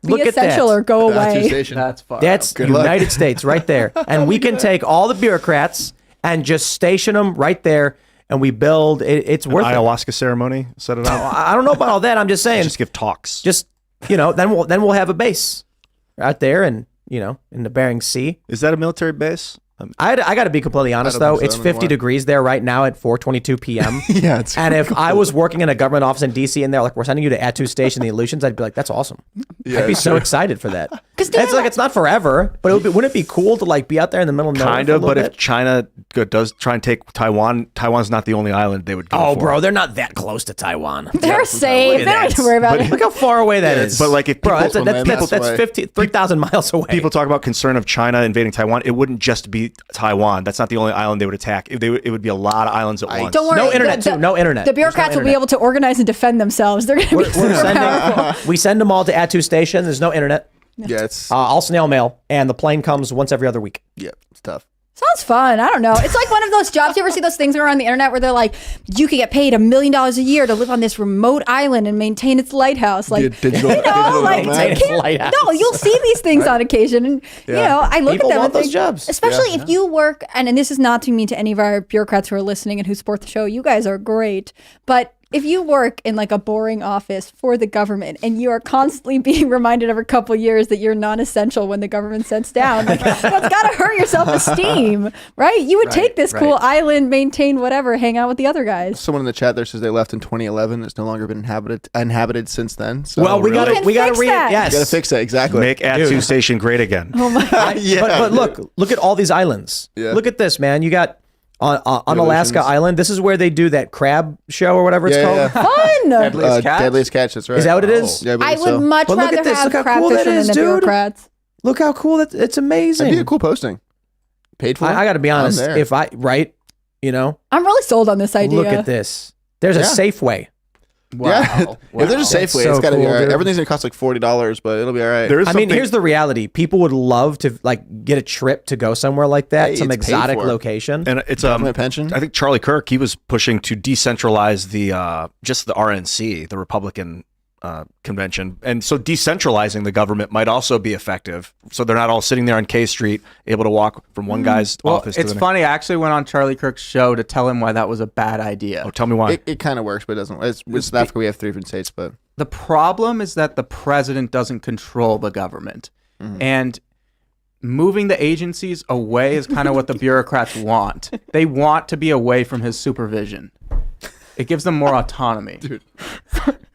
Look at essential that. or go Attu away. Station. That's far. That's Good luck. United States right there. And we can take all the bureaucrats and just station them right there, and we build. It's worth it. Ayahuasca ceremony, set it up. I don't know about all that. I'm just saying. Just give talks. Then we'll have a base out there, and in the Bering Sea. Is that a military base? I got to be completely honest don't though. think so. It's I don't know 50 why. degrees there right now at 4:22 p.m. Yeah, it's And if I was working in a government office in DC and they're like, we're sending you to Attu Station, the Aleutians, I'd be like, that's awesome. Yeah, I'd be so sure. excited for that. Because Because it's not forever, but wouldn't it be cool to like be out there in the middle of nowhere? Kind for a of, little but bit? if China does try and take Taiwan, Taiwan's not the only island they would go Oh, for. bro, they're not that close to Taiwan. they're safe. They don't have to worry about it. Look how far away that is. But like if people, Bro, that's away. 3,000 miles away. people talk about concern of China invading Taiwan, it wouldn't just be Taiwan. That's not the only island they would attack. It would be a lot of islands at once. Don't worry. No internet, too. No internet. The There's no bureaucrats will be internet. able to organize and defend themselves. They're going to be super powerful. We send them all to Attu Station. There's no internet. Yeah, it's All snail mail, and the plane comes once every other week. it's tough. Sounds fun. I don't know. It's like one of those jobs. You ever see those things that are on the internet where they're like, you could get paid $1 million a year to live on this remote island and maintain its lighthouse. Like, Digital- you know, digital like, nomad. I Its can't- lighthouse. no, you'll see these things on occasion. And, you know, I look People at them want and those think, jobs. especially if you work, and this is not to mean to any of our bureaucrats who are listening and who support the show. You guys are great. But if you work in like a boring office for the government and you are constantly being reminded every couple years that you're non-essential when the government sets down, like, that's got to hurt your self-esteem, right? You would take this cool island, maintain whatever, hang out with the other guys. Someone in the chat there says they left in 2011. It's no longer been inhabited since then. So Well, we You can gotta fix read. that. Yes, gotta fix that exactly. Make Attu Station great again. Oh my God. but look at all these islands. Yeah. Look at this, man. You got on Alaska Oceans. Island. This is where they do that crab show or whatever it's Yeah, called. yeah. Fun! Deadliest catch. That's right. Is that what it is? Yeah, I believe would so. much But look rather at this. have Look how crab cool that fishermen is, than dude. bureaucrats. Look how cool it's amazing. That'd be a cool posting. Paid for. I got to be honest. there. If I you know, I'm really sold on this idea. look at this. There's a Safeway. Wow. Yeah. If there's a That's Safeway, so it's got to be cool, all right. dude. Everything's gonna cost like $40, but it'll be all right. There is I mean, something- here's the reality. People would love to like get a trip to go somewhere like that, Hey, some it's paid exotic for. location. and it's Government pension. I think Charlie Kirk, he was pushing to decentralize the just the RNC, the Republican convention, and so decentralizing the government might also be effective. So they're not all sitting there on K Street, able to walk from one guy's Well, office to it's the funny. I actually went on Charlie Kirk's show to tell him why that was a bad idea. next. Oh, tell me why. It kind of works, but it doesn't. It's with South Africa, we have 3 different states, but The problem is that the president doesn't control the government. And moving the agencies away is kind of what the bureaucrats want. They want to be away from his supervision. It gives them more autonomy.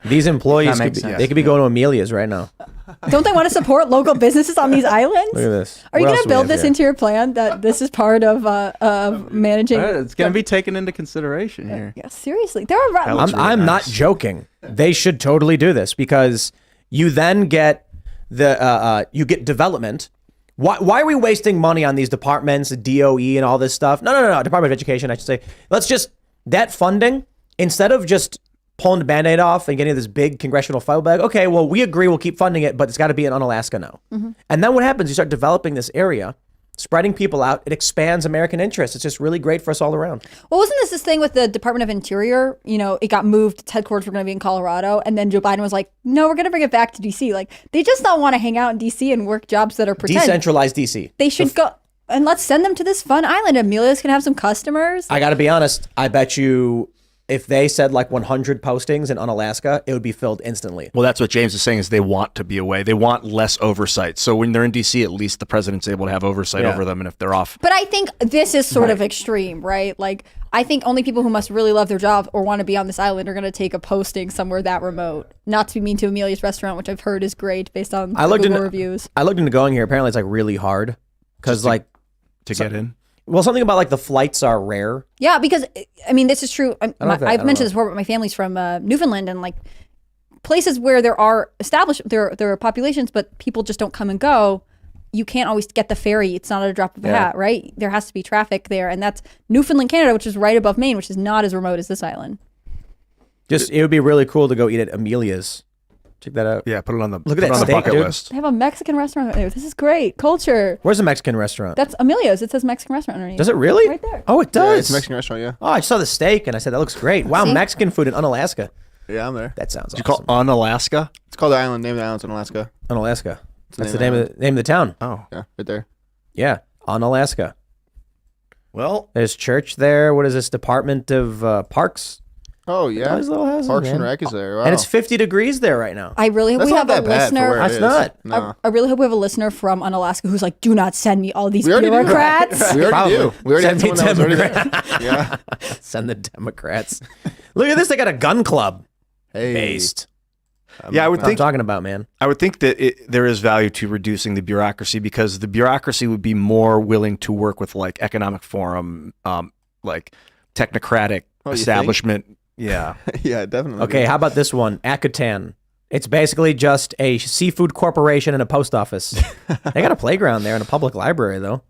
These employees That could makes be, sense. they could be going to Amelia's right now. Don't they want to support local businesses on these islands? Look at this. Are you What going else to do we build have this here? into your plan that this is part of managing? It's going to be taken into consideration here. Yeah, seriously. There are I'm not joking. They should totally do this because you then get you get development. Why are we wasting money on these departments, the DOE and all this stuff? No. Department of Education, I should say. Let's just that funding instead of just pulling the Band-Aid off and getting this big congressional file bag. Okay, well, we agree we'll keep funding it, but it's got to be in Alaska now. And then what happens? You start developing this area, spreading people out. It expands American interests. It's just really great for us all around. Well, wasn't this thing with the Department of Interior? You know, it got moved. Its headquarters were going to be in Colorado. And then Joe Biden was like, no, we're going to bring it back to D.C. Like, they just don't want to hang out in D.C. and work jobs that are pretend. Decentralized DC. They should go. And let's send them to this fun island. Amelia's can have some customers. I got to be honest. I bet you if they said like 100 postings in Unalaska, it would be filled instantly. Well, that's what James is saying is they want to be away. They want less oversight. So when they're in D.C., at least the president's able to have oversight over them. And if they're off, But I think this is sort of extreme, right? Like, I think only people who must really love their job or want to be on this island are going to take a posting somewhere that remote. Not to be mean to Amelia's restaurant, which I've heard is great based on the Google reviews. I looked into going here. Apparently, it's like really hard because like to get in. well, something about like the flights are rare. Yeah, because I mean, this is true. I I've mentioned this before, but my family's from Newfoundland, and like places where there are established, there are populations, but people just don't come and go. You can't always get the ferry. It's not at a drop of a hat, right? There has to be traffic there, and that's Newfoundland, Canada, which is right above Maine, which is not as remote as this island. Just it would be really cool to go eat at Amelia's. Check that out. Yeah, put it on the Look at put it that on the steak, bucket dude. list. They have a Mexican restaurant there. This is great culture. Where's the Mexican restaurant? That's Amelia's. It says Mexican restaurant underneath. Does it really? Right there. Oh, it yeah, does. it's a Mexican restaurant. Yeah, Oh, I saw the steak and I said that looks great. Wow, See? Mexican food in Unalaska. yeah, I'm there. That sounds You awesome. call on Alaska? It's called the island. Name of the island's in Alaska. Unalaska. That's the name name of of the name of the town. Oh, Yeah, right there. Yeah, Unalaska. well, There's church there. What is this? Department of Parks. Oh yeah, Those little houses, Parks man. and Rec is there. Wow. And it's 50 degrees there right now. I really hope That's we not have a that bad for listener. where it That's is. not. No. I really hope we have a listener from Unalaska who's like, do not send me all these We already do. bureaucrats. We already Probably. do. We already had Send me someone that was already there. Yeah. Send the Democrats. Look at this. They got a gun club Hey. based. Yeah, I would That's what I'm think talking about, man. I would think that there is value to reducing the bureaucracy because the bureaucracy would be more willing to work with like economic forum, like technocratic Oh, you think? establishment. Yeah. Yeah, definitely. Okay, how about this one? Akutan. It's basically just a seafood corporation and a post office. They got a playground there and a public library, though.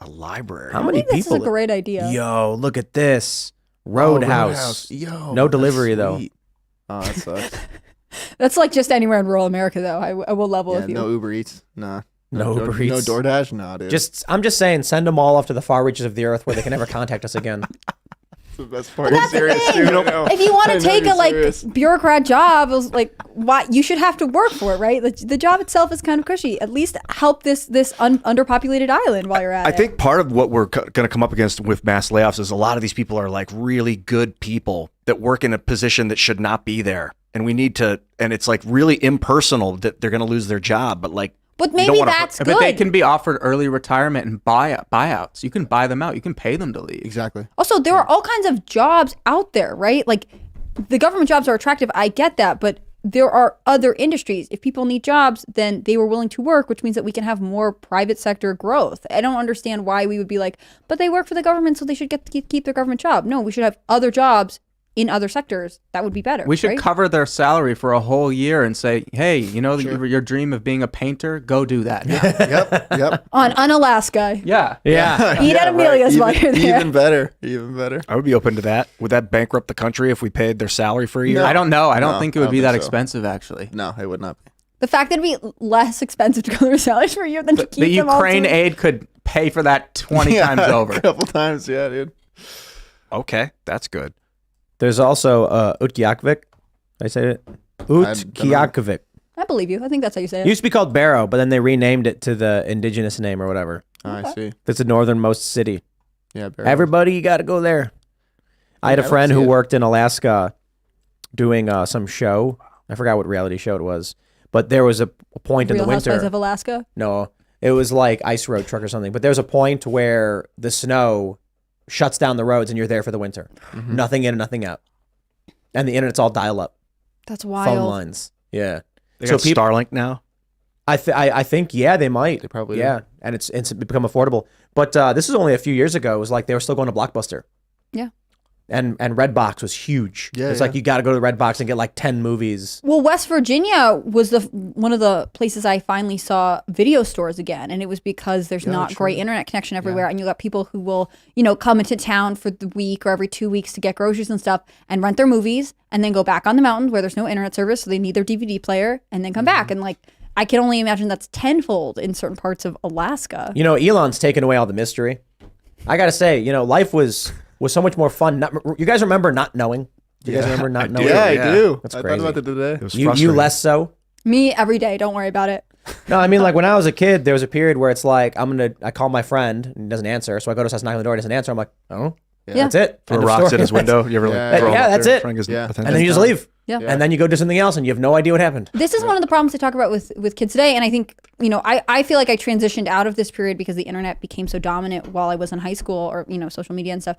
A library. How I many think this is people? a great idea. Yo, look at this. Oh, Roadhouse. Yo, No that's delivery, though. sweet. Oh, that sucks. That's like just anywhere in rural America, though. I will level Yeah, with you. no Uber Eats. Nah. No Uber Eats. No DoorDash. Nah, dude. I'm just saying, send them all off to the far reaches of the earth where they can never contact us again. the best part. That's the thing. If you want to take a bureaucrat job, it was like why you should have to work for it, right? The job itself is kind of cushy. At least help this underpopulated island while you're at it. I think part of what we're going to come up against with mass layoffs is a lot of these people are like really good people that work in a position that should not be there. And we need to, and it's like really impersonal that they're going to lose their job. But like, But you maybe don't wanna that's good. But they can be offered early retirement and buyouts. You can buy them out. You can pay them to leave. Exactly. Also, there are all kinds of jobs out there, right? Like the government jobs are attractive. I get that, but there are other industries. If people need jobs, then they were willing to work, which means that we can have more private sector growth. I don't understand why we would be like, but they work for the government, so they should get to keep their government job. No, we should have other jobs in other sectors. That would be better. We should right? cover their salary for a whole year and say, hey, you know, your dream of being a painter, go do that. Yep. on Unalaska. Yeah. Yeah. Eat at Amelia's while you're there. Even better. Even better. I would be open to that. Would that bankrupt the country if we paid their salary for a year? I don't know. I don't No, think it I would don't be that think so. expensive, actually. No, it would not be. The fact that it'd be less expensive to go to their salaries for a year than to keep The them all Ukraine to- aid could pay for that 20 times over. A couple times, yeah, dude. Okay, that's good. There's also Utqiagvik. I say it? Utqiagvik. I believe you. I think that's how you say It it. used to be called Barrow, but then they renamed it to the indigenous name or whatever. I see. That's the northernmost city. Yeah, Barry. Everybody, you got to go there. I had Yeah, a I friend don't who see it. worked in Alaska doing some show. I forgot what reality show it was, but there was a point in Real the Housewives winter. of Alaska. No, it was like Ice Road Truck or something. But there's a point where the snow shuts down the roads and you're there for the winter. Mm-hmm. Nothing in and nothing out. And the internet's all dial up. That's Phone wild. lines. Yeah. They got people- Starlink now. I think yeah, they might. They probably do. yeah, and it's become affordable. But this is only a few years ago. It was like they were still going to Blockbuster. Yeah. And Redbox was huge. Yeah, it's yeah. like you got to go to Redbox and get like 10 movies. Well, West Virginia was one of the places I finally saw video stores again, and it was because there's not great internet connection everywhere, and you got people who will, come into town for the week or every 2 weeks to get groceries and stuff, and rent their movies, and then go back on the mountain where there's no internet service, so they need their DVD player, and then come back, and like I can only imagine that's tenfold in certain parts of Alaska. Elon's taken away all the mystery. I got to say, life was so much more fun. You guys remember not knowing? Do you guys remember not knowing? Yeah, I Yeah. do. That's I crazy. thought about that today. It was You frustrating. less so? Me every day. Don't worry about it. No, I mean, like when I was a kid, there was a period where it's like, I call my friend and he doesn't answer. So I go to his house, knock on the door, he doesn't answer. I'm like, oh, Yeah. that's it. Throw End of rocks story. at his window. You ever Yeah. throw 'em Yeah, up that's there, it. try and get his Yeah. attention? And then you just leave. Yeah. And then you go do something else and you have no idea what happened. This is one of the problems I talk about with kids today. And I think, I feel like I transitioned out of this period because the internet became so dominant while I was in high school or, social media and stuff.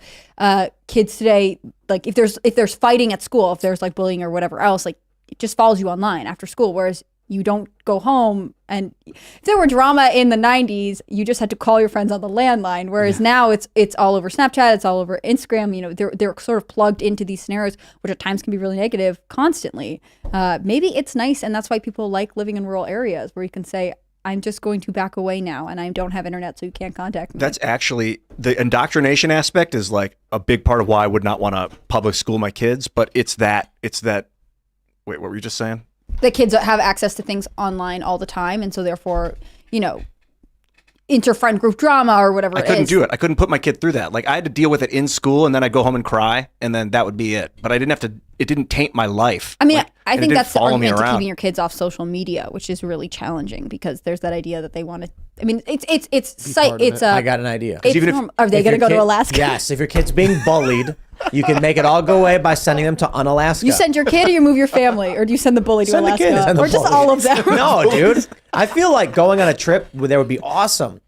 Kids today, like if there's fighting at school, if there's like bullying or whatever else, like it just follows you online after school. Whereas you don't go home, and if there were drama in the 90s, you just had to call your friends on the landline. Whereas now it's all over Snapchat, it's all over Instagram. They're sort of plugged into these scenarios, which at times can be really negative constantly. Maybe it's nice, and that's why people like living in rural areas where you can say, I'm just going to back away now, and I don't have internet, so you can't contact me. That's actually the indoctrination aspect is like a big part of why I would not want to public school my kids. But it's that. Wait, what were you just saying? The kids have access to things online all the time, and so therefore, inter-friend group drama or whatever I couldn't do it. I couldn't put my kid through that. Like I had to deal with it in school, and then I'd go home and cry, and then that would be it. But I didn't have to. It didn't taint my life. I mean, Like, I and it think didn't that's the follow me argument to around. keeping your kids off social media, which is really challenging because there's that idea that they want to. I mean, I got an idea. It's even if- are they If going to your go to kid- Alaska? Yes. If your kid's being bullied, you can make it all go away by sending them to Unalaska. You send your kid, or you move your family, or do you send the bully to Send the Alaska, kid, send the or just bully. all of them? No, dude. I feel like going on a trip there would be awesome.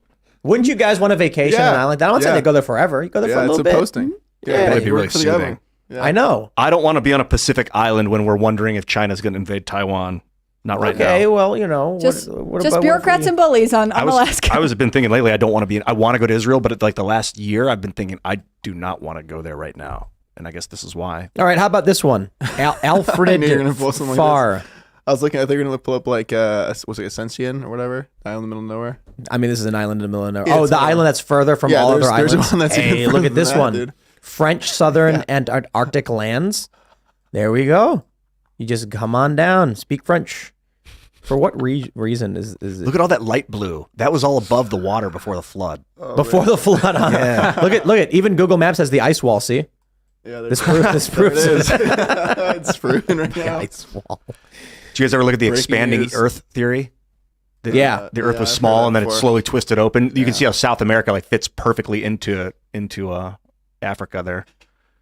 Wouldn't you guys want a vacation Yeah. on an island? I don't say Yeah. they go there forever. You go there for a Yeah, it's little a bit. posting. Yeah, it'd be you really work for the government. soothing. I know. I don't want to be on a Pacific island when we're wondering if China's going to invade Taiwan. Not right now. Okay, well, you know, Just what bureaucrats and bullies on Alaska. I was been thinking lately. I don't want to be. I want to go to Israel, but like the last year, I've been thinking I do not want to go there right now, and I guess this is why. All right, how about this one? Alfred I knew you were gonna pull something like Farr. this. I was looking. I think you're gonna pull up like was it Ascension or whatever? Island in the middle of nowhere. I mean, this is an island in the middle of nowhere. Yeah, oh, it's the not- island that's further from all other there's islands. one that's even hey, further look at than this that, one. dude. French, Southern, and Arctic lands. There we go. You just come on down. Speak French. For what reason is it? Look at all that light blue. That was all above the water before the flood. Before the flood, huh? Yeah. Look at even Google Maps has the ice wall. See, Yeah, this proves it is. It's proven right the now. ice wall. Did you guys ever look at the Breaking expanding news. Earth theory? Yeah. The Earth Yeah, was I've small heard and that then it before. slowly twisted open. You can see how South America like fits perfectly into Africa there.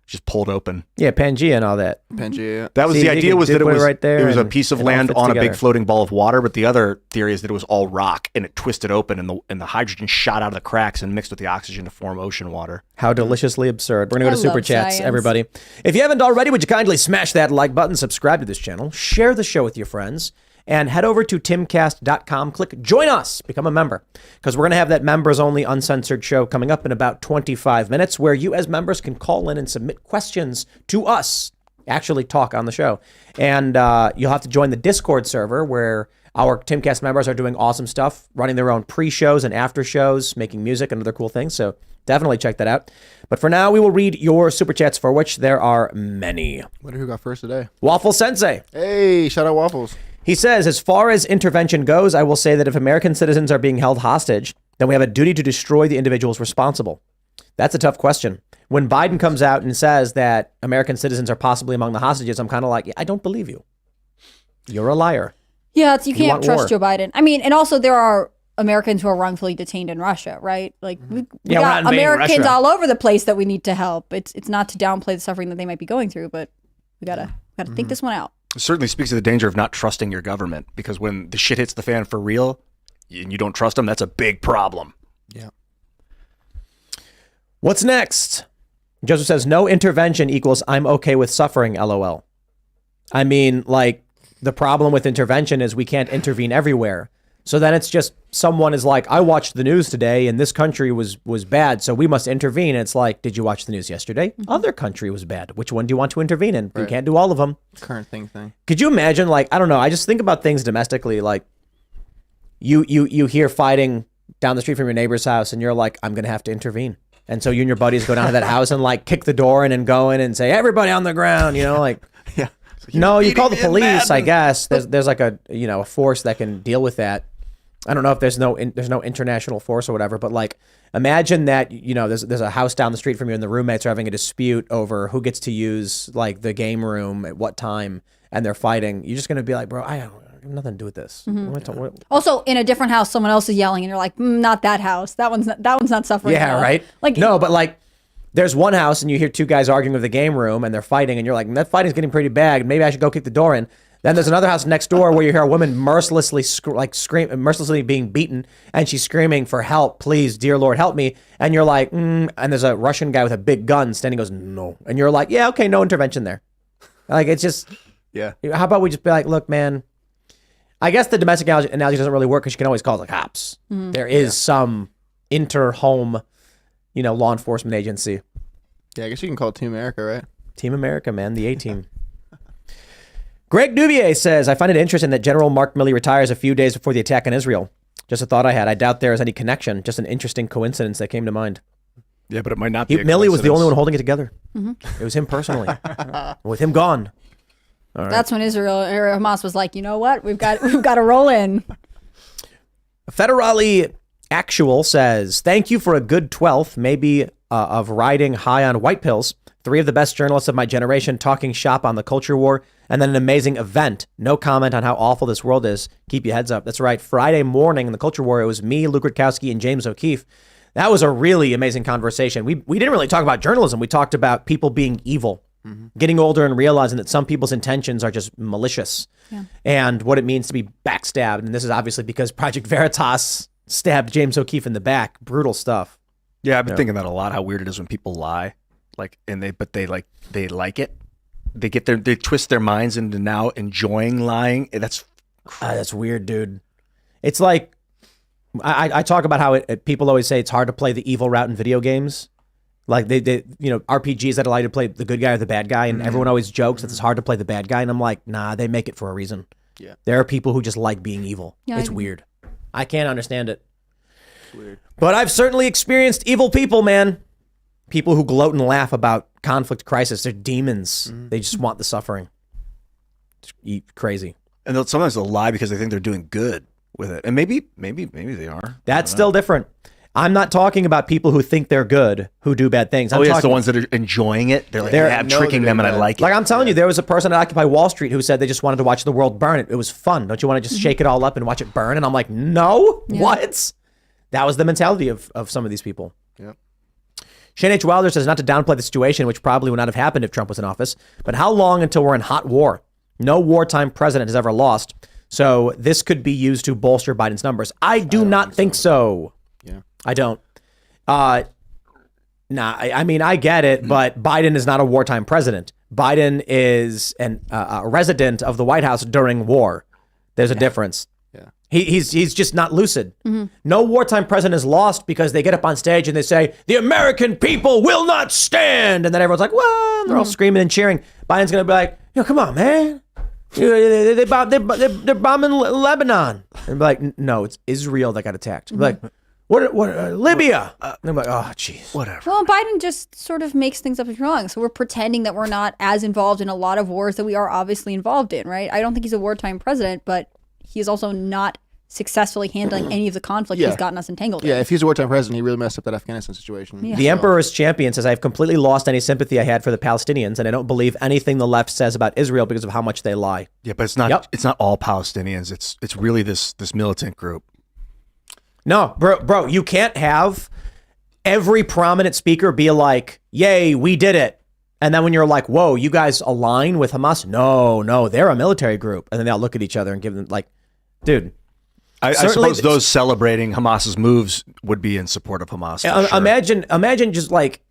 Just pulled open. Yeah, Pangea and all that. Pangea. That was See, the you idea can was that it put it was right there it was a and piece of it all land fits on a together. big floating ball of water, but the other theory is that it was all rock and it twisted open and the hydrogen shot out of the cracks and mixed with the oxygen to form ocean water. How deliciously absurd. We're going to go to I Super love Chats, science. everybody. If you haven't already, would you kindly smash that like button, subscribe to this channel, share the show with your friends, and head over to timcast.com, click join us, become a member, because we're going to have that members only uncensored show coming up in about 25 minutes where you as members can call in and submit questions to us, actually talk on the show. And you'll have to join the Discord server where our Timcast members are doing awesome stuff, running their own pre-shows and after shows, making music and other cool things. So definitely check that out. But for now, we will read your Super Chats, for which there are many. Wonder who got first today. Waffle Sensei. Hey, shout out Waffles. He says, as far as intervention goes, I will say that if American citizens are being held hostage, then we have a duty to destroy the individuals responsible. That's a tough question. When Biden comes out and says that American citizens are possibly among the hostages, I'm kind of like, I don't believe you. You're a liar. Yeah, you can't want trust war. Joe Biden. I mean, and also there are Americans who are wrongfully detained in Russia, right? Like we Yeah, we're got not invading Americans Russia. all over the place that we need to help. It's not to downplay the suffering that they might be going through, but we gotta think this one out. It certainly speaks to the danger of not trusting your government because when the shit hits the fan for real and you don't trust them, that's a big problem. Yeah. What's next? Joseph says, no intervention equals I'm okay with suffering, LOL. I mean, like, the problem with intervention is we can't intervene everywhere. So then it's just someone is like, I watched the news today and this country was bad, so we must intervene. And it's like, did you watch the news yesterday? Other country was bad. Which one do you want to intervene in? You can't do all of them. Current thing. Could you imagine, like, I don't know, I just think about things domestically, like you hear fighting down the street from your neighbor's house and you're like, I'm going to have to intervene. And so you and your buddies go down to that house and like kick the door in and go in and say, everybody on the ground, you know, like, Yeah. no, you call the police, I guess. There's like a, you know, a force that can deal with that. I don't know if there's no international force or whatever, but like imagine that, you know, there's a house down the street from you and the roommates are having a dispute over who gets to use like the game room at what time and they're fighting. You're just going to be like, bro, I have nothing to do with this. What- Also, in a different house, someone else is yelling, and you're like, not that house. That one's not suffering. Yeah, at all." right? Like no, but like there's one house and you hear two guys arguing with the game room and they're fighting and you're like, that fighting's getting pretty bad. Maybe I should go kick the door in. Then there's another house next door where you hear a woman mercilessly mercilessly being beaten and she's screaming for help, please, dear Lord, help me. And you're like, and there's a Russian guy with a big gun standing, goes, no. And you're like, yeah, okay, no intervention there. Like, it's just, Yeah. how about we just be like, look, man, I guess the domestic analogy doesn't really work because you can always call the cops. There is some inter-home, you know, law enforcement agency. Yeah, I guess you can call it Team America, right? Team America, man, the A-team. Greg Duvier says, I find it interesting that General Mark Milley retires a few days before the attack on Israel. Just a thought I had. I doubt there is any connection. Just an interesting coincidence that came to mind. Yeah, but it might not be. Milley was the only one holding it together. It was him personally. With him gone. that's when Israel or Hamas was like, you know what? We've got to roll in. Federale Actual says, thank you for a good 12th, maybe of riding high on white pills. 3 of the best journalists of my generation talking shop on the culture war, and then an amazing event. No comment on how awful this world is. Keep your heads up. That's right. Friday morning in the culture war, it was me, Luke Rutkowski, and James O'Keefe. That was a really amazing conversation. We didn't really talk about journalism. We talked about people being evil, getting older and realizing that some people's intentions are just malicious, and what it means to be backstabbed. And this is obviously because Project Veritas stabbed James O'Keefe in the back. Brutal stuff. Yeah, I've been thinking that a lot. How weird it is when people lie. Like, and they like it. They twist their minds into now enjoying lying. That's weird, dude. It's like I talk about how people always say it's hard to play the evil route in video games. Like they RPGs that allow you to play the good guy or the bad guy, and everyone always jokes that it's hard to play the bad guy, and I'm like, nah, they make it for a reason. Yeah. There are people who just like being evil. Yeah, it's weird. I can't understand it. It's weird. But I've certainly experienced evil people, man. People who gloat and laugh about conflict, crisis. They're demons. They just want the suffering. It's crazy. And sometimes they'll lie because they think they're doing good with it. And maybe they are. That's still different. I'm not talking about people who think they're good, who do bad things. I'm it's talking the ones that are enjoying it. They're like, I'm know tricking they're them and I doing like it. Like I'm telling you, there was a person at Occupy Wall Street who said they just wanted to watch the world burn. It was fun. Don't you want to just shake it all up and watch it burn? And I'm like, no, what? That was the mentality of some of these people. Yep. Shane H. Wilder says not to downplay the situation, which probably would not have happened if Trump was in office, but how long until we're in hot war? No wartime president has ever lost. So this could be used to bolster Biden's numbers. I do not think so. Yeah. I don't. I mean, I get it, but Biden is not a wartime president. Biden is a resident of the White House during war. There's a difference. Yeah. He's just not lucid. No wartime president is lost because they get up on stage and they say, the American people will not stand. And then everyone's like, well, they're all screaming and cheering. Biden's going to be like, come on, man. They're bombing Lebanon. And be like, no, it's Israel that got attacked. Like, what Libya? And I'm like, oh, jeez. Whatever. Well, Biden just sort of makes things up as wrong. So we're pretending that we're not as involved in a lot of wars that we are obviously involved in, right? I don't think he's a wartime president, but he is also not successfully handling any of the conflict he's gotten us entangled in. Yeah, if he's a wartime president, he really messed up that Afghanistan situation. Yeah. The Emperor's Champion says, I've completely lost any sympathy I had for the Palestinians, and I don't believe anything the left says about Israel because of how much they lie. Yeah, but it's not. It's not all Palestinians. It's really this militant group. No, bro, you can't have every prominent speaker be like, yay, we did it. And then when you're like, whoa, you guys align with Hamas? No, they're a military group. And then they'll look at each other and give them like, dude. I suppose those celebrating Hamas's moves would be in support of Hamas. Sure. Imagine just like,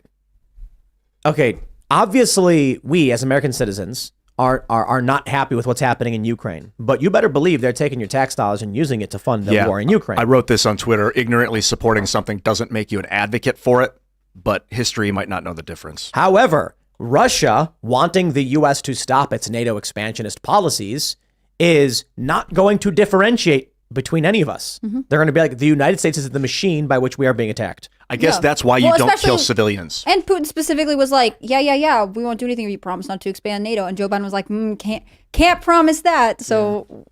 okay, obviously we as American citizens are not happy with what's happening in Ukraine, but you better believe they're taking your tax dollars and using it to fund the war in Ukraine. I wrote this on Twitter. Ignorantly supporting something doesn't make you an advocate for it, but history might not know the difference. However, Russia wanting the U.S. to stop its NATO expansionist policies is not going to differentiate between any of us. They're going to be like, the United States is the machine by which we are being attacked. I guess that's why you don't kill civilians. And Putin specifically was like, yeah, we won't do anything if you promise not to expand NATO. And Joe Biden was like, can't promise that. So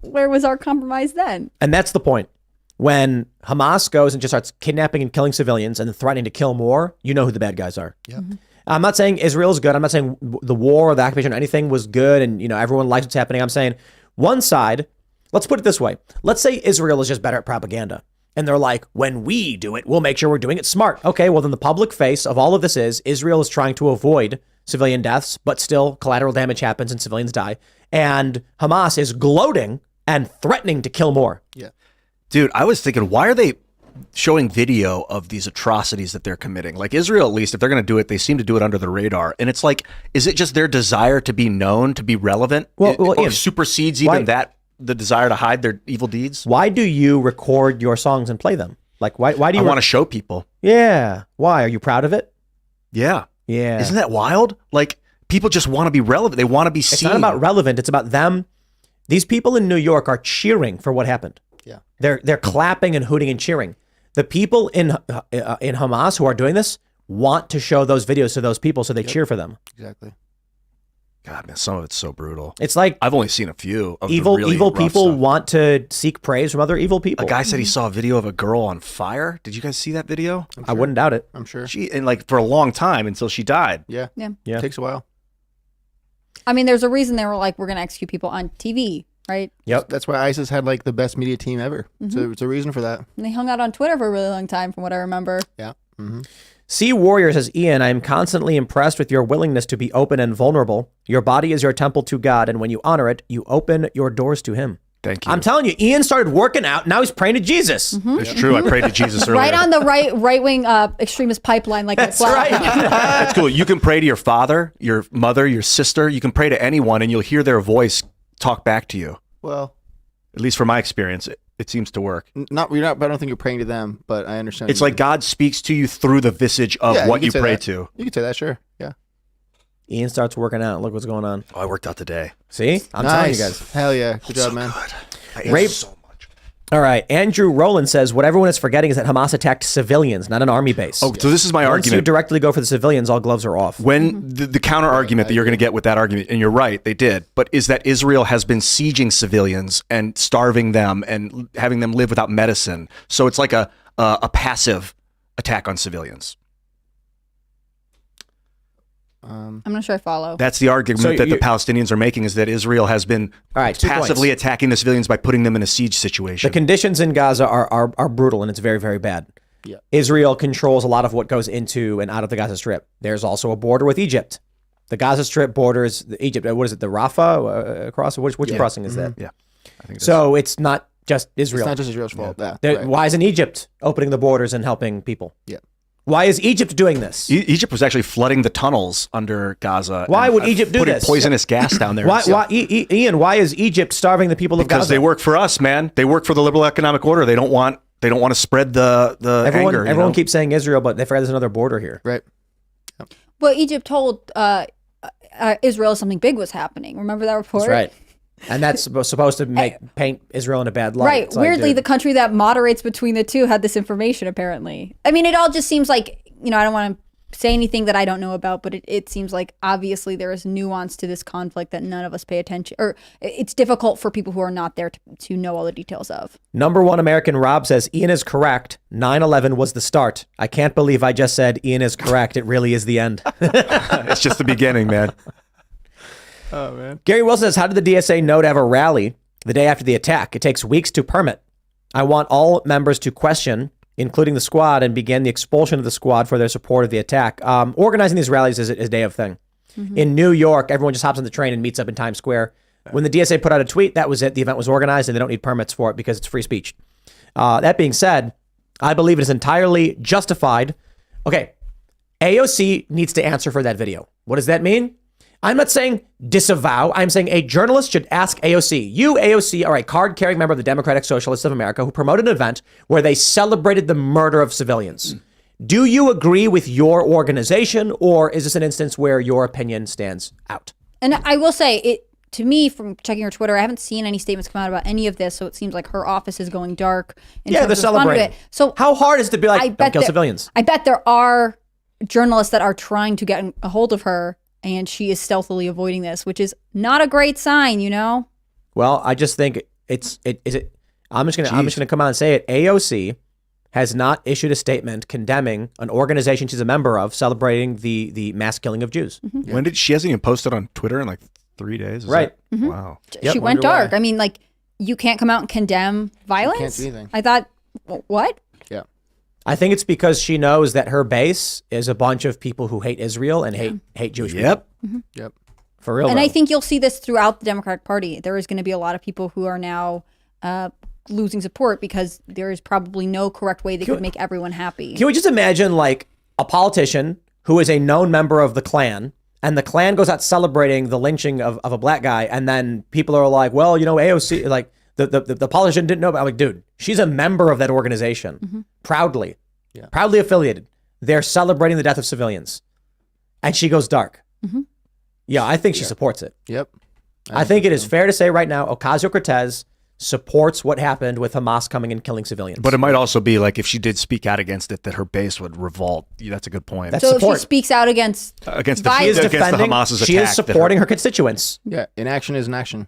where was our compromise then? And that's the point. When Hamas goes and just starts kidnapping and killing civilians and threatening to kill more, you know who the bad guys are. Yeah. I'm not saying Israel's good. I'm not saying the war or the occupation or anything was good and everyone likes what's happening. I'm saying one side, let's put it this way. Let's say Israel is just better at propaganda. And they're like, when we do it, we'll make sure we're doing it smart. Okay, well, then the public face of all of this is Israel is trying to avoid civilian deaths, but still collateral damage happens and civilians die. And Hamas is gloating and threatening to kill more. Yeah. Dude, I was thinking, why are they showing video of these atrocities that they're committing? Like Israel, at least, if they're going to do it, they seem to do it under the radar. And it's like, is it just their desire to be known, to be relevant? Or Ian, supersedes even the desire to hide their evil deeds? Why do you record your songs and play them? Like, why do you want to show people. Yeah. Why? Are you proud of it? Yeah. Yeah. Isn't that wild? Like, people just want to be relevant. They want to be seen. It's not about relevant. It's about them. These people in New York are cheering for what happened. Yeah. They're clapping and hooting and cheering. The people in Hamas who are doing this want to show those videos to those people so they cheer for them. Exactly. God, man, some of it's so brutal. It's like I've only seen a few of evil the really evil rough people stuff. want to seek praise from other evil people. A guy said he saw a video of a girl on fire. Did you guys see that video? I wouldn't doubt it. I'm sure. And like for a long time until she died. Yeah. Yeah. Takes a while. I mean, there's a reason they were like, we're going to execute people on TV, right? Yep. That's why ISIS had like the best media team ever. So it's a reason for that. And they hung out on Twitter for a really long time, from what I remember. Yeah. Sea Warrior says, Ian, I am constantly impressed with your willingness to be open and vulnerable. Your body is your temple to God, and when you honor it, you open your doors to him. Thank you. I'm telling you, Ian started working out. Now he's praying to Jesus. It's true. I prayed to Jesus earlier. Right on the right wing extremist pipeline, like That's McFly. right. That's cool. You can pray to your father, your mother, your sister. You can pray to anyone, and you'll hear their voice talk back to you. Well, At least from my experience, it seems to work. you're not. But I don't think you're praying to them. But I understand. It's like God speaks to you through the visage of Yeah, what you could say pray that. to. You could say that, sure. Yeah. Ian starts working out. Look what's going on. Oh, I worked out today. See? I'm Nice. telling you guys. Hell yeah. Good job, man. I ate Rape- so much. All right. Andrew Rowland says, what everyone is forgetting is that Hamas attacked civilians, not an army base. Oh, so this is my Once you argument. directly go for the civilians, all gloves are off. When the counter argument that you're going to get with that argument, and you're right, they did, but is that Israel has been sieging civilians and starving them and having them live without medicine. So it's like a passive attack on civilians. I'm not sure I follow. That's the argument So that the you- Palestinians are making, is that Israel has been All right, 2 passively points. attacking the civilians by putting them in a siege situation. The conditions in Gaza are brutal, and it's very, very bad. Yeah. Israel controls a lot of what goes into and out of the Gaza Strip. There's also a border with Egypt. The Gaza Strip borders the Egypt. What is it? The Rafah crossing? Which crossing is that? Yeah. I think So it's not just It's Israel. not just Israel's fault. Yeah. There- right. Why isn't Egypt opening the borders and helping people? Yeah. Why is Egypt doing this? Egypt was actually flooding the tunnels under Gaza. Why and would Egypt do putting this? poisonous gas down there? Why, Ian? Why is Egypt starving the people of Because Gaza? they work for us, man. They work for the liberal economic order. They don't want to spread the anger. Everyone keeps saying Israel, but they forget there's another border here. Right. Well, Egypt told Israel something big was happening. Remember that report? That's right. And that's supposed to paint Israel in a bad light. Right. It's like, Weirdly, dude, the country that moderates between the two had this information, apparently. I mean, it all just seems like, I don't want to say anything that I don't know about, but it seems like obviously there is nuance to this conflict that none of us pay attention, or it's difficult for people who are not there to know all the details of. Number one American Rob says, Ian is correct. 9/11 was the start. I can't believe I just said Ian is correct. It really is the end. It's just the beginning, man. Oh man. Gary Wilson says, how did the DSA know to have a rally the day after the attack? It takes weeks to permit. I want all members to question, including the squad, and begin the expulsion of the squad for their support of the attack. Organizing these rallies is a day of thing. In New York, everyone just hops on the train and meets up in Times Square. When the DSA put out a tweet, that was it. The event was organized, and they don't need permits for it because it's free speech. That being said, I believe it is entirely justified. Okay, AOC needs to answer for that video. What does that mean? I'm not saying disavow. I'm saying a journalist should ask AOC. You, AOC, are a card-carrying member of the Democratic Socialists of America who promoted an event where they celebrated the murder of civilians. Do you agree with your organization, or is this an instance where your opinion stands out? And I will say, to me, from checking her Twitter, I haven't seen any statements come out about any of this, so it seems like her office is going dark in Yeah, terms they're of responding to celebrating. it. So How hard is it to be like, don't kill civilians? I bet there are journalists that are trying to get a hold of her, and she is stealthily avoiding this, which is not a great sign, Well, I just think I'm just gonna come out and say it. AOC has not issued a statement condemning an organization she's a member of celebrating the mass killing of Jews. When did she hasn't even posted on Twitter in like 3 days? Is Right. that- Wow. Yep, She went wonder why. dark. I mean, like, you can't come out and condemn violence. can't do anything. I thought, what? Yeah. I think it's because she knows that her base is a bunch of people who hate Israel and hate Jewish Yep. people. Yep. For real. And though. I think you'll see this throughout the Democratic Party. There is going to be a lot of people who are now losing support because there is probably no correct way they could make everyone happy. Can we just imagine like a politician who is a known member of the Klan, and the Klan goes out celebrating the lynching of a black guy, and then people are like, well, AOC, like the politician didn't know about. I'm like, dude, she's a member of that organization, proudly affiliated. They're celebrating the death of civilians, and she goes dark. Yeah, I think she supports it. Yep. I think it is fair to say right now, Ocasio-Cortez supports what happened with Hamas coming and killing civilians. But it might also be like if she did speak out against it, that her base would revolt. Yeah, that's a good point. That's So support. if she speaks out against Against the violence- She is against the defending. Hamas's She attack. is that supporting her constituents. Yeah. Inaction is an action.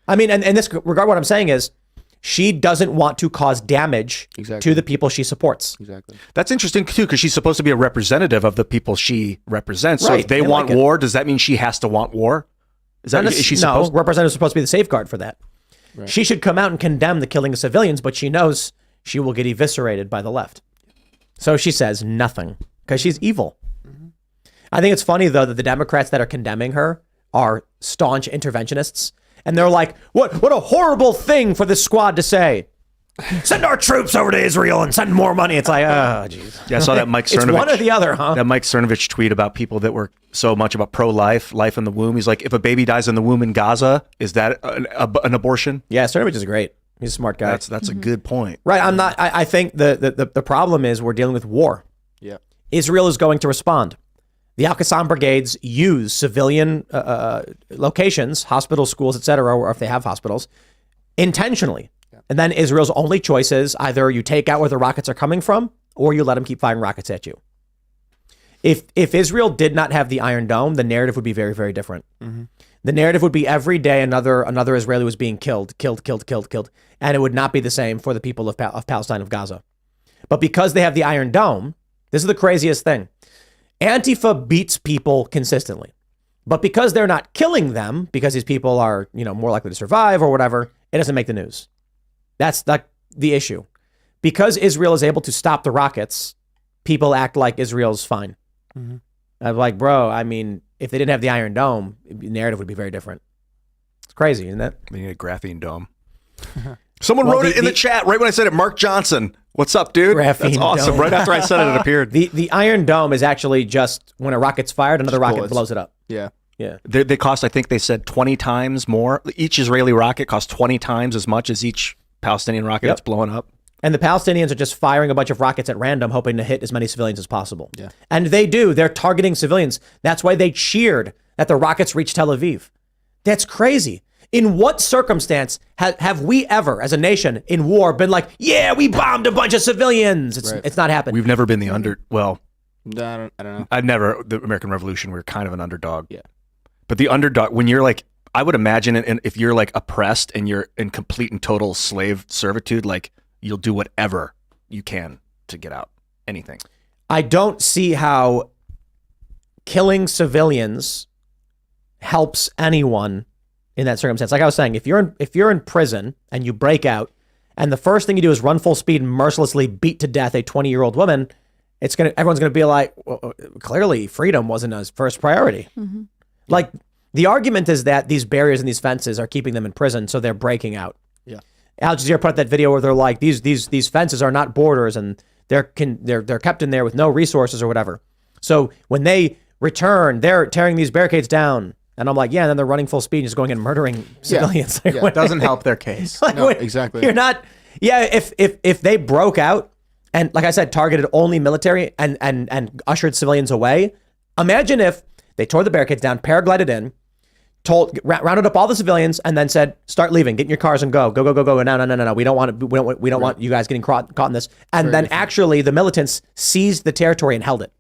I mean, and in this regard, what I'm saying is she doesn't want to cause damage Exactly. to the people she supports. Exactly. That's interesting too, because she's supposed to be a representative of the people she represents. So Right, if they they want like it. war, does that mean she has to want war? Is that is she no, supposed? representatives are supposed to be the safeguard for that. She should come out and condemn the killing of civilians, but she knows she will get eviscerated by the left. So she says nothing because she's evil. I think it's funny, though, that the Democrats that are condemning her are staunch interventionists. And they're like, what a horrible thing for this squad to say. Send our troops over to Israel and send more money. It's like, oh, jeez. Yeah, I saw that Mike Cernovich. It's one or the other, huh? That Mike Cernovich tweet about people that were so much about pro-life, life in the womb. He's like, if a baby dies in the womb in Gaza, is that an abortion? Yeah, Cernovich is great. He's a smart guy. That's a good point. Right. I'm not. I think the problem is we're dealing with war. Yeah. Israel is going to respond. The Al-Qassam brigades use civilian locations, hospitals, schools, etc., or if they have hospitals, intentionally. And then Israel's only choice is either you take out where the rockets are coming from or you let them keep firing rockets at you. If Israel did not have the Iron Dome, the narrative would be very, very different. The narrative would be every day another Israeli was being killed. And it would not be the same for the people of Palestine, of Gaza. But because they have the Iron Dome, this is the craziest thing. Antifa beats people consistently. But because they're not killing them, because these people are, more likely to survive or whatever, it doesn't make the news. That's the issue. Because Israel is able to stop the rockets, people act like Israel's fine. I'm like, bro, I mean, if they didn't have the Iron Dome, the narrative would be very different. It's crazy, isn't it? They need a graphene dome. Someone wrote it in the chat right when I said it. Mark Johnson. What's up, dude? Graphene That's awesome. dome. Right after I said it, it appeared. The Iron Dome is actually just when a rocket's fired, another rocket bullets. blows it up. Yeah. Yeah. They cost, I think they said 20 times more. Each Israeli rocket costs 20 times as much as each Palestinian rocket that's blowing up. And the Palestinians are just firing a bunch of rockets at random, hoping to hit as many civilians as possible. Yeah. And they do. They're targeting civilians. That's why they cheered that the rockets reached Tel Aviv. That's crazy. In what circumstance have we ever, as a nation in war, been like, yeah, we bombed a bunch of civilians? It's not happened. We've never been the well, I don't know. the American Revolution, we were kind of an underdog. Yeah. But the underdog, when you're like, I would imagine if you're like oppressed and you're in complete and total slave servitude, like you'll do whatever you can to get out. Anything. I don't see how killing civilians helps anyone in that circumstance. Like I was saying, if you're in prison and you break out and the first thing you do is run full speed and mercilessly beat to death a 20-year-old woman, everyone's gonna be like, well, clearly freedom wasn't his first priority. Like the argument is that these barriers and these fences are keeping them in prison, so they're breaking out. Yeah. Al Jazeera put out that video where they're like, these fences are not borders and they're kept in there with no resources or whatever. So when they return, they're tearing these barricades down. And I'm like, yeah, and then they're running full speed and just going and murdering civilians. Yeah. It doesn't help their case. No, exactly. You're not. Yeah, if they broke out and, like I said, targeted only military and ushered civilians away. Imagine if they tore the barricades down, paraglided in, rounded up all the civilians, and then said, "Start leaving, get in your cars and go. No. We don't want you guys getting caught in this." And then actually, the militants seized the territory and held it.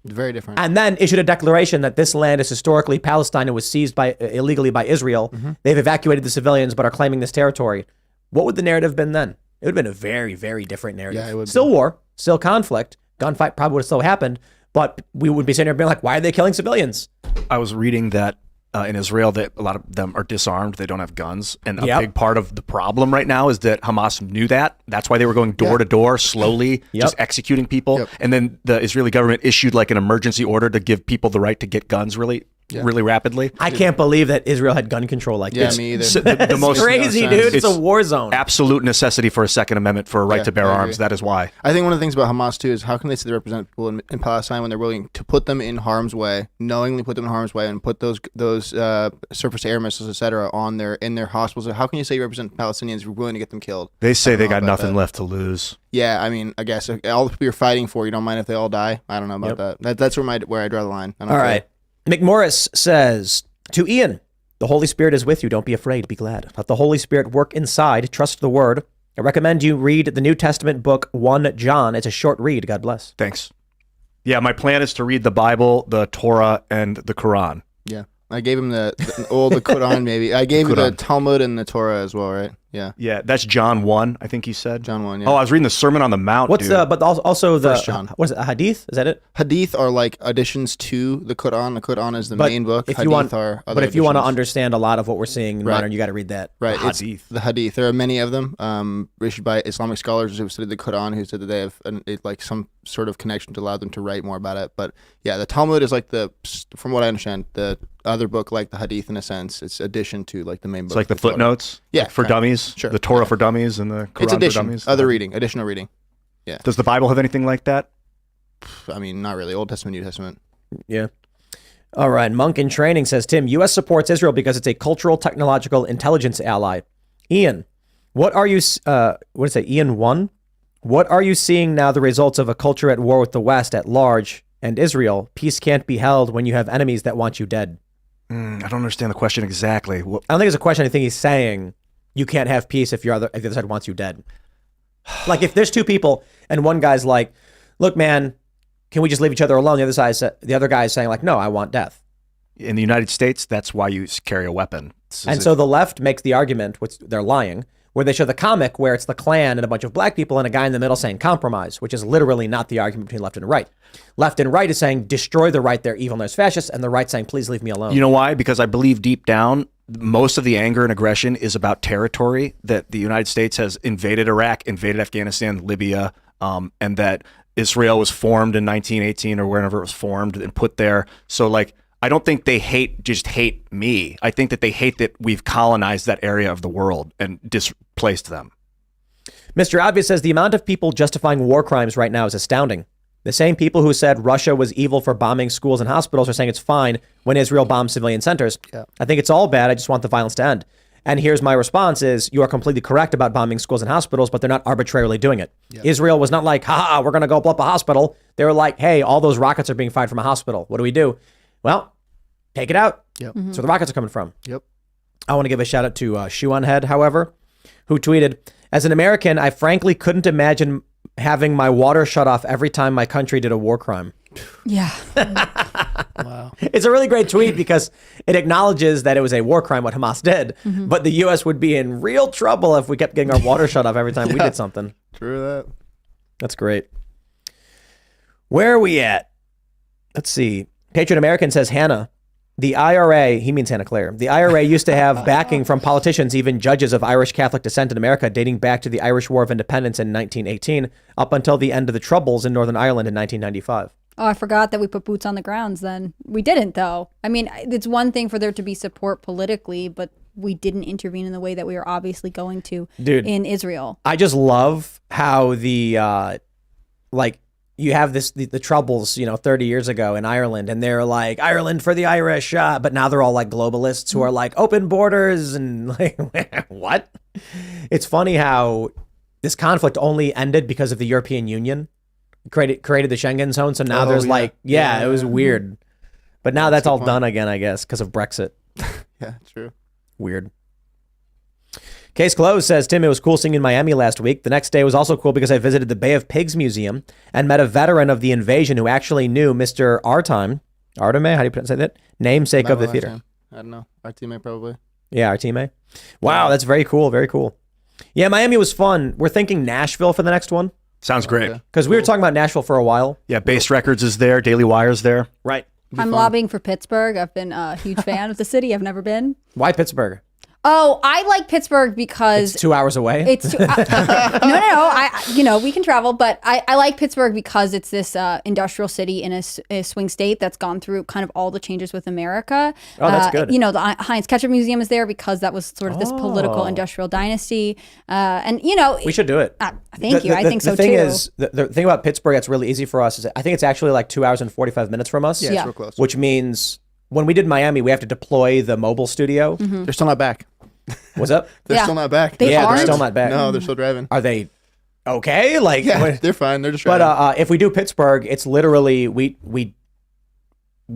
Very different. And then issued a declaration that this land is historically Palestine and was seized illegally by Israel. They've evacuated the civilians but are claiming this territory. What would the narrative have been then? It would have been a very, very different narrative. Yeah, it would. Still war, still conflict, gunfight probably would have still happened, but we would be sitting here being like, why are they killing civilians? I was reading that in Israel that a lot of them are disarmed. They don't have guns. And a big part of the problem right now is that Hamas knew that. That's why they were going door to door, slowly, just executing people. And then the Israeli government issued like an emergency order to give people the right to get guns really rapidly. I can't believe that Israel had gun control like this. Yeah, me either. The most Crazy, dude. It's a war zone. Absolute necessity for a Second Amendment for a right to bear I agree. arms. That is why. I think one of the things about Hamas too is how can they say they represent people in Palestine when they're willing to put them in harm's way, knowingly put them in harm's way, and put those surface air missiles, etc., in their hospitals. How can you say you represent Palestinians if you're willing to get them killed? They say they know got about nothing that. left to lose. Yeah, I mean, I guess all the people you're fighting for, you don't mind if they all die. I don't know about that. That's where I draw the line. I don't All care. right. McMorris says, to Ian, the Holy Spirit is with you. Don't be afraid. Be glad. Let the Holy Spirit work inside. Trust the word. I recommend you read the New Testament book, 1 John. It's a short read. God bless. Thanks. Yeah, my plan is to read the Bible, the Torah, and the Quran. Yeah, I gave him the Quran maybe. I gave you the Talmud and the Torah as well, right? Yeah. Yeah, that's John 1, I think he said. John 1, yeah. Oh, I was reading the Sermon on the Mount, What's dude. but also the First John. what is it? A hadith? Is that it? Hadith are like additions to the Quran. The Quran is the But main book. if Hadith you want, are other but if you want to additions. understand a lot of what we're seeing in Right. modern, you got to read that. Right, it's Hadith. the Hadith. There are many of them, issued by Islamic scholars who studied the Quran, who said that they have like some sort of connection to allow them to write more about it. But yeah, the Talmud is like from what I understand, the other book like the Hadith in a sense. It's addition to like the main book. It's like the Torah. footnotes Yeah, for kind of. dummies. Sure. The Torah Yeah. for dummies and the Quran It's for addition, dummies. other reading, additional reading. Does the Bible have anything like that? I mean, not really. Old Testament, New Testament. Yeah. All right. Monk in Training says, Tim, U.S. supports Israel because it's a cultural, technological, intelligence ally. Ian, what are you, what is it, Ian 1? What are you seeing now the results of a culture at war with the West at large and Israel? Peace can't be held when you have enemies that want you dead. I don't understand the question exactly. I don't think it's a question. I think he's saying you can't have peace if the other side wants you dead. Like if there's two people and one guy's like, look, man, can we just leave each other alone? The other guy is saying like, no, I want death. In the United States, that's why you carry a weapon. And so the left makes the argument, which they're lying, where they show the comic where it's the Klan and a bunch of black people and a guy in the middle saying compromise, which is literally not the argument between left and right. Left and right is saying destroy the right, they're evil and there's fascists, and the right saying please leave me alone. You know why? Because I believe deep down, most of the anger and aggression is about territory, that the United States has invaded Iraq, invaded Afghanistan, Libya, and that Israel was formed in 1918 or wherever it was formed and put there. So like, I don't think they just hate me. I think that they hate that we've colonized that area of the world and displaced them. Mr. Obvious says the amount of people justifying war crimes right now is astounding. The same people who said Russia was evil for bombing schools and hospitals are saying it's fine when Israel bombs civilian centers. Yeah. I think it's all bad. I just want the violence to end. And here's my response is you are completely correct about bombing schools and hospitals, but they're not arbitrarily doing it. Yeah. Israel was not like, ha, we're going to go blow up a hospital. They were like, hey, all those rockets are being fired from a hospital. What do we do? Well, take it out. Yep. Mm-hmm. So the rockets are coming from. Yep. I want to give a shout out to Shoe on Head, however, who tweeted, as an American, I frankly couldn't imagine having my water shut off every time my country did a war crime. Yeah. Wow. It's a really great tweet because it acknowledges that it was a war crime what Hamas did, but the U.S. would be in real trouble if we kept getting our water shut off every time we did something. True that. That's great. Where are we at? Let's see. Patriot American says, Hannah, the IRA, he means Hannah Claire, the IRA used to have backing from politicians, even judges of Irish Catholic descent in America, dating back to the Irish War of Independence in 1918, up until the end of the Troubles in Northern Ireland in 1995. Oh, I forgot that we put boots on the grounds then. We didn't, though. I mean, it's one thing for there to be support politically, but we didn't intervene in the way that we are obviously going to in Israel. I just love how the, you have the Troubles, 30 years ago in Ireland, and they're like, Ireland for the Irish, but now they're all like globalists who are like, open borders, and like, what? It's funny how this conflict only ended because of the European Union. Created the Schengen zone, so now there's it was weird. But now that's all done again, I guess, because of Brexit. Yeah, true. Weird. Case closed says, Tim, it was cool seeing you in Miami last week. The next day was also cool because I visited the Bay of Pigs Museum and met a veteran of the invasion who actually knew Mr. Artime. Artime, how do you say that? Namesake of the theater. Time. I don't know. Our teammate probably. Yeah, our teammate. Wow, that's very cool. Very cool. Yeah, Miami was fun. We're thinking Nashville for the next one. Sounds great. Because we were talking about Nashville for a while. Yeah, Base Records is there. Daily Wire's there. Right. I'm lobbying for Pittsburgh. I've been a huge fan of the city. I've never been. Why Pittsburgh? Oh, I like Pittsburgh because it's 2 hours away. It's no. We can travel, but I like Pittsburgh because it's this industrial city in a swing state that's gone through kind of all the changes with America. Oh, that's good. The Heinz Ketchup Museum is there because that was sort of this political industrial dynasty, and we should do it. Thank you. I think so too. The thing about Pittsburgh that's really easy for us is I think it's actually like 2 hours and 45 minutes from us. Yeah, it's real close. Which means when we did Miami, we have to deploy the mobile studio. Mm-hmm. They're still not back. What's up? They're still not back. They're still not back. No, they're still driving. Are they okay? Like, they're fine. They're just driving. But if we do Pittsburgh, it's literally we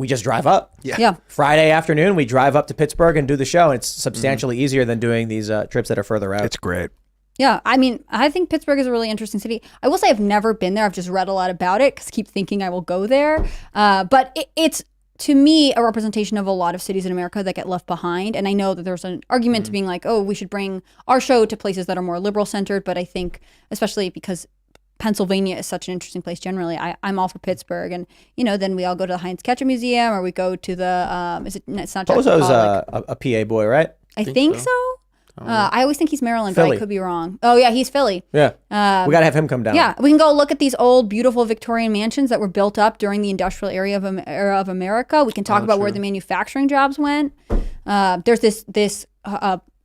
just drive up. Yeah. Friday afternoon, we drive up to Pittsburgh and do the show. And it's substantially easier than doing these trips that are further out. It's great. Yeah, I mean, I think Pittsburgh is a really interesting city. I will say I've never been there. I've just read a lot about it because I keep thinking I will go there. But it's to me, a representation of a lot of cities in America that get left behind. And I know that there's an argument to being like, oh, we should bring our show to places that are more liberal centered. But I think, especially because Pennsylvania is such an interesting place generally, I'm all for Pittsburgh. And, then we all go to the Heinz Ketchup Museum, or we go to the, it's not Jackson Bozo's Pollock. a PA boy, right? I think so. I always think he's Maryland, but Philly. I could be wrong. Oh, yeah, he's Philly. Yeah. We got to have him come down. Yeah, we can go look at these old, beautiful Victorian mansions that were built up during the industrial era of America. We can talk about where the manufacturing jobs went. There's this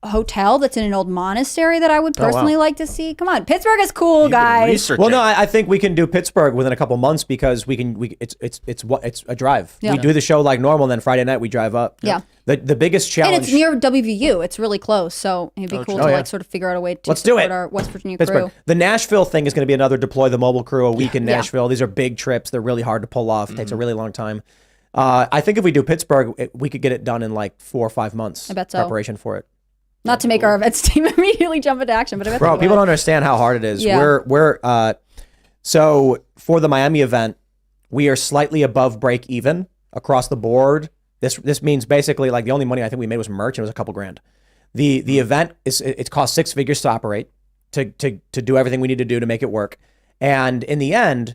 hotel that's in an old monastery that I would personally like to see. Come on, Pittsburgh is cool, guys. Well, no, I think we can do Pittsburgh within a couple months because it's a drive. Yeah. We do the show like normal, and then Friday night we drive up. Yeah. The biggest challenge. And it's near WVU. It's really close, so it'd be cool to yeah. like sort of figure out a way to Let's do support it. our West Virginia Pittsburgh. crew. The Nashville thing is going to be another deploy the mobile crew a week in Yeah. Nashville. These are big trips. They're really hard to pull off. It takes a really long time. I think if we do Pittsburgh, we could get it done in like 4 or 5 months. I bet so. Preparation for it. Not to make our events team immediately jump into action, but I bet Bro, they people would. don't understand how hard it is. Yeah. So for the Miami event, we are slightly above break even across the board. This means basically like the only money I think we made was merch, and it was a couple grand. The event it cost 6 figures to operate, to do everything we need to do to make it work. And in the end,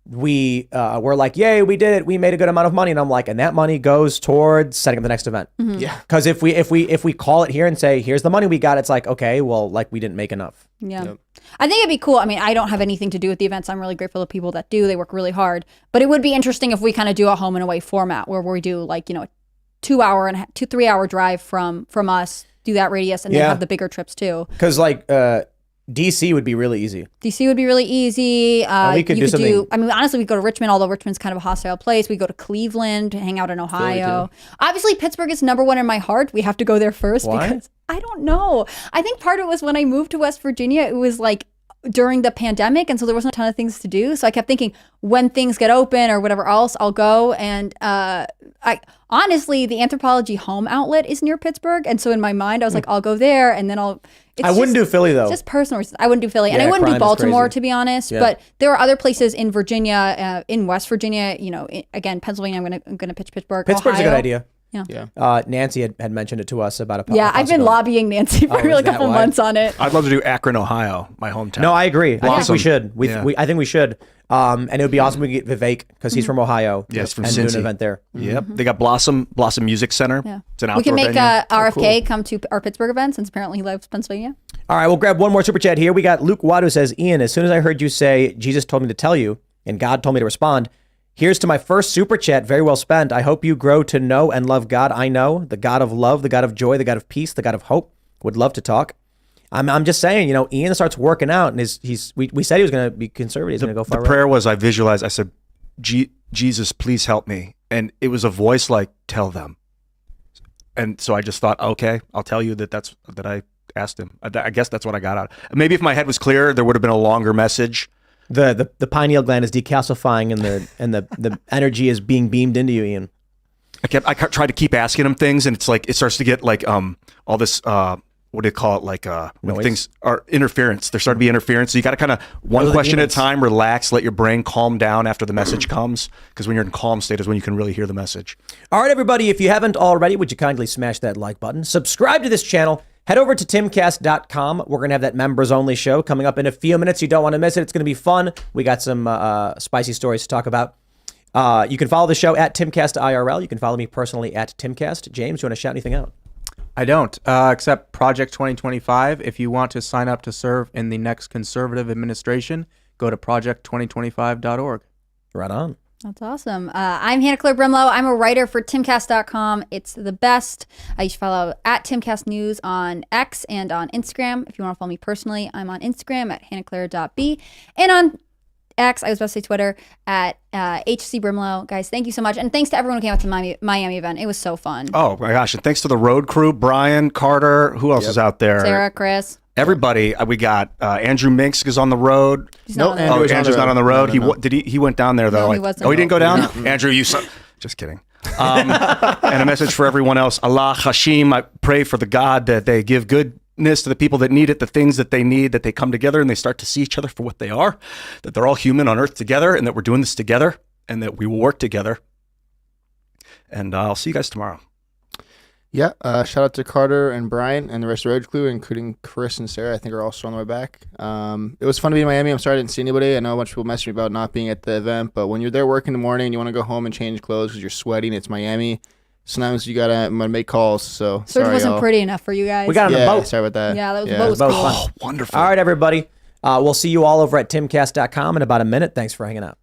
we're like, yay, we did it. We made a good amount of money. And I'm like, and that money goes towards setting up the next event. Mm-hmm. Yeah. Because if we call it here and say, here's the money we got, it's like, okay, well, like we didn't make enough. Yeah. Yep. I think it'd be cool. I mean, I don't have anything to do with the events. I'm really grateful to people that do. They work really hard. But it would be interesting if we kind of do a home and away format where we do like, a 3 hour drive from us, do that radius, and then Yeah. have the bigger trips too. Because like DC would be really easy. DC would be really easy. we could do something- I mean, honestly, we go to Richmond, although Richmond's kind of a hostile place. We go to Cleveland, hang out in Ohio. Obviously, Pittsburgh is number one in my heart. We have to go there first Why? because I don't know. I think part of it was when I moved to West Virginia, it was like during the pandemic, and so there wasn't a ton of things to do. So I kept thinking when things get open or whatever else, I'll go. And I honestly, the Anthropology Home Outlet is near Pittsburgh, and so in my mind, I was like, I'll go there, and then I'll. I wouldn't do Philly though. It's just personal reasons. I wouldn't do Philly, and Yeah, I wouldn't do crime is Baltimore, crazy. to be honest. Yeah. But there are other places in Virginia, in West Virginia. Again, Pennsylvania. I'm gonna pitch Pittsburgh. Pittsburgh's a Ohio. good idea. Yeah. Nancy had mentioned it to us about a Yeah, I've been possibility. lobbying Nancy for Oh, a is that couple why? months on it. I'd love to do Akron, Ohio, my hometown. No, I agree. I think Blossom. we should. Yeah. I think we should. And it would be awesome if we get Vivek because he's from Ohio. Yes, from and do an Cincy. event there. Yep. They got Blossom Music Center. Yeah. It's an outdoor We can make venue. RFK come to our Pittsburgh event since apparently he lives Pennsylvania. All right, we'll grab one more super chat here. We got Luke Watt who says, Ian, as soon as I heard you say Jesus told me to tell you and God told me to respond, here's to my first super chat. Very well spent. I hope you grow to know and love God. I know the God of love, the God of joy, the God of peace, the God of hope. Would love to talk. I'm just saying, Ian starts working out and we said he was going to be conservative. He's going to go far The right. prayer was, I visualized, I said, Jesus, please help me. And it was a voice like, tell them. And so I just thought, okay, I'll tell you that I asked him. I guess that's what I got out. Maybe if my head was clear, there would have been a longer message. The pineal gland is decalcifying and the energy is being beamed into you, Ian. I tried to keep asking him things, and it's like it starts to get like all this what do you call it, like when Noise? things are interference. There started to be interference, so you got to kind of one Those are the question at a demons. time, relax, let your brain calm down after the message comes, because when you're in calm state is when you can really hear the message. All right, everybody, if you haven't already, would you kindly smash that like button? Subscribe to this channel. Head over to timcast.com. We're going to have that members only show coming up in a few minutes. You don't want to miss it. It's going to be fun. We got some spicy stories to talk about. You can follow the show at Timcast IRL. You can follow me personally at Timcast. James, you want to shout anything out? I don't, except Project 2025. If you want to sign up to serve in the next conservative administration, go to project2025.org. Right on. That's awesome. I'm Hannah Claire Brimlow. I'm a writer for Timcast.com. It's the best. You should follow at Timcast News on X and on Instagram. If you want to follow me personally, I'm on Instagram at hannahclaire.b and on X, I was about to say Twitter, at HC Brimlow. Guys, thank you so much. And thanks to everyone who came out to the Miami event. It was so fun. Oh my gosh! And thanks to the road crew, Brian, Carter, who else is out there? Sarah, Chris. Everybody. We got Andrew Minks is on the road. He's not on the Andrew road. is Andrew's not on the road. No. He went down there though. No, he wasn't. Oh, he didn't go down. Andrew, you son. Just kidding. And a message for everyone else. Allah Hashim. I pray for the God that they give goodness to the people that need it, the things that they need, that they come together and they start to see each other for what they are, that they're all human on earth together, and that we're doing this together, and that we will work together. And I'll see you guys tomorrow. Yeah, shout out to Carter and Brian and the rest of the Road Crew, including Chris and Sarah. I think are also on the way back. It was fun to be in Miami. I'm sorry I didn't see anybody. I know a bunch of people messaged me about not being at the event, but when you're there working in the morning and you want to go home and change clothes because you're sweating, it's Miami. Sometimes you gotta make calls. So Serge sorry, wasn't y'all. pretty enough for you guys. We got on the Yeah, boat. sorry about that. Yeah, that was Yeah. boat was Boat cool. fun. Wonderful. All right, everybody. We'll see you all over at timcast.com in about a minute. Thanks for hanging out.